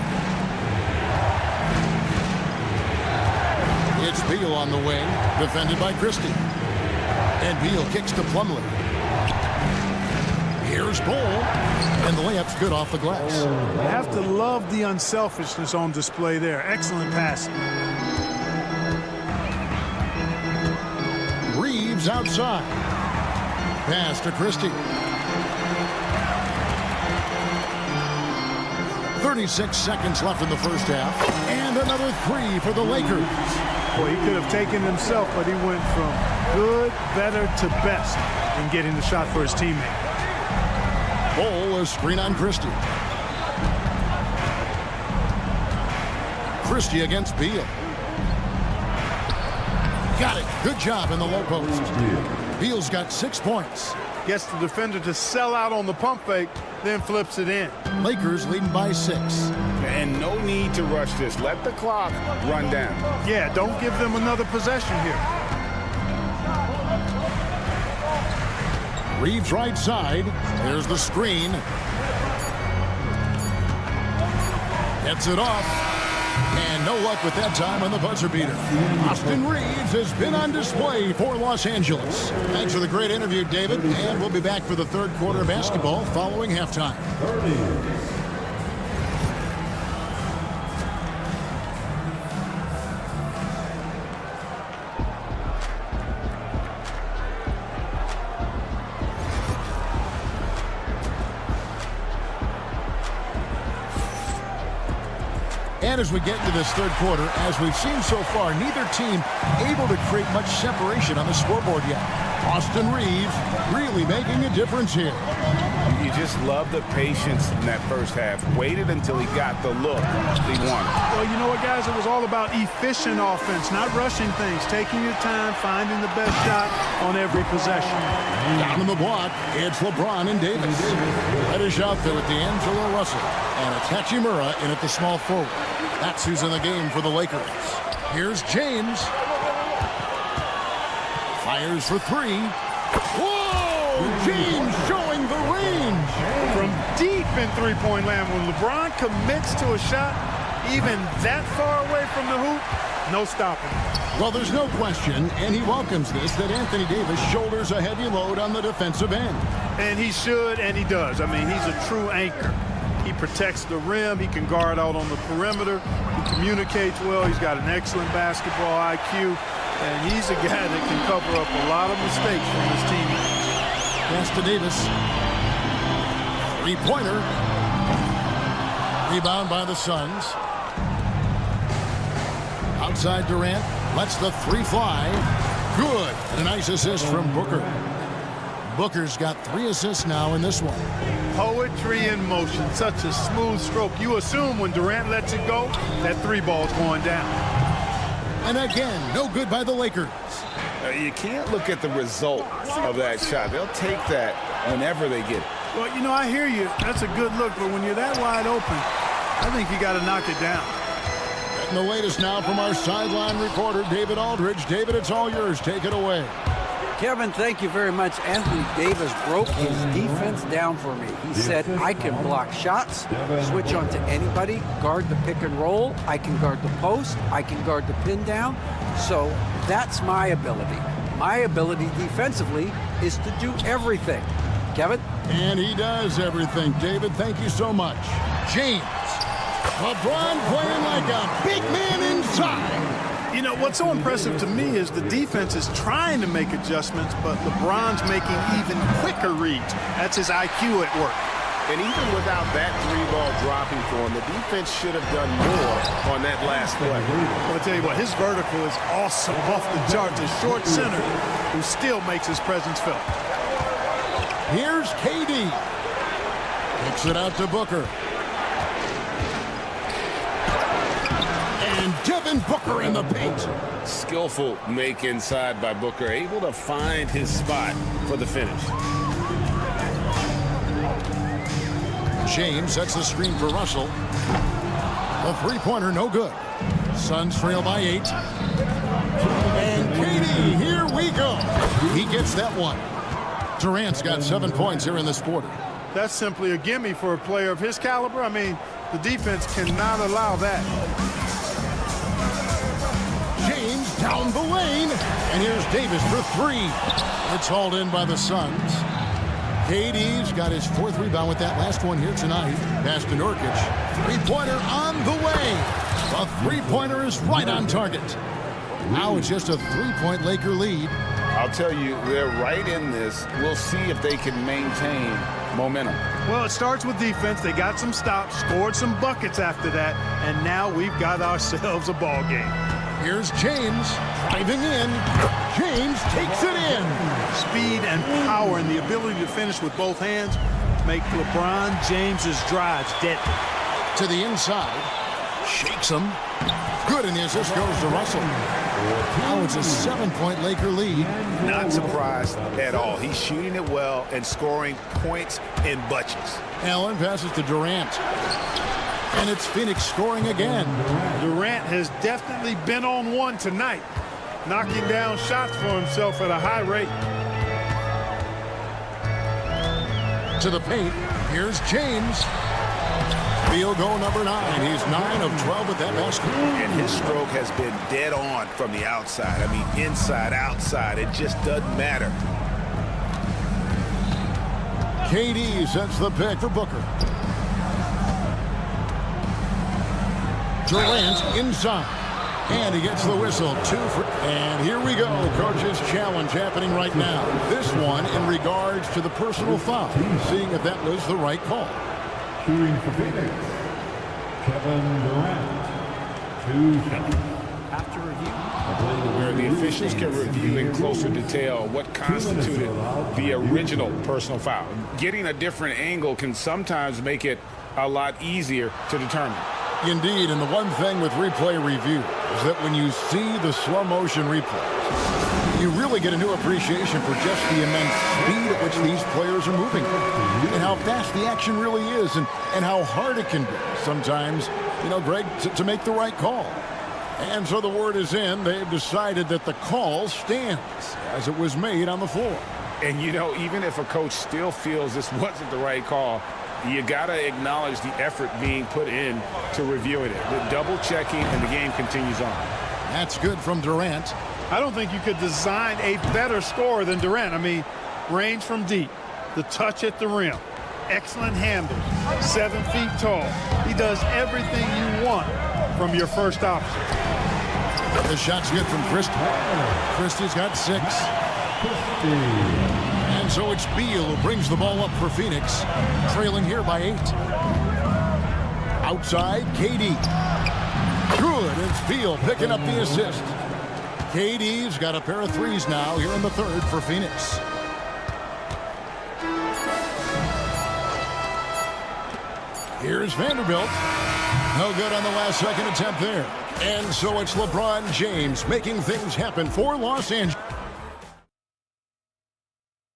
It's Beal on the wing, defended by Christie. And Beal kicks to Plumlee. Here's Bull, and the layup's good off the glass. You have to love the unselfishness on display there. Excellent passing. Reeves outside. Pass to Christie. 36 seconds left in the first half. And another three for the Lakers. Boy, he could have taken himself, but he went from good, better to best in getting the shot for his teammate. Bull, a screen on Christie. Christie against Beal. Got it. Good job in the low post. Beal's got 6 points. Gets the defender to sell out on the pump fake, then flips it in. Lakers leading by 6. And no need to rush this. Let the clock run down. Yeah, don't give them another possession here. Reeves right side. There's the screen. Gets it off. And no luck with that time on the buzzer beater. Austin Reeves has been on display for Los Angeles. Thanks for the great interview, David. And we'll be back for the third quarter of basketball following halftime. And as we get into this third quarter, as we've seen so far, neither team able to create much separation on the scoreboard yet. Austin Reeves really making a difference here. You just love the patience in that first half. Waited until he got the look he wanted. Well, you know what, guys? It was all about efficient offense, not rushing things, taking your time, finding the best shot on every possession. Down in the block, it's LeBron and Davis. Reddish out there with D'Angelo Russell. And it's Hachimura in at the small forward. That's who's in the game for the Lakers. Here's James. Fires for three. Whoa! James showing the range. From deep in three-point land, when LeBron commits to a shot, even that far away from the hoop, no stopping. Well, there's no question, and he welcomes this, that Anthony Davis shoulders a heavy load on the defensive end. And he should, and he does. I mean, he's a true anchor. He protects the rim. He can guard out on the perimeter. He communicates well. he's got an excellent basketball IQ, and he's a guy that can cover up a lot of mistakes from his teammates. Pass to Davis. Three-pointer. Rebound by the Suns. Outside Durant. Lets the three fly. Good. And a nice assist from Booker. Booker's got 3 assists now in this one. Poetry in motion. Such a smooth stroke. You assume when Durant lets it go, that three ball's going down. And again, no good by the Lakers. You can't look at the result of that shot. They'll take that whenever they get it. Well, you know, I hear you. That's a good look, but when you're that wide open, I think you got to knock it down. And the latest now from our sideline reporter, David Aldridge. David, it's all yours. Take it away. Kevin, thank you very much. Anthony Davis broke his defense down for me. He said, I can block shots, switch on to anybody, guard the pick and roll, I can guard the post, I can guard the pin down. So that's my ability. My ability defensively is to do everything. Kevin? And he does everything. David, thank you so much. James. LeBron playing like a big man inside. You know, what's so impressive to me is the defense is trying to make adjustments, but LeBron's making even quicker reads. That's his IQ at work. And even without that three-ball dropping for him, the defense should have done more on that last play. Well, I'll tell you what, his vertical is awesome off the charts. A short center who still makes his presence felt. Here's KD. Kicks it out to Booker. And Devin Booker in the paint. Skillful make inside by Booker, able to find his spot for the finish. James sets the screen for Russell. A three-pointer, no good. Suns trail by 8. And KD, here we go. He gets that one. Durant's got 7 points here in this quarter. That's simply a gimme for a player of his caliber. I mean, the defense cannot allow that. James And here's Davis for three. It's hauled in by the Suns. KD's got his fourth rebound with that last one here tonight. Pass to Nurkic. Three-pointer on the way. The three-pointer is right on target. Now it's just a three-point Laker lead. I'll tell you, they're right in this. We'll see if they can maintain momentum. Well, it starts with defense. They got some stops, scored some buckets after that, and now we've got ourselves a ball game. Here's James driving in. James takes it in. Speed and power and the ability to finish with both hands make LeBron James's drives deadly. To the inside. Shakes him. Good, and the assist goes to Russell. Now it's a 7-point Laker lead. Not surprised at all. He's shooting it well and scoring points in bunches. Allen passes to Durant. And it's Phoenix scoring again. Durant has definitely been on one tonight, knocking down shots for himself at a high rate. To the paint. Here's James. Field goal number 9. He's 9 of 12 with that basket. And his stroke has been dead on from the outside. I mean, inside, outside. It just doesn't matter. KD sets the pick for Booker. Durant inside. And he gets the whistle. And here we go. Coach's challenge happening right now. This one in regards to the personal foul. Seeing if that was the right call. Shooting for Phoenix, Kevin Durant. 2 shots. After review, where the officials can review in closer detail what constituted the original personal foul. Getting a different angle can sometimes make it a lot easier to determine. Indeed, and the one thing with replay review is that when you see the slow motion replays, you really get a new appreciation for just the immense speed at which these players are moving and how fast the action really is and how hard it can be sometimes, you know, Greg, to make the right call. And so the word is in. They've decided that the call stands as it was made on the floor. And, you know, even if a coach still feels this wasn't the right call, you got to acknowledge the effort being put in to reviewing it. The double checking, and the game continues on. That's good from Durant. I don't think you could design a better scorer than Durant. I mean, range from deep, the touch at the rim, excellent handles, 7 feet tall. He does everything you want from your first option. The shot's good from Christie. Christie's got 6. And so it's Beal who brings the ball up for Phoenix, trailing here by 8. Outside, KD. Good, it's Beal picking up the assist. KD's got a pair of threes now here in the third for Phoenix. Here's Vanderbilt. No good on the last second attempt there. And so it's LeBron James making things happen for Los Angeles.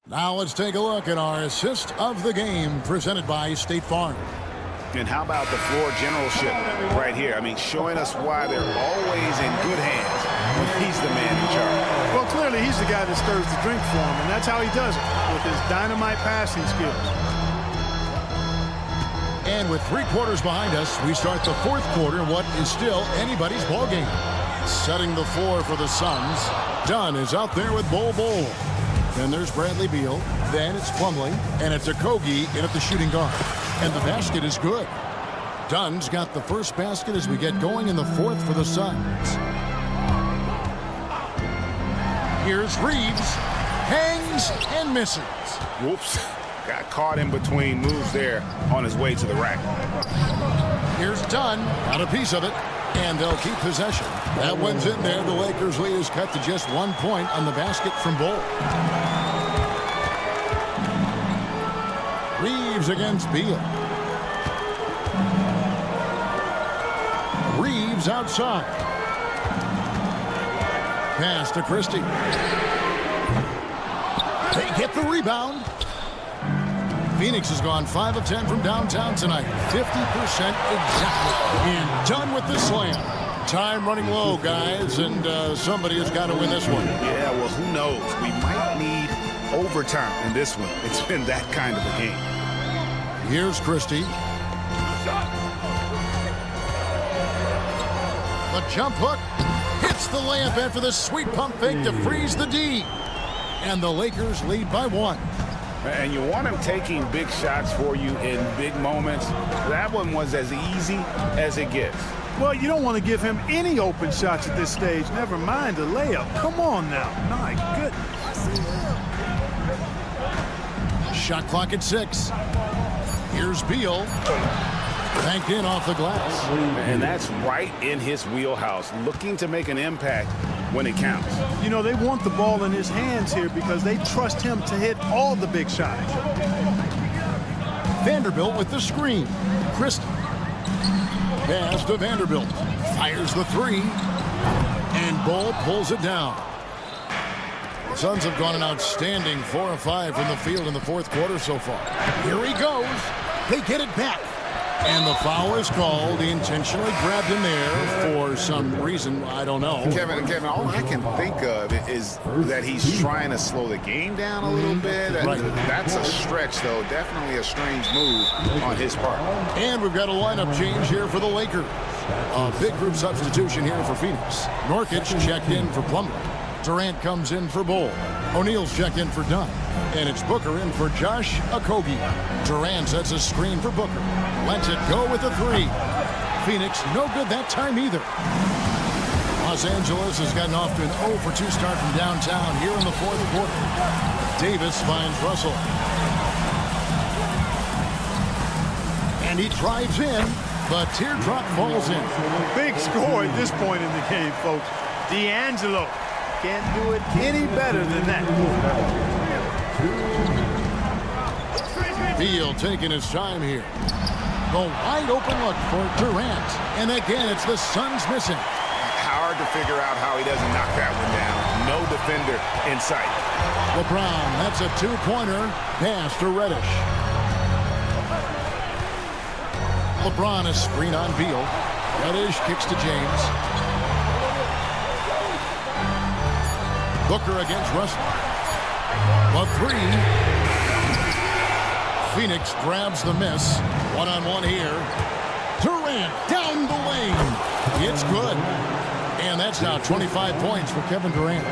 Now let's take a look at our assist of the game presented by State Farm. And how about the floor generalship right here? I mean, showing us why they're always in good hands when he's the man in charge. Well, clearly he's the guy that stirs the drink for him, and that's how he does it, with his dynamite passing skills. And with 3 quarters behind us, we start the 4th quarter in what is still anybody's ball game. Setting the floor for the Suns. Dunn is out there with Bol. Then there's Bradley Beal. Then it's Plumlee. And it's Okogie in at the shooting guard. And the basket is good. Dunn's got the first basket as we get going in the 4th for the Suns. Here's Reeves. Hangs and misses. Whoops. Got caught in between moves there on his way to the rack. Here's Dunn. Got a piece of it. And they'll keep possession. That one's in there. The Lakers lead is cut to just 1 point on the basket from Bol. Reeves against Beal. Reeves outside. Pass to Christie. They get the rebound. Phoenix has gone 5 of 10 from downtown tonight. 50% exactly. And done with the slam. Time running low, guys, and somebody has got to win this one. Yeah, well, who knows? We might need overtime in this one. It's been that kind of a game. Here's Christie. The jump hook. Hits the layup after the sweet pump fake to freeze the D. And the Lakers lead by 1. And you want him taking big shots for you in big moments. That one was as easy as it gets. Well, you don't want to give him any open shots at this stage. Never mind a layup. Come on now. My goodness. Shot clock at 6. Here's Beal. Banked in off the glass. And that's right in his wheelhouse, looking to make an impact when it counts. You know, they want the ball in his hands here because they trust him to hit all the big shots. Vanderbilt with the screen. Christie. Pass to Vanderbilt. Fires the 3. And Bull pulls it down. The Suns have gone an outstanding 4 of 5 from the field in the fourth quarter so far. Here he goes. They get it back. And the foul is called. He intentionally grabbed him there for some reason. I don't know. Kevin, all I can think of is that he's trying to slow the game down a little bit. Right. That's a stretch, though. Definitely a strange move on his part. And we've got a lineup change here for the Lakers. A big group substitution here for Phoenix. Nurkic checked in for Plumlee. Durant comes in for Bull. O'Neal's checked in for Dunn. And it's Booker in for Josh Okogie. Durant sets a screen for Booker. Lets it go with a 3. Phoenix no good that time either. Los Angeles has gotten off to an 0 for 2 start from downtown here in the fourth quarter. Davis finds Russell. And he drives in, but teardrop falls in. Big score at this point in the game, folks. D'Angelo can't do it any better than that. Beal taking his time here. The wide open look for Durant. And again, it's the Suns missing. Hard to figure out how he doesn't knock that one down. No defender in sight. LeBron, that's a 2-pointer. Pass to Reddish. LeBron is screen on Beal. Reddish kicks to James. Booker against Russell. A 3. Phoenix grabs the miss. One-on-one here. Durant down the lane. It's good. And that's now 25 points for Kevin Durant.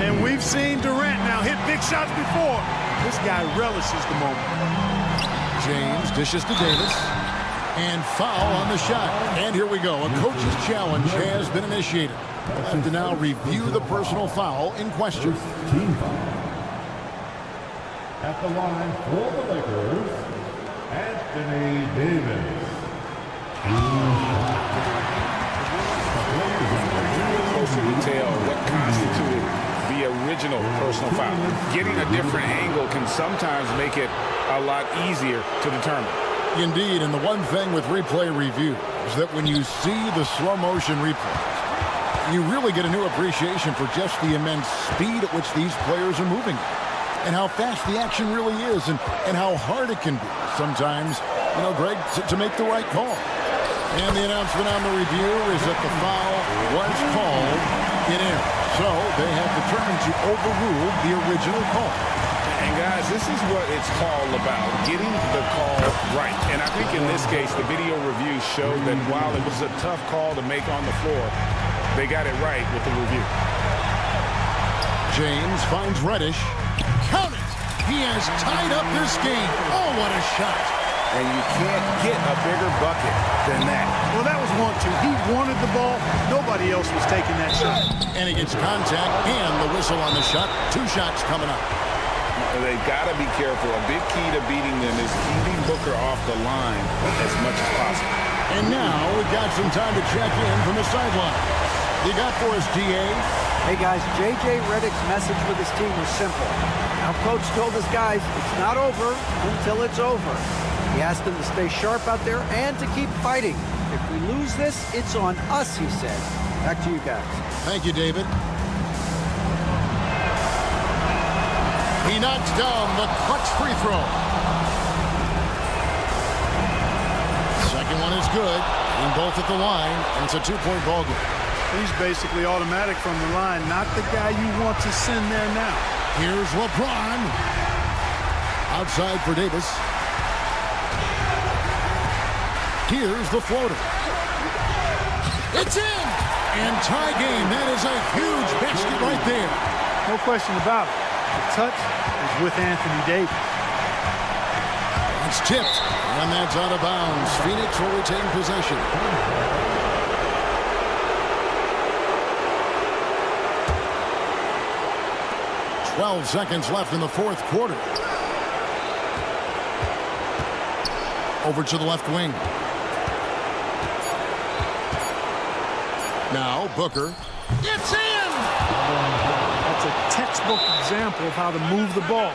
And we've seen Durant now hit big shots before. This guy relishes the moment. James dishes to Davis. And foul on the shot. And here we go. A coach's challenge has been initiated. We'll have to now review the personal foul in question. At the line for the Lakers, Anthony Davis. Closer detail what constituted the original personal foul. Getting a different angle can sometimes make it a lot easier to determine. Indeed, and the one thing with replay review is that when you see the slow motion replays, you really get a new appreciation for just the immense speed at which these players are moving and how fast the action really is and how hard it can be sometimes, you know, Greg, to make the right call. And the announcement on the review is that the foul was called in error. So they have determined to overrule the original call. And guys, this is what it's all about, getting the call right. And I think in this case, the video review showed that while it was a tough call to make on the floor, they got it right with the review. James finds Reddish. Count it! He has tied up this game. Oh, what a shot. And you can't get a bigger bucket than that. Well, that was 1-2. He wanted the ball. Nobody else was taking that shot. And he gets contact and the whistle on the shot. 2 shots coming up. They've got to be careful. A big key to beating them is keeping Booker off the line as much as possible. And now we've got some time to check in from the sideline. You got for us, DA? Hey guys, J.J. Redick's message with his team was simple. Our coach told his guys it's not over until it's over. He asked them to stay sharp out there and to keep fighting. If we lose this, it's on us, he said. Back to you guys. Thank you, David. He knocks down the clutch free throw. Second one is good. In both at the line, and it's a 2-point ball game. He's basically automatic from the line, not the guy you want to send there now. Here's LeBron. Outside for Davis. Here's the floater. It's in! And tie game. That is a huge basket right there. No question about it. The touch is with Anthony Davis. It's tipped, and that's out of bounds. Phoenix will retain possession. "12 seconds left in the fourth quarter." Over to the left wing. Now Booker. It's in! That's a textbook example of how to move the ball.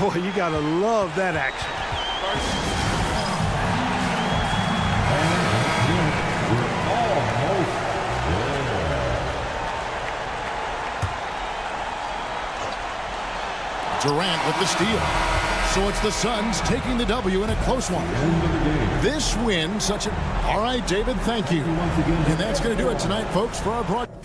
Boy, you got to love that action. Durant with the steal. So it's the Suns taking the W in a close one. This win, such a... All right, David, thank you. And that's going to do it tonight, folks, for our broadcast.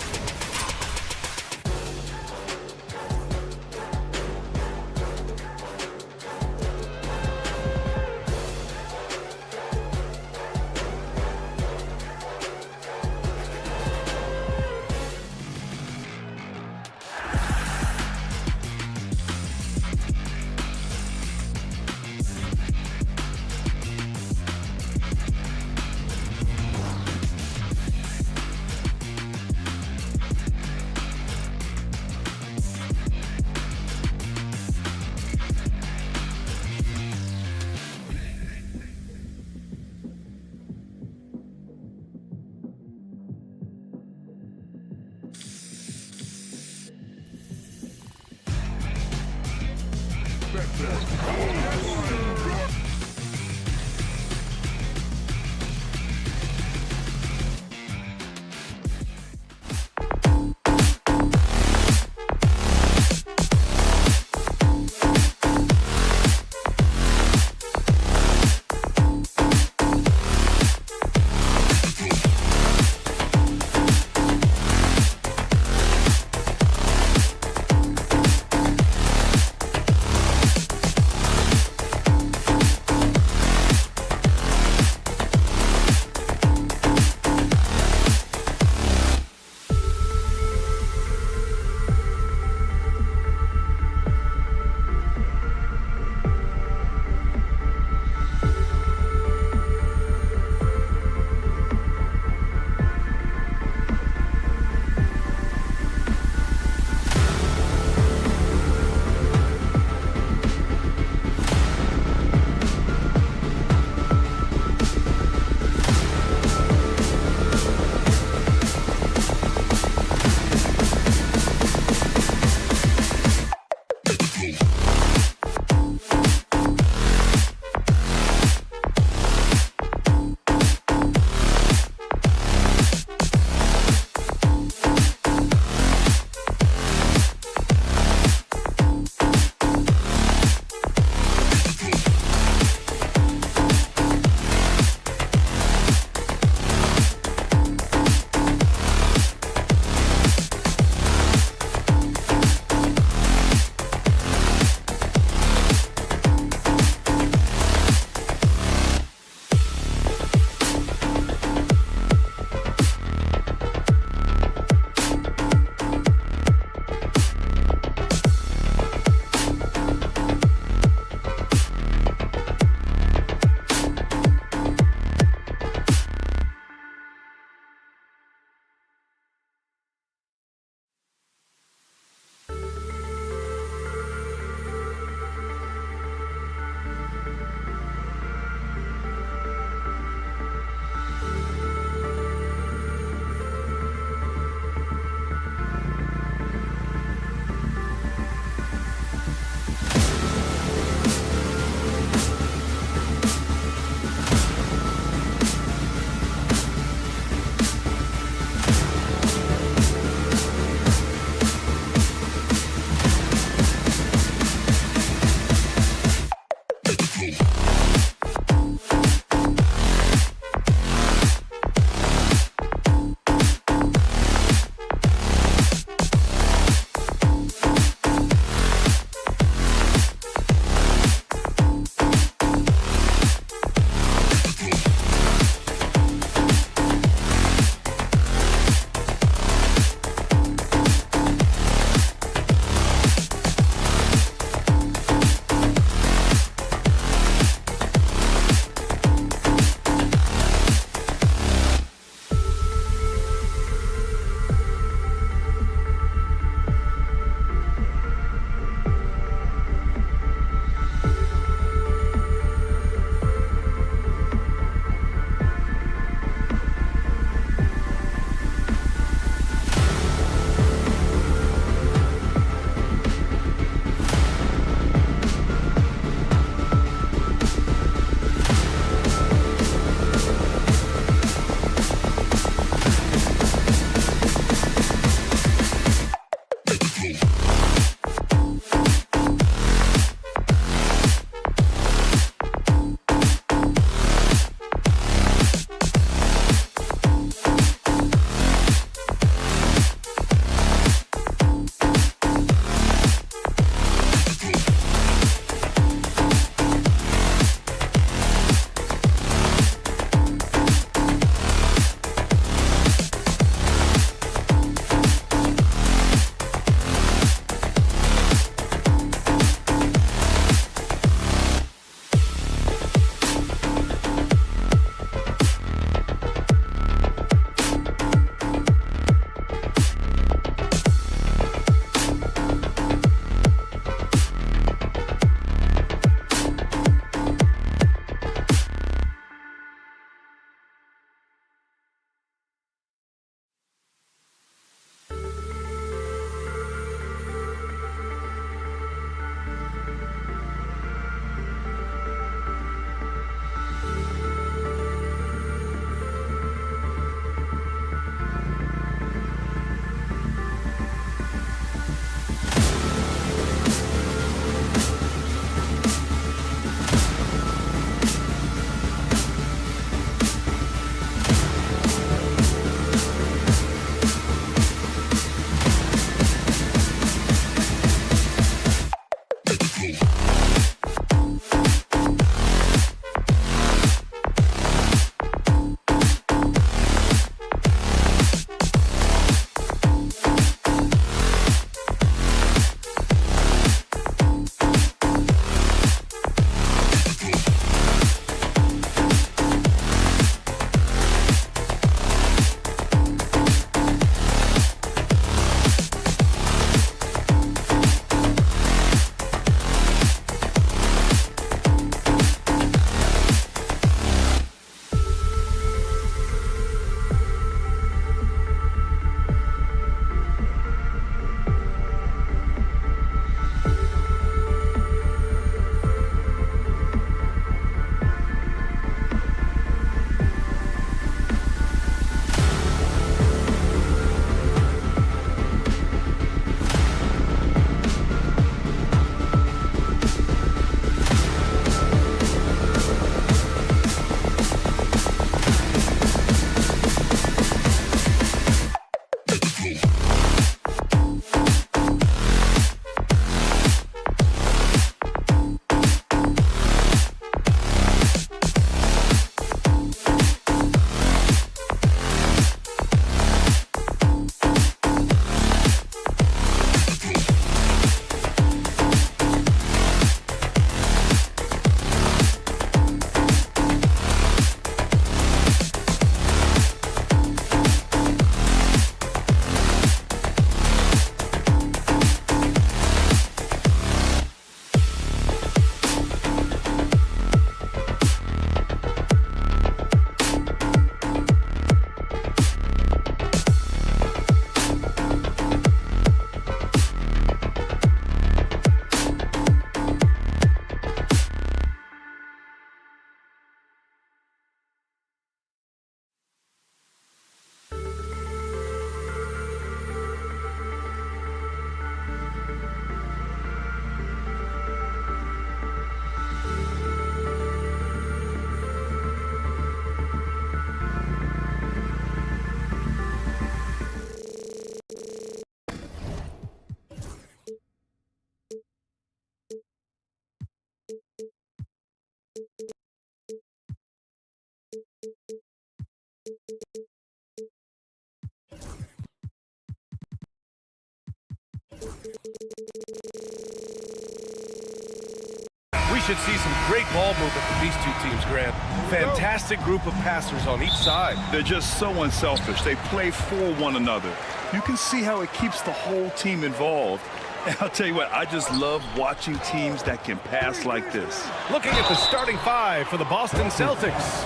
We should see some great ball movement from these two teams, Grant. Fantastic group of passers on each side. They're just so unselfish. They play for one another. You can see how it keeps the whole team involved. And I'll tell you what, I just love watching teams that can pass like this. Looking at the starting five for the Boston Celtics.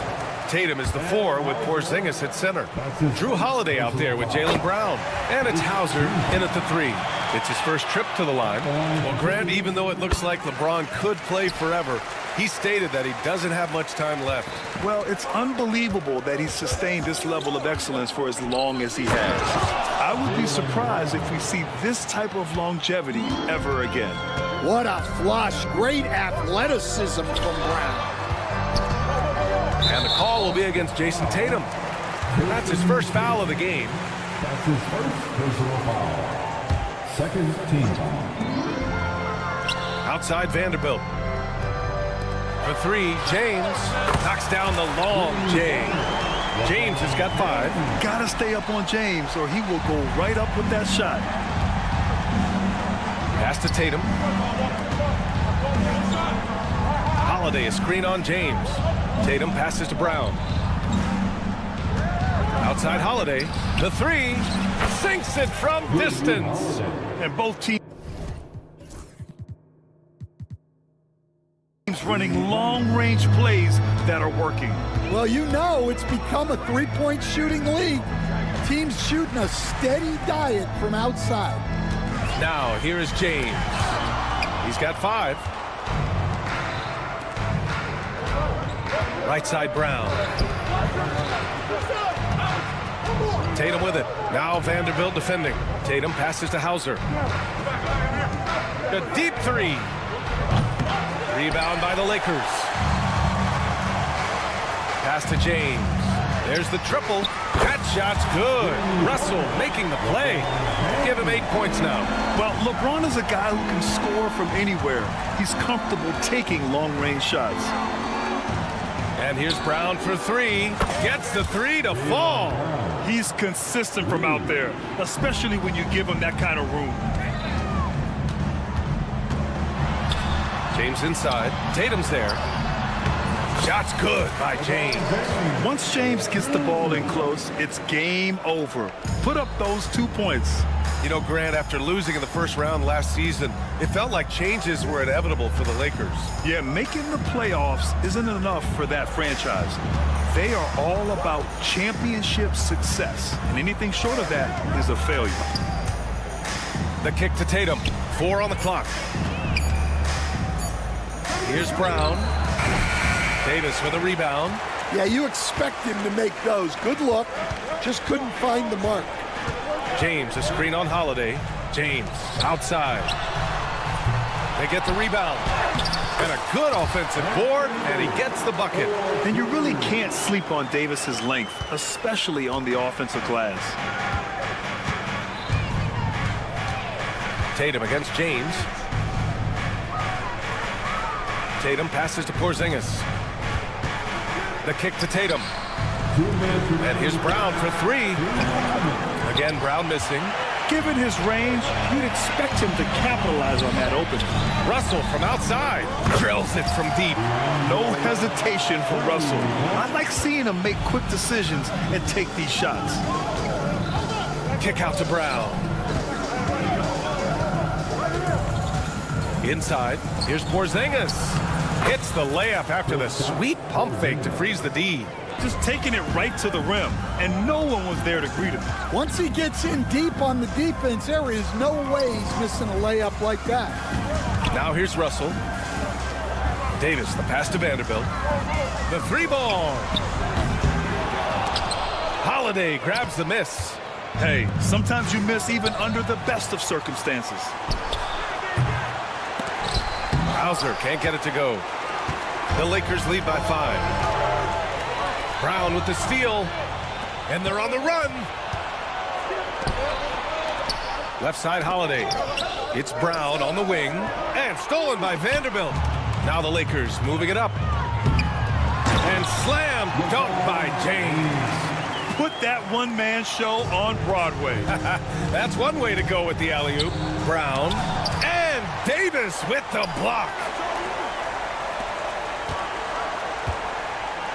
Tatum is the 4 with Porzingis at center. Drew Holiday out there with Jaylen Brown. And it's Hauser in at the 3. It's his first trip to the line. Well, Grant, even though it looks like LeBron could play forever, he stated that he doesn't have much time left. Well, it's unbelievable that he's sustained this level of excellence for as long as he has. I would be surprised if we see this type of longevity ever again. What a flush. Great athleticism from Brown. And the call will be against Jason Tatum. That's his first foul of the game. That's his first personal foul. Second team foul. Outside Vanderbilt. For three, James knocks down the long J. James has got 5. Gotta stay up on James or he will go right up with that shot. Pass to Tatum. Holiday, a screen on James. Tatum passes to Brown. Outside Holiday, the 3, sinks it from distance. And both teams running long-range plays that are working. Well, you know it's become a three-point shooting league. Teams shooting a steady diet from outside. Now, here is James. He's got 5. Right side Brown. Tatum with it. Now Vanderbilt defending. Tatum passes to Hauser. A deep 3. Rebound by the Lakers. Pass to James. There's the triple. That shot's good. Russell making the play. Give him 8 points now. Well, LeBron is a guy who can score from anywhere. He's comfortable taking long-range shots. And here's Brown for 3. Gets the 3 to fall. He's consistent from out there, especially when you give him that kind of room. James inside. Tatum's there. Shot's good by James. Once James gets the ball in close, it's game over. Put up those 2 points. You know, Grant, after losing in the first round last season, it felt like changes were inevitable for the Lakers. Yeah, making the playoffs isn't enough for that franchise. They are all about championship success, and anything short of that is a failure. The kick to Tatum. 4 on the clock. Here's Brown. Davis for the rebound. Yeah, you expect him to make those. Good look. Just couldn't find the mark. James, a screen on Holiday. James, outside. They get the rebound. And a good offensive board, and he gets the bucket. And you really can't sleep on Davis's length, especially on the offensive glass. Tatum against James. Tatum passes to Porzingis. The kick to Tatum. And here's Brown for 3. Again, Brown missing. Given his range, you'd expect him to capitalize on that opening. Russell from outside. Drills it from deep. No hesitation from Russell. I like seeing him make quick decisions and take these shots. Kick out to Brown. Inside, here's Porzingis. Hits the layup after the sweet pump fake to freeze the D. Just taking it right to the rim, and no one was there to greet him. Once he gets in deep on the defense, there is no way he's missing a layup like that. Now here's Russell. Davis, the pass to Vanderbilt. The 3-ball. Holiday grabs the miss. Hey, sometimes you miss even under the best of circumstances. Hauser can't get it to go. The Lakers lead by 5. Brown with the steal, and they're on the run. Left side Holiday. It's Brown on the wing, and stolen by Vanderbilt. Now the Lakers moving it up. And slam dunk by James. Put that one-man show on Broadway. That's one way to go with the alley-oop. Brown, and Davis with the block.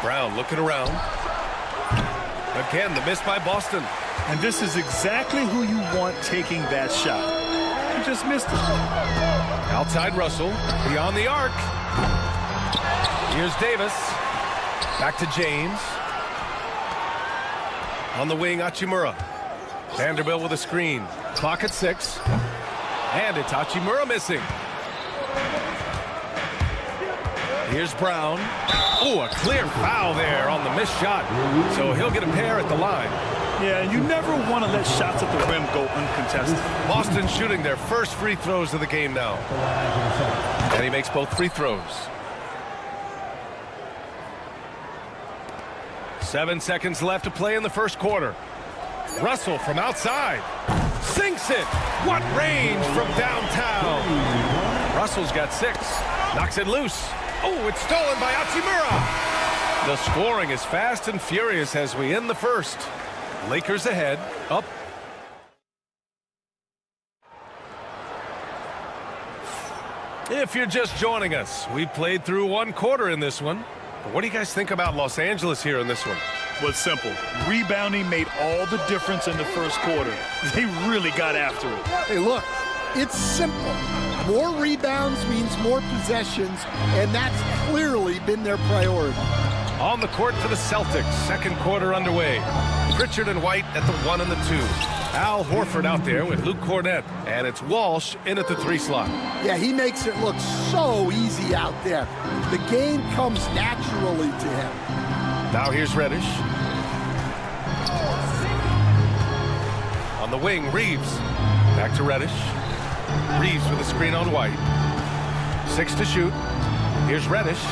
Brown looking around. Again, the miss by Boston. And this is exactly who you want taking that shot. He just missed it. Outside Russell, beyond the arc. Here's Davis. Back to James. On the wing, Hachimura. Vanderbilt with a screen. Clock at 6. And it's Hachimura missing. Here's Brown. Oh, a clear foul there on the missed shot. So he'll get a pair at the line. Yeah, and you never want to let shots at the rim go uncontested. Boston shooting their first free throws of the game now. And he makes both free throws. 7 seconds left to play in the first quarter. Russell from outside. Sinks it. What range from downtown. Russell's got 6. Knocks it loose. Oh, it's stolen by Hachimura. The scoring is fast and furious as we end the first. Lakers ahead, up. If you're just joining us, we played through 1 quarter in this one. But what do you guys think about Los Angeles here in this one? Well, it's simple. Rebounding made all the difference in the first quarter. They really got after it. Hey, look, it's simple. More rebounds means more possessions, and that's clearly been their priority. On the court for the Celtics, second quarter underway. Pritchard and White at the 1 and the 2. Al Horford out there with Luke Cornett, and it's Walsh in at the 3 slot. Yeah, he makes it look so easy out there. The game comes naturally to him. Now here's Reddish. On the wing, Reeves. Back to Reddish. Reeves with a screen on White. 6 to shoot. Here's Reddish.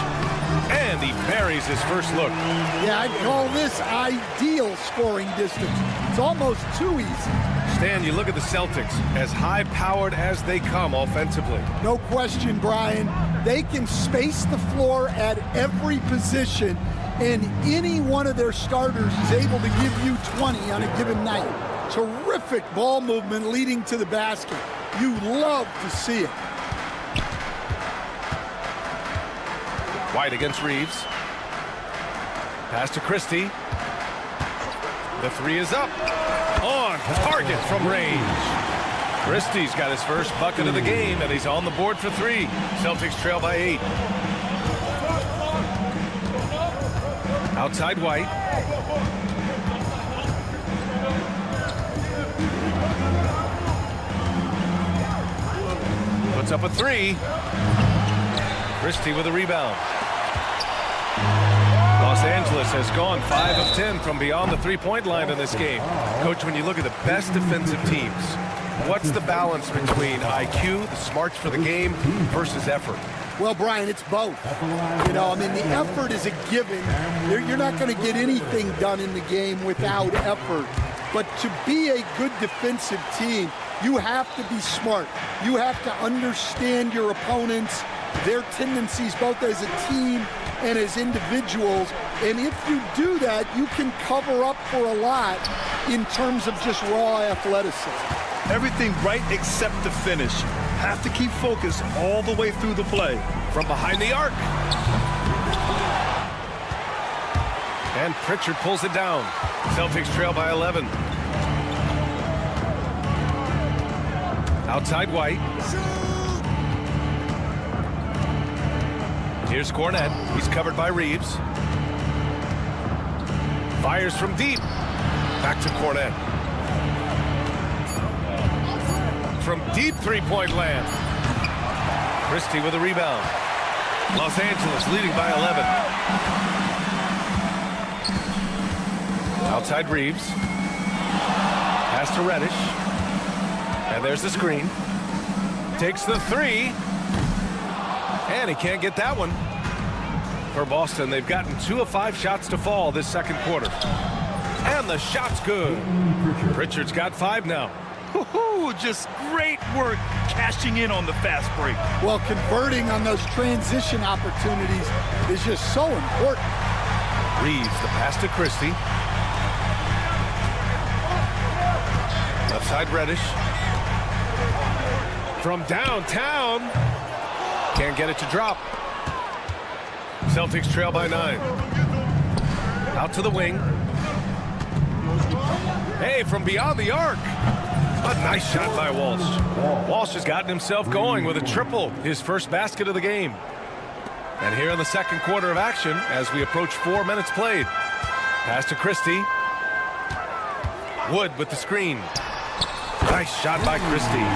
And he buries his first look. Yeah, I'd call this ideal scoring distance. It's almost too easy. Stan, you look at the Celtics, as high-powered as they come offensively. No question, Brian. They can space the floor at every position, and any one of their starters is able to give you 20 on a given night. Terrific ball movement leading to the basket. You love to see it. White against Reeves. Pass to Christie. The 3 is up. On target from range. Christie's got his first bucket of the game, and he's on the board for 3. Celtics trail by 8. Outside White. Puts up a 3. Christie with a rebound. Los Angeles has gone 5 of 10 from beyond the three-point line in this game. Coach, when you look at the best defensive teams, what's the balance between IQ, the smarts for the game, versus effort? Well, Brian, it's both. You know, I mean, the effort is a given. You're not going to get anything done in the game without effort. But to be a good defensive team, you have to be smart. You have to understand your opponents, their tendencies, both as a team and as individuals. And if you do that, you can cover up for a lot in terms of just raw athleticism. Everything right except the finish. Have to keep focused all the way through the play. From behind the arc. And Pritchard pulls it down. Celtics trail by 11. Outside White. Here's Cornett. He's covered by Reeves. Fires from deep. Back to Cornett. From deep three-point land. Christie with a rebound. Los Angeles leading by 11. Outside Reeves. Pass to Reddish. And there's the screen. Takes the 3. And he can't get that one. For Boston, they've gotten 2 of 5 shots to fall this second quarter. And the shot's good. Pritchard's got 5 now. Just great work cashing in on the fast break. Well, converting on those transition opportunities is just so important. Reeves, the pass to Christie. Left side Reddish. From downtown. Can't get it to drop. Celtics trail by 9. Out to the wing. Hey, from beyond the arc. A nice shot by Walsh. Walsh has gotten himself going with a triple, his first basket of the game. And here in the second quarter of action, as we approach 4 minutes played. Pass to Christie. Wood with the screen. Nice shot by Christie.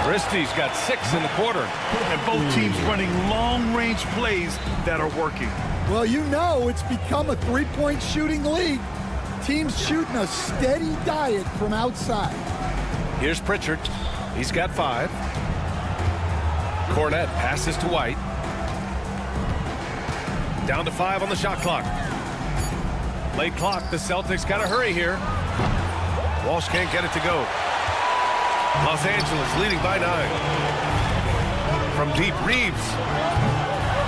Christie's got 6 in the quarter. And both teams running long-range plays that are working. Well, you know it's become a three-point shooting league. Teams shooting a steady diet from outside. Here's Pritchard. He's got 5. Cornette passes to White. Down to 5 on the shot clock. Late clock. The Celtics got to hurry here. Walsh can't get it to go. Los Angeles leading by 9. From deep, Reeves.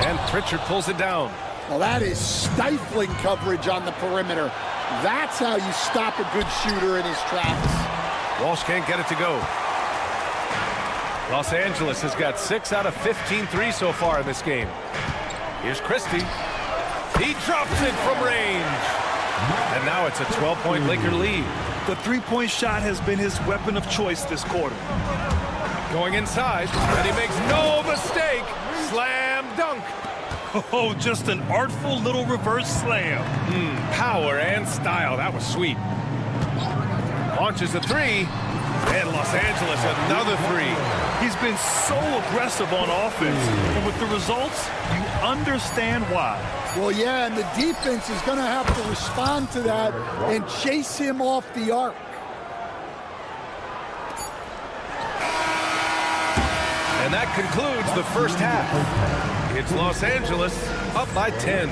And Pritchard pulls it down. Well, that is stifling coverage on the perimeter. That's how you stop a good shooter in his tracks. Walsh can't get it to go. Los Angeles has got 6 out of 15 threes so far in this game. Here's Christie. He drops it from range. And now it's a 12-point Laker lead. The three-point shot has been his weapon of choice this quarter. Going inside, and he makes no mistake. Slam dunk. Oh, just an artful little reverse slam. Power and style. That was sweet. Launches a 3. And Los Angeles another 3. He's been so aggressive on offense. And with the results, you understand why. Well, yeah, and the defense is going to have to respond to that and chase him off the arc. And that concludes the first half. It's Los Angeles up by 10.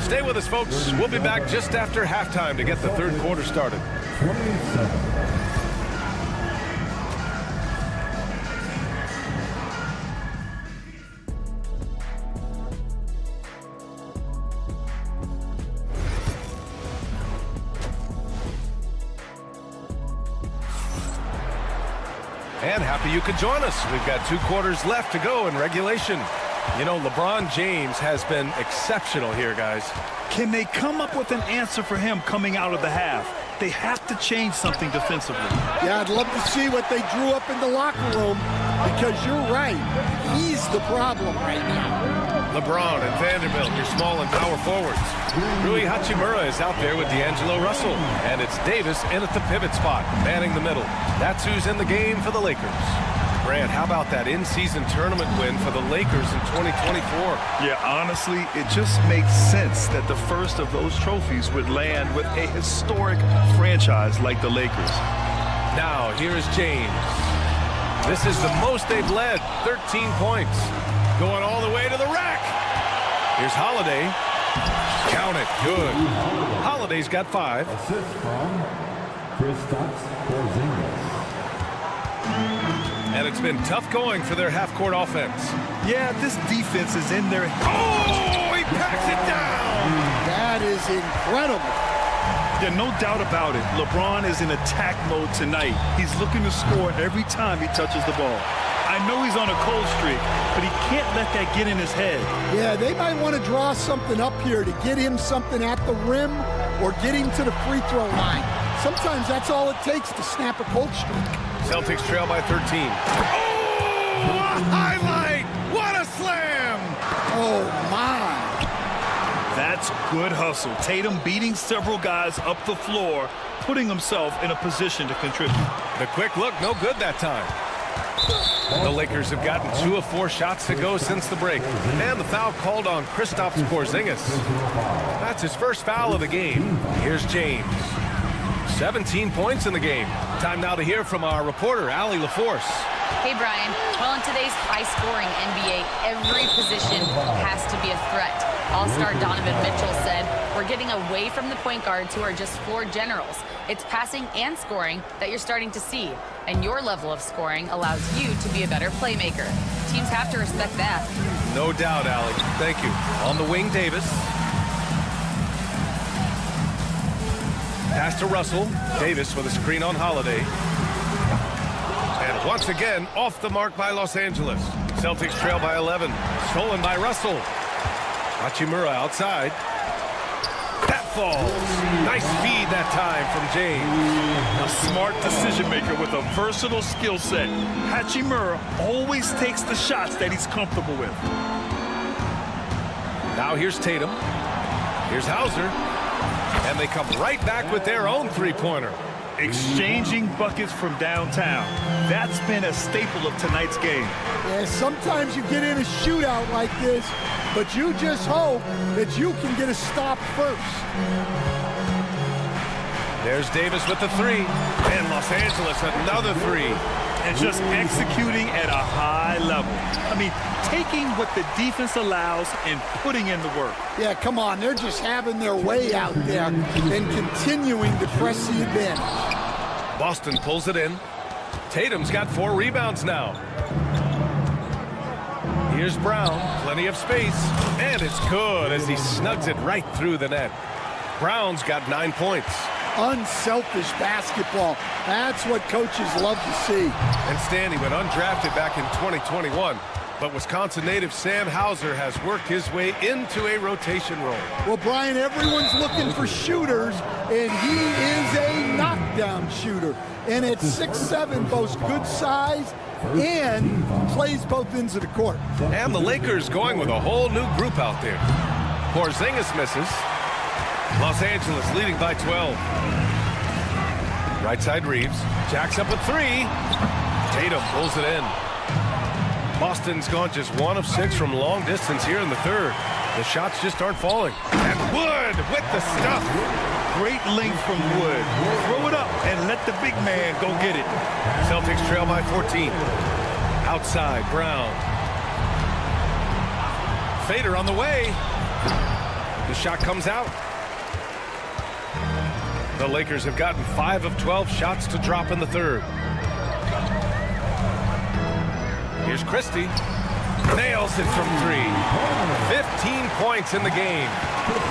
Stay with us, folks. We'll be back just after halftime to get the third quarter started. 27. And happy you could join us. We've got 2 quarters left to go in regulation. You know, LeBron James has been exceptional here, guys. Can they come up with an answer for him coming out of the half? They have to change something defensively. Yeah, I'd love to see what they drew up in the locker room, because you're right. He's the problem right now. LeBron and Vanderbilt, your small and power forwards. Rui Hachimura is out there with D'Angelo Russell. And it's Davis in at the pivot spot, manning the middle. That's who's in the game for the Lakers. Grant, how about that in-season tournament win for the Lakers in 2024? Yeah, honestly, it just makes sense that the first of those trophies would land with a historic franchise like the Lakers. Now, here's James. This is the most they've led, 13 points. Going all the way to the rack. Here's Holiday. Count it. Good. Holiday's got 5. Assist from Kristaps Porzingis. And it's been tough going for their half-court offense. Yeah, this defense is in there. Oh, he packs it down. That is incredible. Yeah, no doubt about it. LeBron is in attack mode tonight. He's looking to score every time he touches the ball. I know he's on a cold streak, but he can't let that get in his head. Yeah, they might want to draw something up here to get him something at the rim or get him to the free throw line. Sometimes that's all it takes to snap a cold streak. Celtics trail by 13. Oh, a highlight! What a slam! Oh, my. That's good hustle. Tatum beating several guys up the floor, putting himself in a position to contribute. The quick look, no good that time. The Lakers have gotten 2 of 4 shots to go since the break. And the foul called on Kristaps Porzingis. That's his first foul of the game. Here's James. 17 points in the game. Time now to hear from our reporter, Allie LaForce. Hey, Brian. Well, in today's high-scoring NBA, every position has to be a threat. All-star Donovan Mitchell said, we're getting away from the point guards who are just floor generals. It's passing and scoring that you're starting to see. And your level of scoring allows you to be a better playmaker. Teams have to respect that. No doubt, Allie. Thank you. On the wing, Davis. Pass to Russell. Davis with a screen on Holiday. And once again, off the mark by Los Angeles. Celtics trail by 11. Stolen by Russell. Hachimura outside. That falls. Nice feed that time from James. A smart decision maker with a versatile skill set. Hachimura always takes the shots that he's comfortable with. Now here's Tatum. Here's Hauser. And they come right back with their own three-pointer. exchanging buckets from downtown. That's been a staple of tonight's game. Yeah, sometimes you get in a shootout like this, but you just hope that you can get a stop first. There's Davis with the three. And Los Angeles another three. And just executing at a high level. I mean, taking what the defense allows and putting in the work. Yeah, come on. They're just having their way out there and continuing to press the advantage. Boston pulls it in. Tatum's got 4 rebounds now. Here's Brown, plenty of space, and it's good as he snugs it right through the net. Brown's got 9 points. Unselfish basketball. That's what coaches love to see. And Stanley went undrafted back in 2021, but Wisconsin native Sam Hauser has worked his way into a rotation role. Well, Brian, everyone's looking for shooters, and he is a knockdown shooter. And at 6'7", boasts good size and plays both ends of the court. And the Lakers going with a whole new group out there. Porzingis misses. Los Angeles leading by 12. Right side Reeves. Jacks up a 3. Tatum pulls it in. Boston's gone just 1 of 6 from long distance here in the third. The shots just aren't falling. And Wood with the stuff. Great length from Wood. Throw it up and let the big man go get it. Celtics trail by 14. Outside, Brown. Fader on the way. The shot comes out. The Lakers have gotten 5 of 12 shots to drop in the third. Here's Christie. Nails it from 3. 15 points in the game.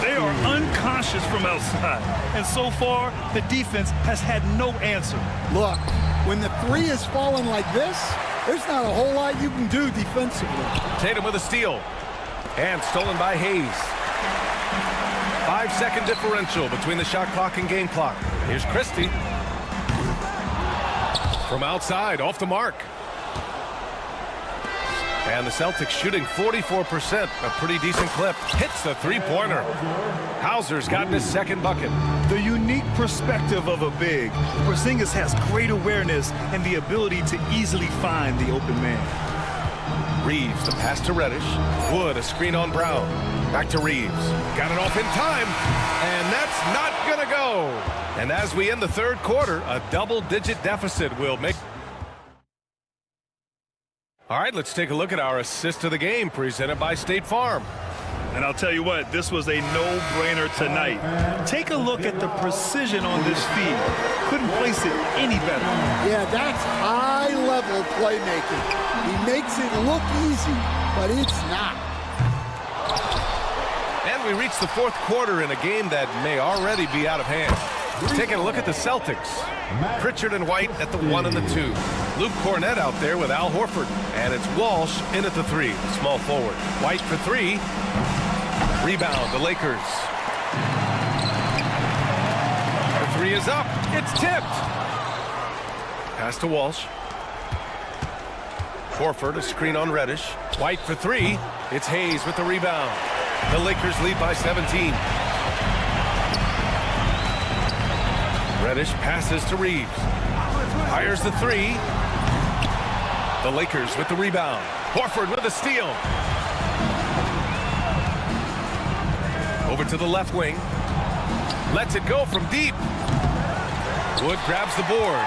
They are unconscious from outside. And so far, the defense has had no answer. Look, when the 3 is falling like this, there's not a whole lot you can do defensively. Tatum with a steal. And stolen by Hayes. 5-second differential between the shot clock and game clock. Here's Christie. From outside, off the mark. And the Celtics shooting 44%, a pretty decent clip. Hits the three-pointer. Hauser's gotten his second bucket. The unique perspective of a big. Porzingis has great awareness and the ability to easily find the open man. Reeves, the pass to Reddish. Wood, a screen on Brown. Back to Reeves. Got it off in time, and that's not gonna go. And as we end the third quarter, a double-digit deficit will make. All right, let's take a look at our assist of the game presented by State Farm. And I'll tell you what, this was a no-brainer tonight. Take a look at the precision on this feed. Couldn't place it any better. Yeah, that's high-level playmaking. He makes it look easy, but it's not. And we reach the fourth quarter in a game that may already be out of hand. Taking a look at the Celtics. Pritchard and White at the 1 and the 2. Luke Cornett out there with Al Horford. And it's Walsh in at the 3, small forward. White for 3. Rebound, the Lakers. The 3 is up. It's tipped. Pass to Walsh. Horford, a screen on Reddish. White for 3. It's Hayes with the rebound. The Lakers lead by 17. Reddish passes to Reeves. Fires the 3. The Lakers with the rebound. Horford with a steal. Over to the left wing. Lets it go from deep. Wood grabs the board.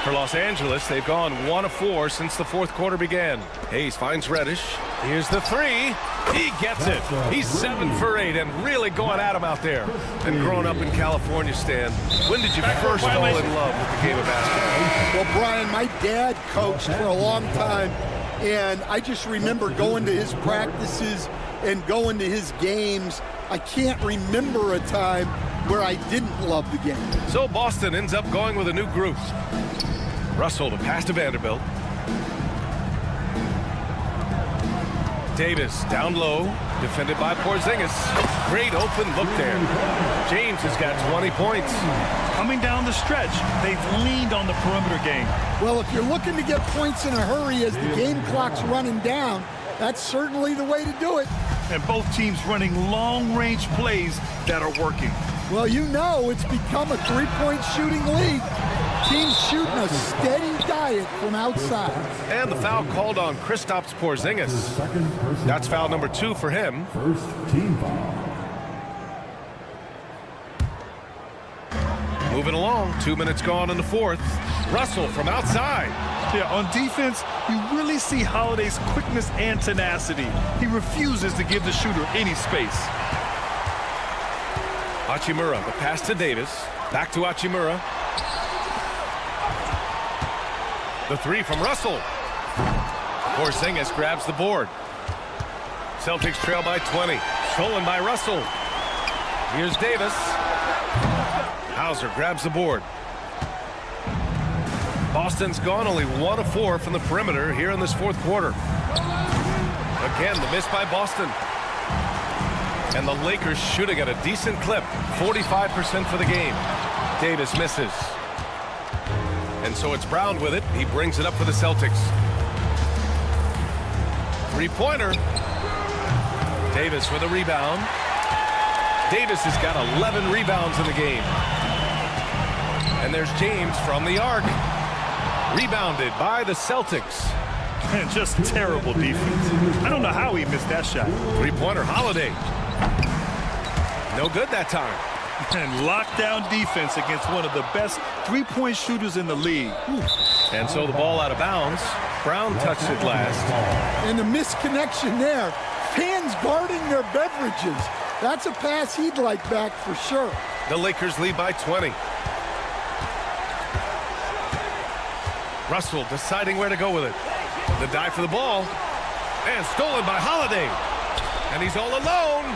For Los Angeles, they've gone 1 of 4 since the fourth quarter began. Hayes finds Reddish. Here's the 3. He gets it. He's 7 for 8 and really going at him out there. And growing up in California, Stan, when did you first fall in love with the game of basketball? Well, Brian, my dad coached for a long time, and I just remember going to his practices and going to his games. I can't remember a time where I didn't love the game. So Boston ends up going with a new group. Russell to pass to Vanderbilt. Davis down low, defended by Porzingis. Great open look there. James has got 20 points. Coming down the stretch, they've leaned on the perimeter game. Well, if you're looking to get points in a hurry as the game clock's running down, that's certainly the way to do it. And both teams running long-range plays that are working. Well, you know it's become a three-point shooting league. Teams shooting a steady diet from outside. And the foul called on Kristaps Porzingis. That's foul number 2 for him. First team foul. Moving along, 2 minutes gone in the fourth. Russell from outside. Yeah, on defense, you really see Holiday's quickness and tenacity. He refuses to give the shooter any space. Hachimura, the pass to Davis. Back to Hachimura. The three from Russell. Porzingis grabs the board. Celtics trail by 20. Stolen by Russell. Here's Davis. Hauser grabs the board. Boston's gone only 1 of 4 from the perimeter here in this fourth quarter. Again, the miss by Boston. And the Lakers shooting at a decent clip. 45% for the game. Davis misses. And so it's Brown with it. He brings it up for the Celtics. Three-pointer. Davis with a rebound. Davis has got 11 rebounds in the game. And there's James from the arc. Rebounded by the Celtics. And just terrible defense. I don't know how he missed that shot. Three-pointer, Holiday. No good that time. And lockdown defense against one of the best three-point shooters in the league. And so the ball out of bounds. Brown touched it last. And the misconnection there. Fans guarding their beverages. That's a pass he'd like back for sure. The Lakers lead by 20. Russell deciding where to go with it. The dive for the ball. And stolen by Holiday. And he's all alone.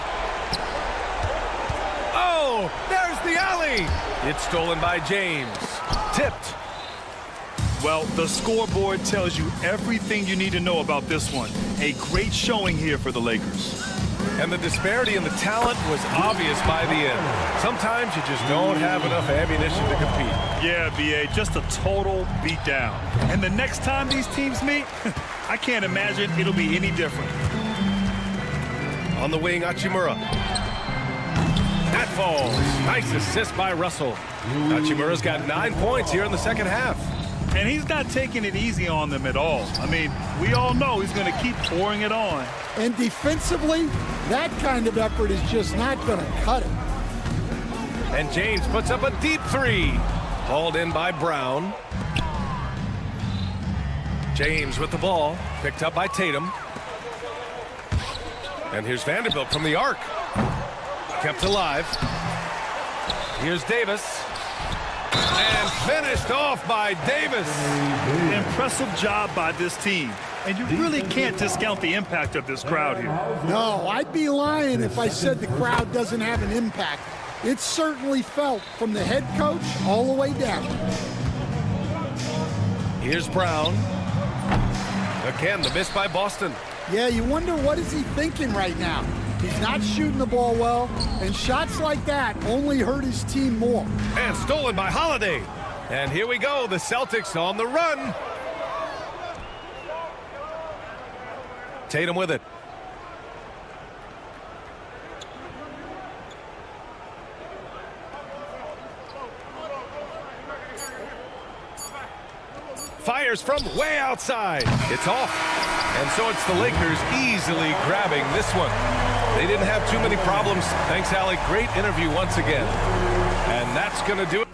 Oh, there's the alley. It's stolen by James. Tipped. Well, the scoreboard tells you everything you need to know about this one. A great showing here for the Lakers. And the disparity in the talent was obvious by the end. Sometimes you just don't have enough ammunition to compete. Yeah, B.A., just a total beatdown. And the next time these teams meet, I can't imagine it'll be any different. On the wing, Hachimura. That falls. Nice assist by Russell. Hachimura's got 9 points here in the second half. And he's not taking it easy on them at all. I mean, we all know he's going to keep pouring it on. And defensively, that kind of effort is just not going to cut it. And James puts up a deep three. Hauled in by Brown. James with the ball. Picked up by Tatum. And here's Vanderbilt from the arc. Kept alive. Here's Davis. And finished off by Davis. Impressive job by this team. And you really can't discount the impact of this crowd here. No, I'd be lying if I said the crowd doesn't have an impact. It's certainly felt from the head coach all the way down. Here's Brown. Again, the miss by Boston. Yeah, you wonder what is he thinking right now. He's not shooting the ball well, and shots like that only hurt his team more. And stolen by Holiday. And here we go, the Celtics on the run. Tatum with it. Fires from way outside. It's off. And so it's the Lakers easily grabbing this one. They didn't have too many problems. Thanks, Allie. Great interview once again. And that's going to do it.